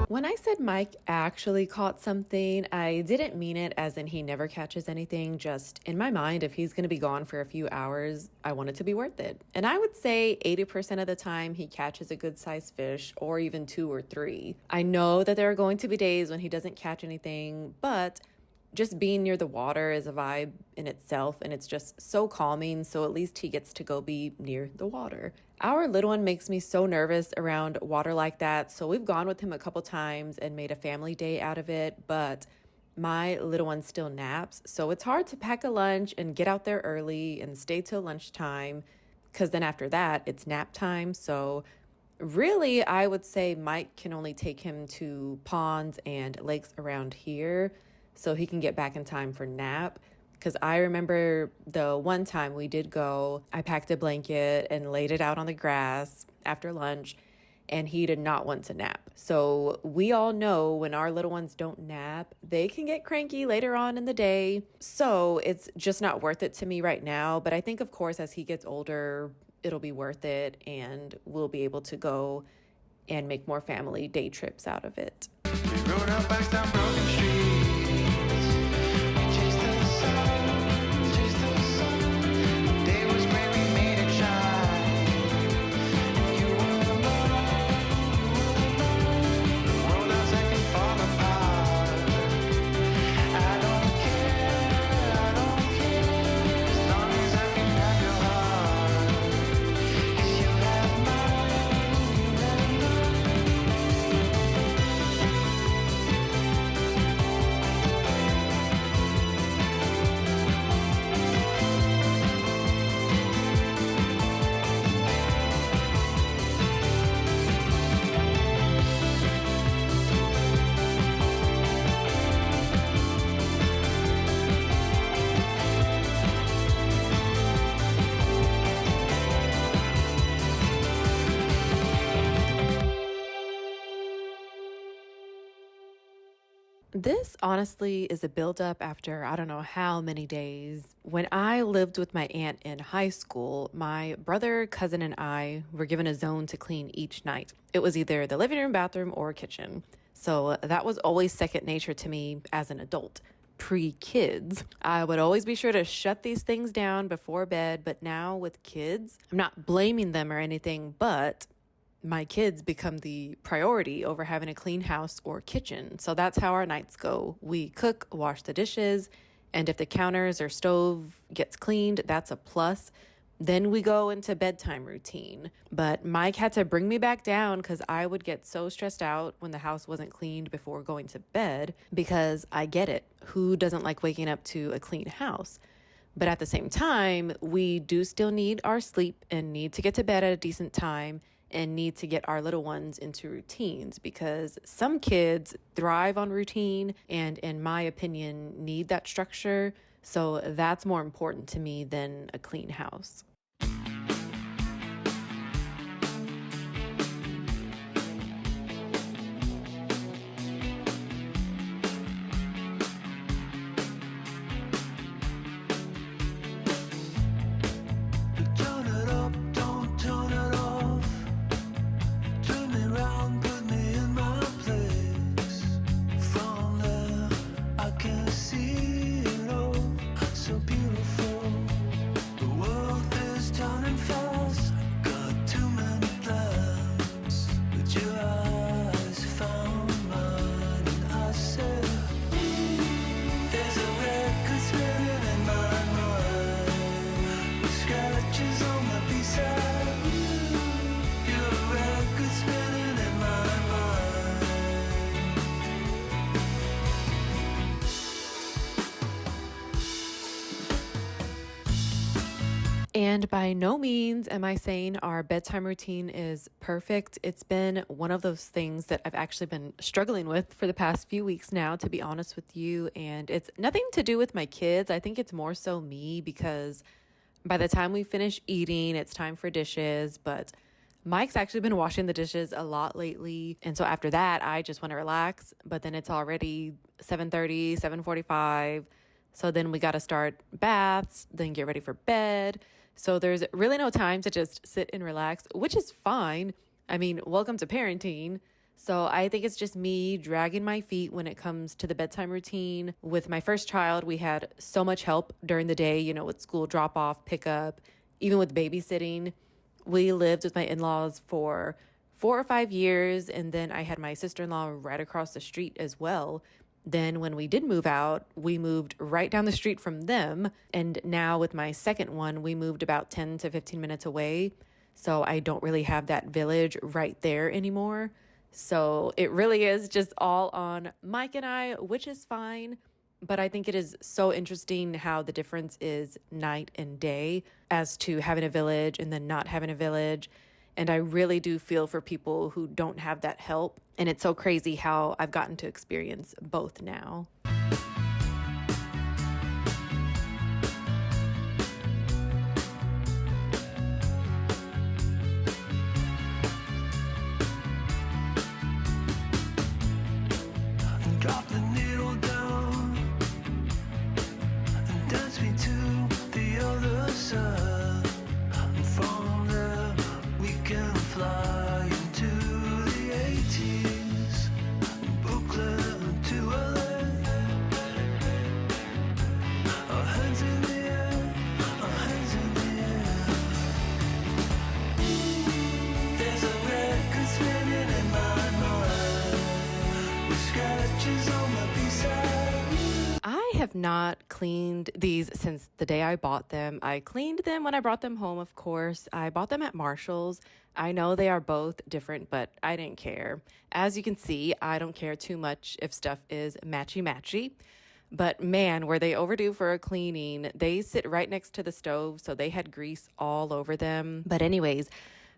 When I said Mike actually caught something, I didn't mean it as in he never catches anything. Just in my mind, if he's going to be gone for a few hours, I want it to be worth it. And I would say 80% of the time he catches a good sized fish or even 2 or 3. I know that there are going to be days when he doesn't catch anything, but just being near the water is a vibe in itself, and it's just so calming. So at least he gets to go be near the water. Our little one makes me so nervous around water like that. So we've gone with him a couple times and made a family day out of it. But my little one still naps. So it's hard to pack a lunch and get out there early and stay till lunchtime, because then after that it's nap time. So Really, I would say Mike can only take him to ponds and lakes around here so he can get back in time for nap. Because I remember the one time we did go, I packed a blanket and laid it out on the grass after lunch, and he did not want to nap. So we all know when our little ones don't nap, they can get cranky later on in the day. So it's just not worth it to me right now. But I think, of course, as he gets older, it'll be worth it and we'll be able to go and make more family day trips out of it. We rode our bikes down broken streets. We chased the sun, chased the sun. The day was great, we made it shine. And you were mine. The world outside can fall apart. I don't care, as long as I can have your heart. 'Cause you have mine, you have mine. This honestly is a buildup after I don't know how many days. When I lived with my aunt in high school, my brother, cousin, and I were given a zone to clean each night. It was either the living room, bathroom, or kitchen. So that was always second nature to me as an adult. Pre kids, I would always be sure to shut these things down before bed. But now with kids, I'm not blaming them or anything, but my kids become the priority over having a clean house or kitchen. So that's how our nights go. We cook, wash the dishes, and if the counters or stove gets cleaned, that's a plus. Then we go into bedtime routine. But Mike had to bring me back down because I would get so stressed out when the house wasn't cleaned before going to bed because I get it. Who doesn't like waking up to a clean house? But at the same time, we do still need our sleep and need to get to bed at a decent time and need to get our little ones into routines because some kids thrive on routine and, in my opinion, need that structure. So that's more important to me than a clean house. Turn it up, don't turn it off. Turn me round, put me in my place. From there, I can see it all. So beautiful. The world is turning fast. Got too many plans. But your eyes found mine, and I said, there's a record spinning in my mind. With scratches on the B-side. You're a record spinning in my mind. And by no means am I saying our bedtime routine is perfect. It's been one of those things that I've actually been struggling with for the past few weeks now, to be honest with you. And it's nothing to do with my kids. I think it's more so me because by the time we finish eating, it's time for dishes. But Mike's actually been washing the dishes a lot lately. And so after that, I just want to relax. But then it's already 7:30, 7:45. So then we got to start baths, then get ready for bed. So there's really no time to just sit and relax, which is fine. I mean, welcome to parenting. So I think it's just me dragging my feet when it comes to the bedtime routine. With my first child, we had so much help during the day, with school drop off, pickup, even with babysitting. We lived with my in-laws for 4 or 5 years, and then I had my sister-in-law right across the street as well. Then when we did move out, we moved right down the street from them. And now with my second one, we moved about 10 to 15 minutes away. So I don't really have that village right there anymore. So it really is just all on Mike and I, which is fine. But I think it is so interesting how the difference is night and day as to having a village and then not having a village. And I really do feel for people who don't have that help. And it's so crazy how I've gotten to experience both now. Drop the needle down and dance me to the other side. And from there we can fly into the 80s, Brooklyn to LA. Our hands in the air, our hands in the air. There's a record spinning in my mind with scratches on my B-side. I have not cleaned these since the day I bought them. I cleaned them when I brought them home, of course. I bought them at Marshall's. I know they are both different, but I didn't care. As you can see, I don't care too much if stuff is matchy-matchy. But man, were they overdue for a cleaning. They sit right next to the stove, so they had grease all over them. But anyways,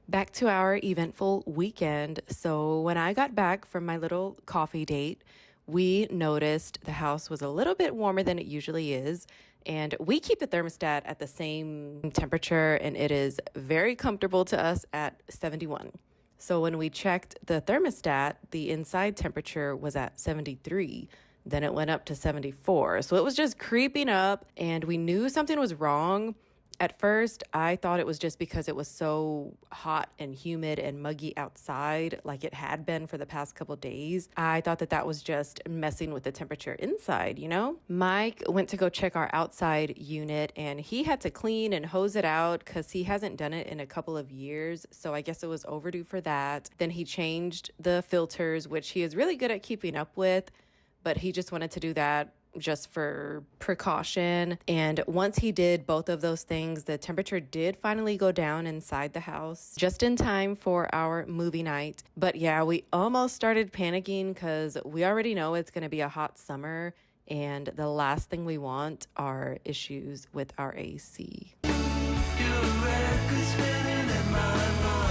back to our eventful weekend. So when I got back from my little coffee date, we noticed the house was a little bit warmer than it usually is. And we keep the thermostat at the same temperature, and it is very comfortable to us at 71. So when we checked the thermostat, the inside temperature was at 73. Then it went up to 74. So it was just creeping up, and we knew something was wrong. At first, I thought it was just because it was so hot and humid and muggy outside, like it had been for the past couple days. I thought that was just messing with the temperature inside, you know? Mike went to go check our outside unit, and he had to clean and hose it out because he hasn't done it in a couple of years. So I guess it was overdue for that. Then he changed the filters, which he is really good at keeping up with, but he just wanted to do that just for precaution. And once he did both of those things, the temperature did finally go down inside the house just in time for our movie night. But yeah, we almost started panicking because we already know it's going to be a hot summer, and the last thing we want are issues with our AC. Your record spinning in my mind.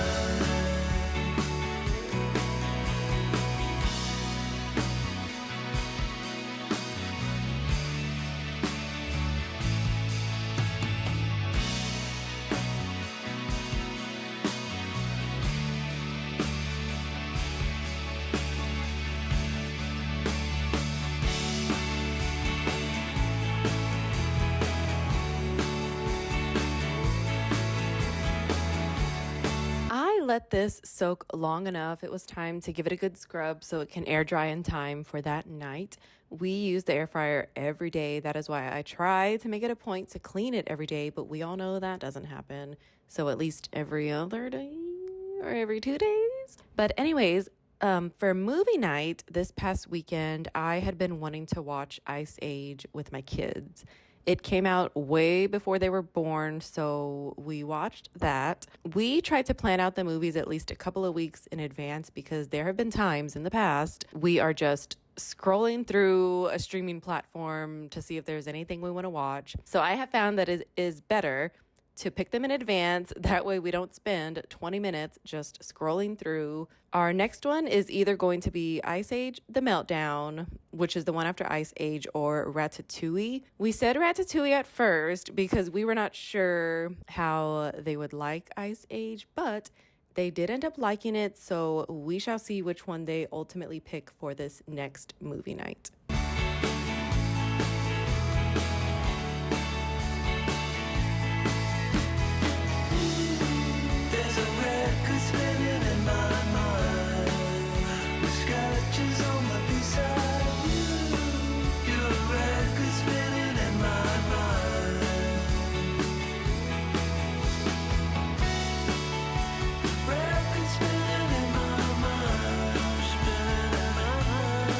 Let this soak long enough. It was time to give it a good scrub so it can air dry in time for that night. We use the air fryer every day. That is why I try to make it a point to clean it every day, but we all know that doesn't happen. So at least every other day or every 2 days. But anyways, for movie night this past weekend, I had been wanting to watch Ice Age with my kids. It came out way before they were born, so we watched that. We tried to plan out the movies at least a couple of weeks in advance because there have been times in the past we are just scrolling through a streaming platform to see if there's anything we want to watch. So I have found that it is better to pick them in advance. That way we don't spend 20 minutes just scrolling through. Our next one is either going to be Ice Age The Meltdown, which is the one after Ice Age, or Ratatouille. We said Ratatouille at first because we were not sure how they would like Ice Age, but they did end up liking it, so we shall see which one they ultimately pick for this next movie night. There's a record spinning in my mind with scratches on my B-side. Your record spinning in my mind. Record spinning in my mind. Spinning in my mind.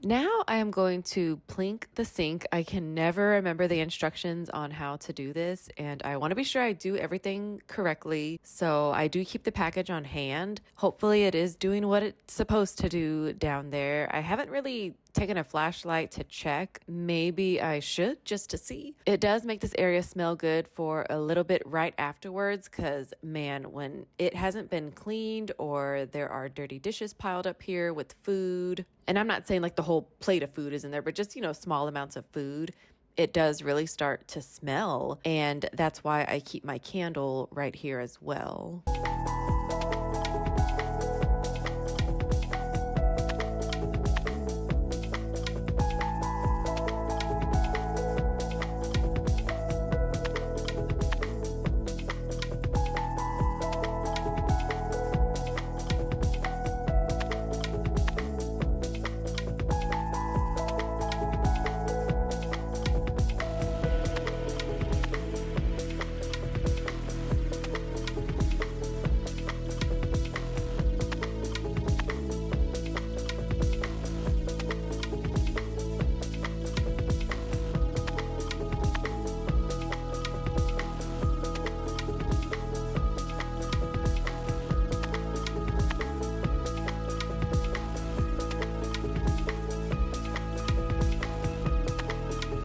Now I am going to plink the sink. I can never remember the instructions on how to do this, and I want to be sure I do everything correctly. So I do keep the package on hand. Hopefully it is doing what it's supposed to do down there. I haven't really taken a flashlight to check. Maybe I should just to see. It does make this area smell good for a little bit right afterwards because, man, when it hasn't been cleaned or there are dirty dishes piled up here with food, and I'm not saying like the whole plate of food is in there, but just, small amounts of food, it does really start to smell. And that's why I keep my candle right here as well.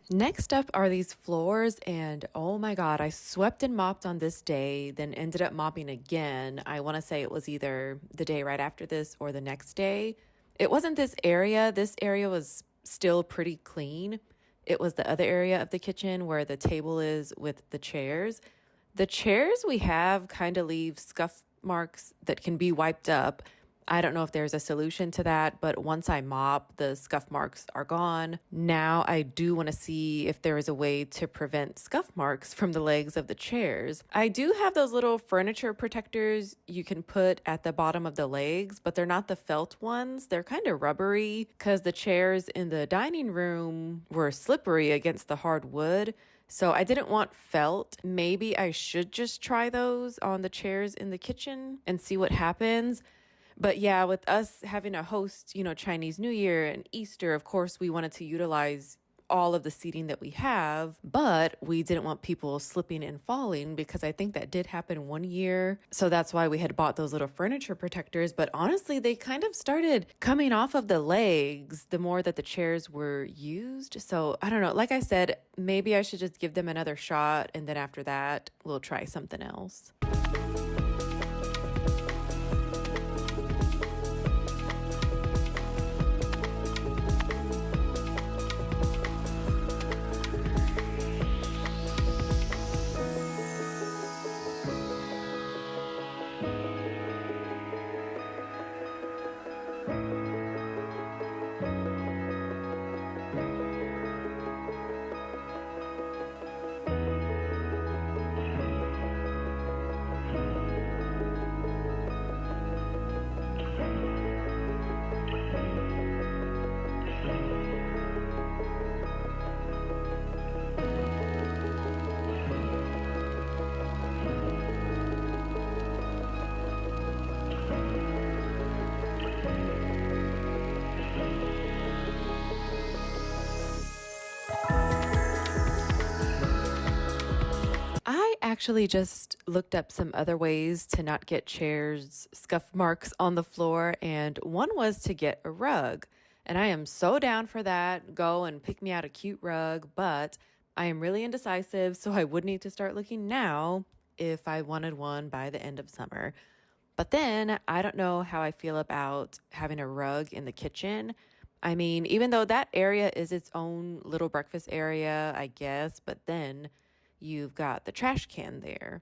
Next up are these floors, and oh my God, I swept and mopped on this day, then ended up mopping again. I want to say it was either the day right after this or the next day. It wasn't this area. This area was still pretty clean. It was the other area of the kitchen where the table is with the chairs. The chairs we have kind of leave scuff marks that can be wiped up. I don't know if there's a solution to that, but once I mop, the scuff marks are gone. Now I do want to see if there is a way to prevent scuff marks from the legs of the chairs. I do have those little furniture protectors you can put at the bottom of the legs, but they're not the felt ones. They're kind of rubbery because the chairs in the dining room were slippery against the hard wood. So I didn't want felt. Maybe I should just try those on the chairs in the kitchen and see what happens. But yeah, with us having to host, Chinese New Year and Easter, of course, we wanted to utilize all of the seating that we have, but we didn't want people slipping and falling because I think that did happen one year. So that's why we had bought those little furniture protectors. But honestly, they kind of started coming off of the legs the more that the chairs were used. So I don't know. Like I said, maybe I should just give them another shot. And then after that, we'll try something else. I actually just looked up some other ways to not get chairs scuff marks on the floor, and one was to get a rug. And I am so down for that. Go and pick me out a cute rug, but I am really indecisive, so I would need to start looking now if I wanted one by the end of summer. But then I don't know how I feel about having a rug in the kitchen. I mean, even though that area is its own little breakfast area, I guess, but then you've got the trash can there.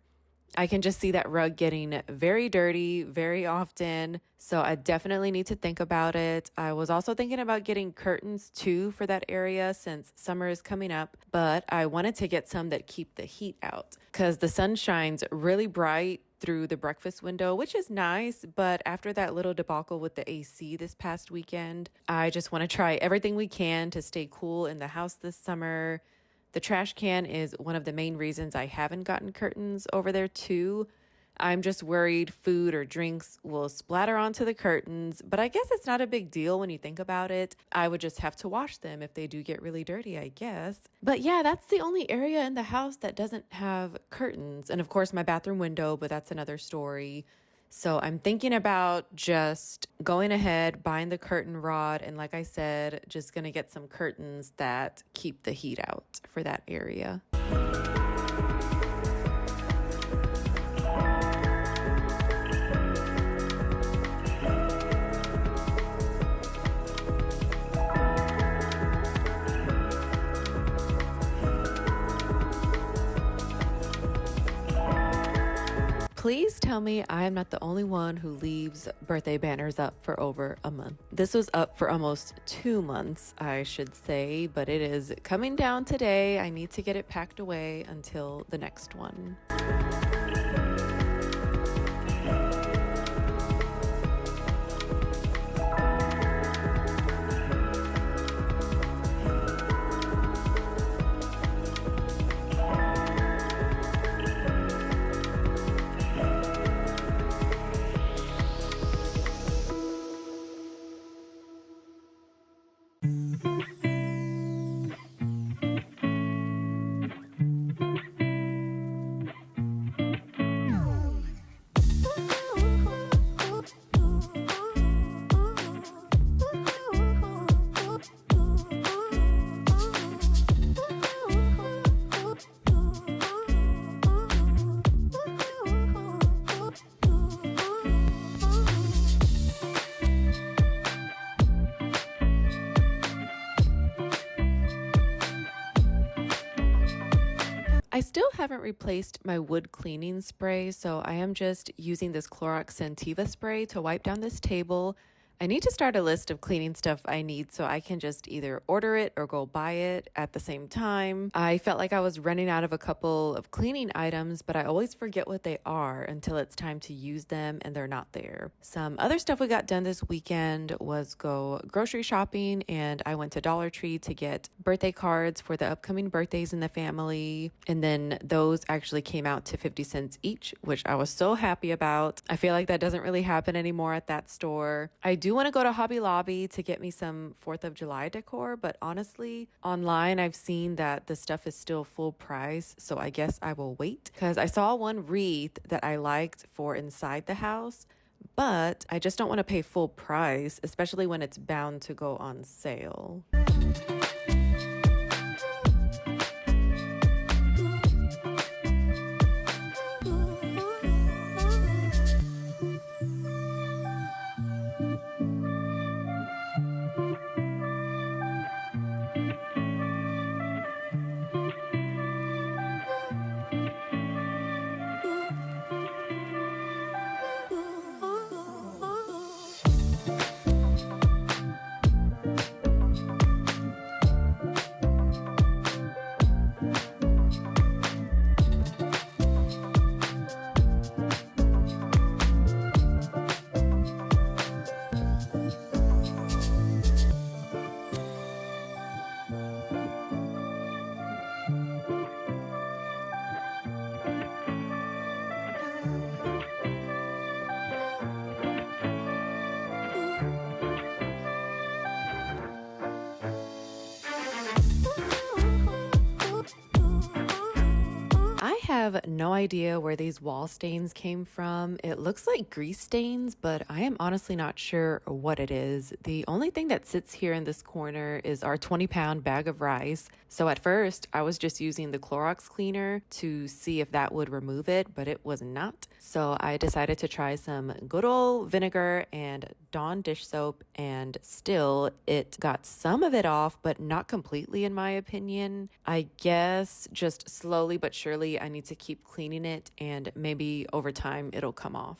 I can just see that rug getting very dirty very often. So I definitely need to think about it. I was also thinking about getting curtains too for that area since summer is coming up, but I wanted to get some that keep the heat out because the sun shines really bright through the breakfast window, which is nice. But after that little debacle with the AC this past weekend, I just want to try everything we can to stay cool in the house this summer. The trash can is one of the main reasons I haven't gotten curtains over there too. I'm just worried food or drinks will splatter onto the curtains, but I guess it's not a big deal when you think about it. I would just have to wash them if they do get really dirty, I guess. But yeah, that's the only area in the house that doesn't have curtains. And of course, my bathroom window, but that's another story. So I'm thinking about just going ahead, buying the curtain rod, and like I said, just gonna get some curtains that keep the heat out for that area. Please tell me I am not the only one who leaves birthday banners up for over a month. This was up for almost 2 months, I should say, but it is coming down today. I need to get it packed away until the next one. I still haven't replaced my wood cleaning spray, so I am just using this Clorox Scentiva spray to wipe down this table. I need to start a list of cleaning stuff I need so I can just either order it or go buy it at the same time. I felt like I was running out of a couple of cleaning items, but I always forget what they are until it's time to use them and they're not there. Some other stuff we got done this weekend was go grocery shopping, and I went to Dollar Tree to get birthday cards for the upcoming birthdays in the family. And then those actually came out to 50 cents each, which I was so happy about. I feel like that doesn't really happen anymore at that store. I do want to go to Hobby Lobby to get me some 4th of July decor, but honestly, online I've seen that the stuff is still full price, so I guess I will wait because I saw one wreath that I liked for inside the house, but I just don't want to pay full price, especially when it's bound to go on sale. I have no idea where these wall stains came from. It looks like grease stains, but I am honestly not sure what it is. The only thing that sits here in this corner is our 20-pound bag of rice. So at first, I was just using the Clorox cleaner to see if that would remove it, but it was not. So I decided to try some good old vinegar and Dawn dish soap, and still it got some of it off, but not completely in my opinion. I guess just slowly but surely I need to keep cleaning it, and maybe over time it'll come off.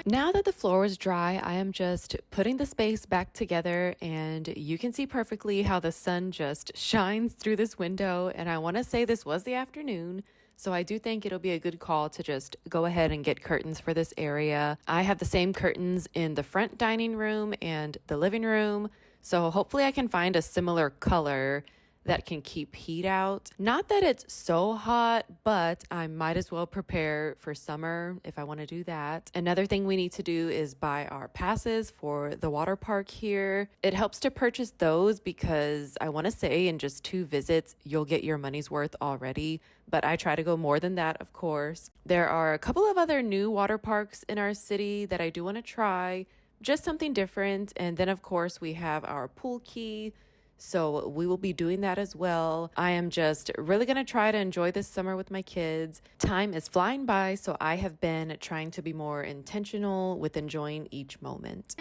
Now that the floor is dry, I am just putting the space back together, and you can see perfectly how the sun just shines through this window. And I want to say this was the afternoon, so I do think it'll be a good call to just go ahead and get curtains for this area. I have the same curtains in the front dining room and the living room, so hopefully I can find a similar color that can keep heat out. Not that it's so hot, but I might as well prepare for summer if I want to do that. Another thing we need to do is buy our passes for the water park here. It helps to purchase those because I want to say in just 2 visits, you'll get your money's worth already. But I try to go more than that, of course. There are a couple of other new water parks in our city that I do want to try, just something different. And then, of course, we have our pool key. So we will be doing that as well. I am just really going to try to enjoy this summer with my kids. Time is flying by, so I have been trying to be more intentional with enjoying each moment.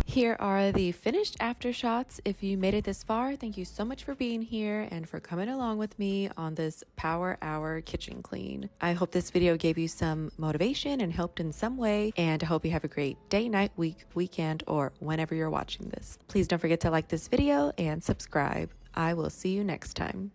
Here are the finished after shots. If you made it this far, thank you so much for being here and for coming along with me on this Power Hour kitchen clean. I hope this video gave you some motivation and helped in some way, and I hope you have a great day, night, week, weekend, or whenever you're watching this. Please don't forget to like this video and subscribe. I will see you next time.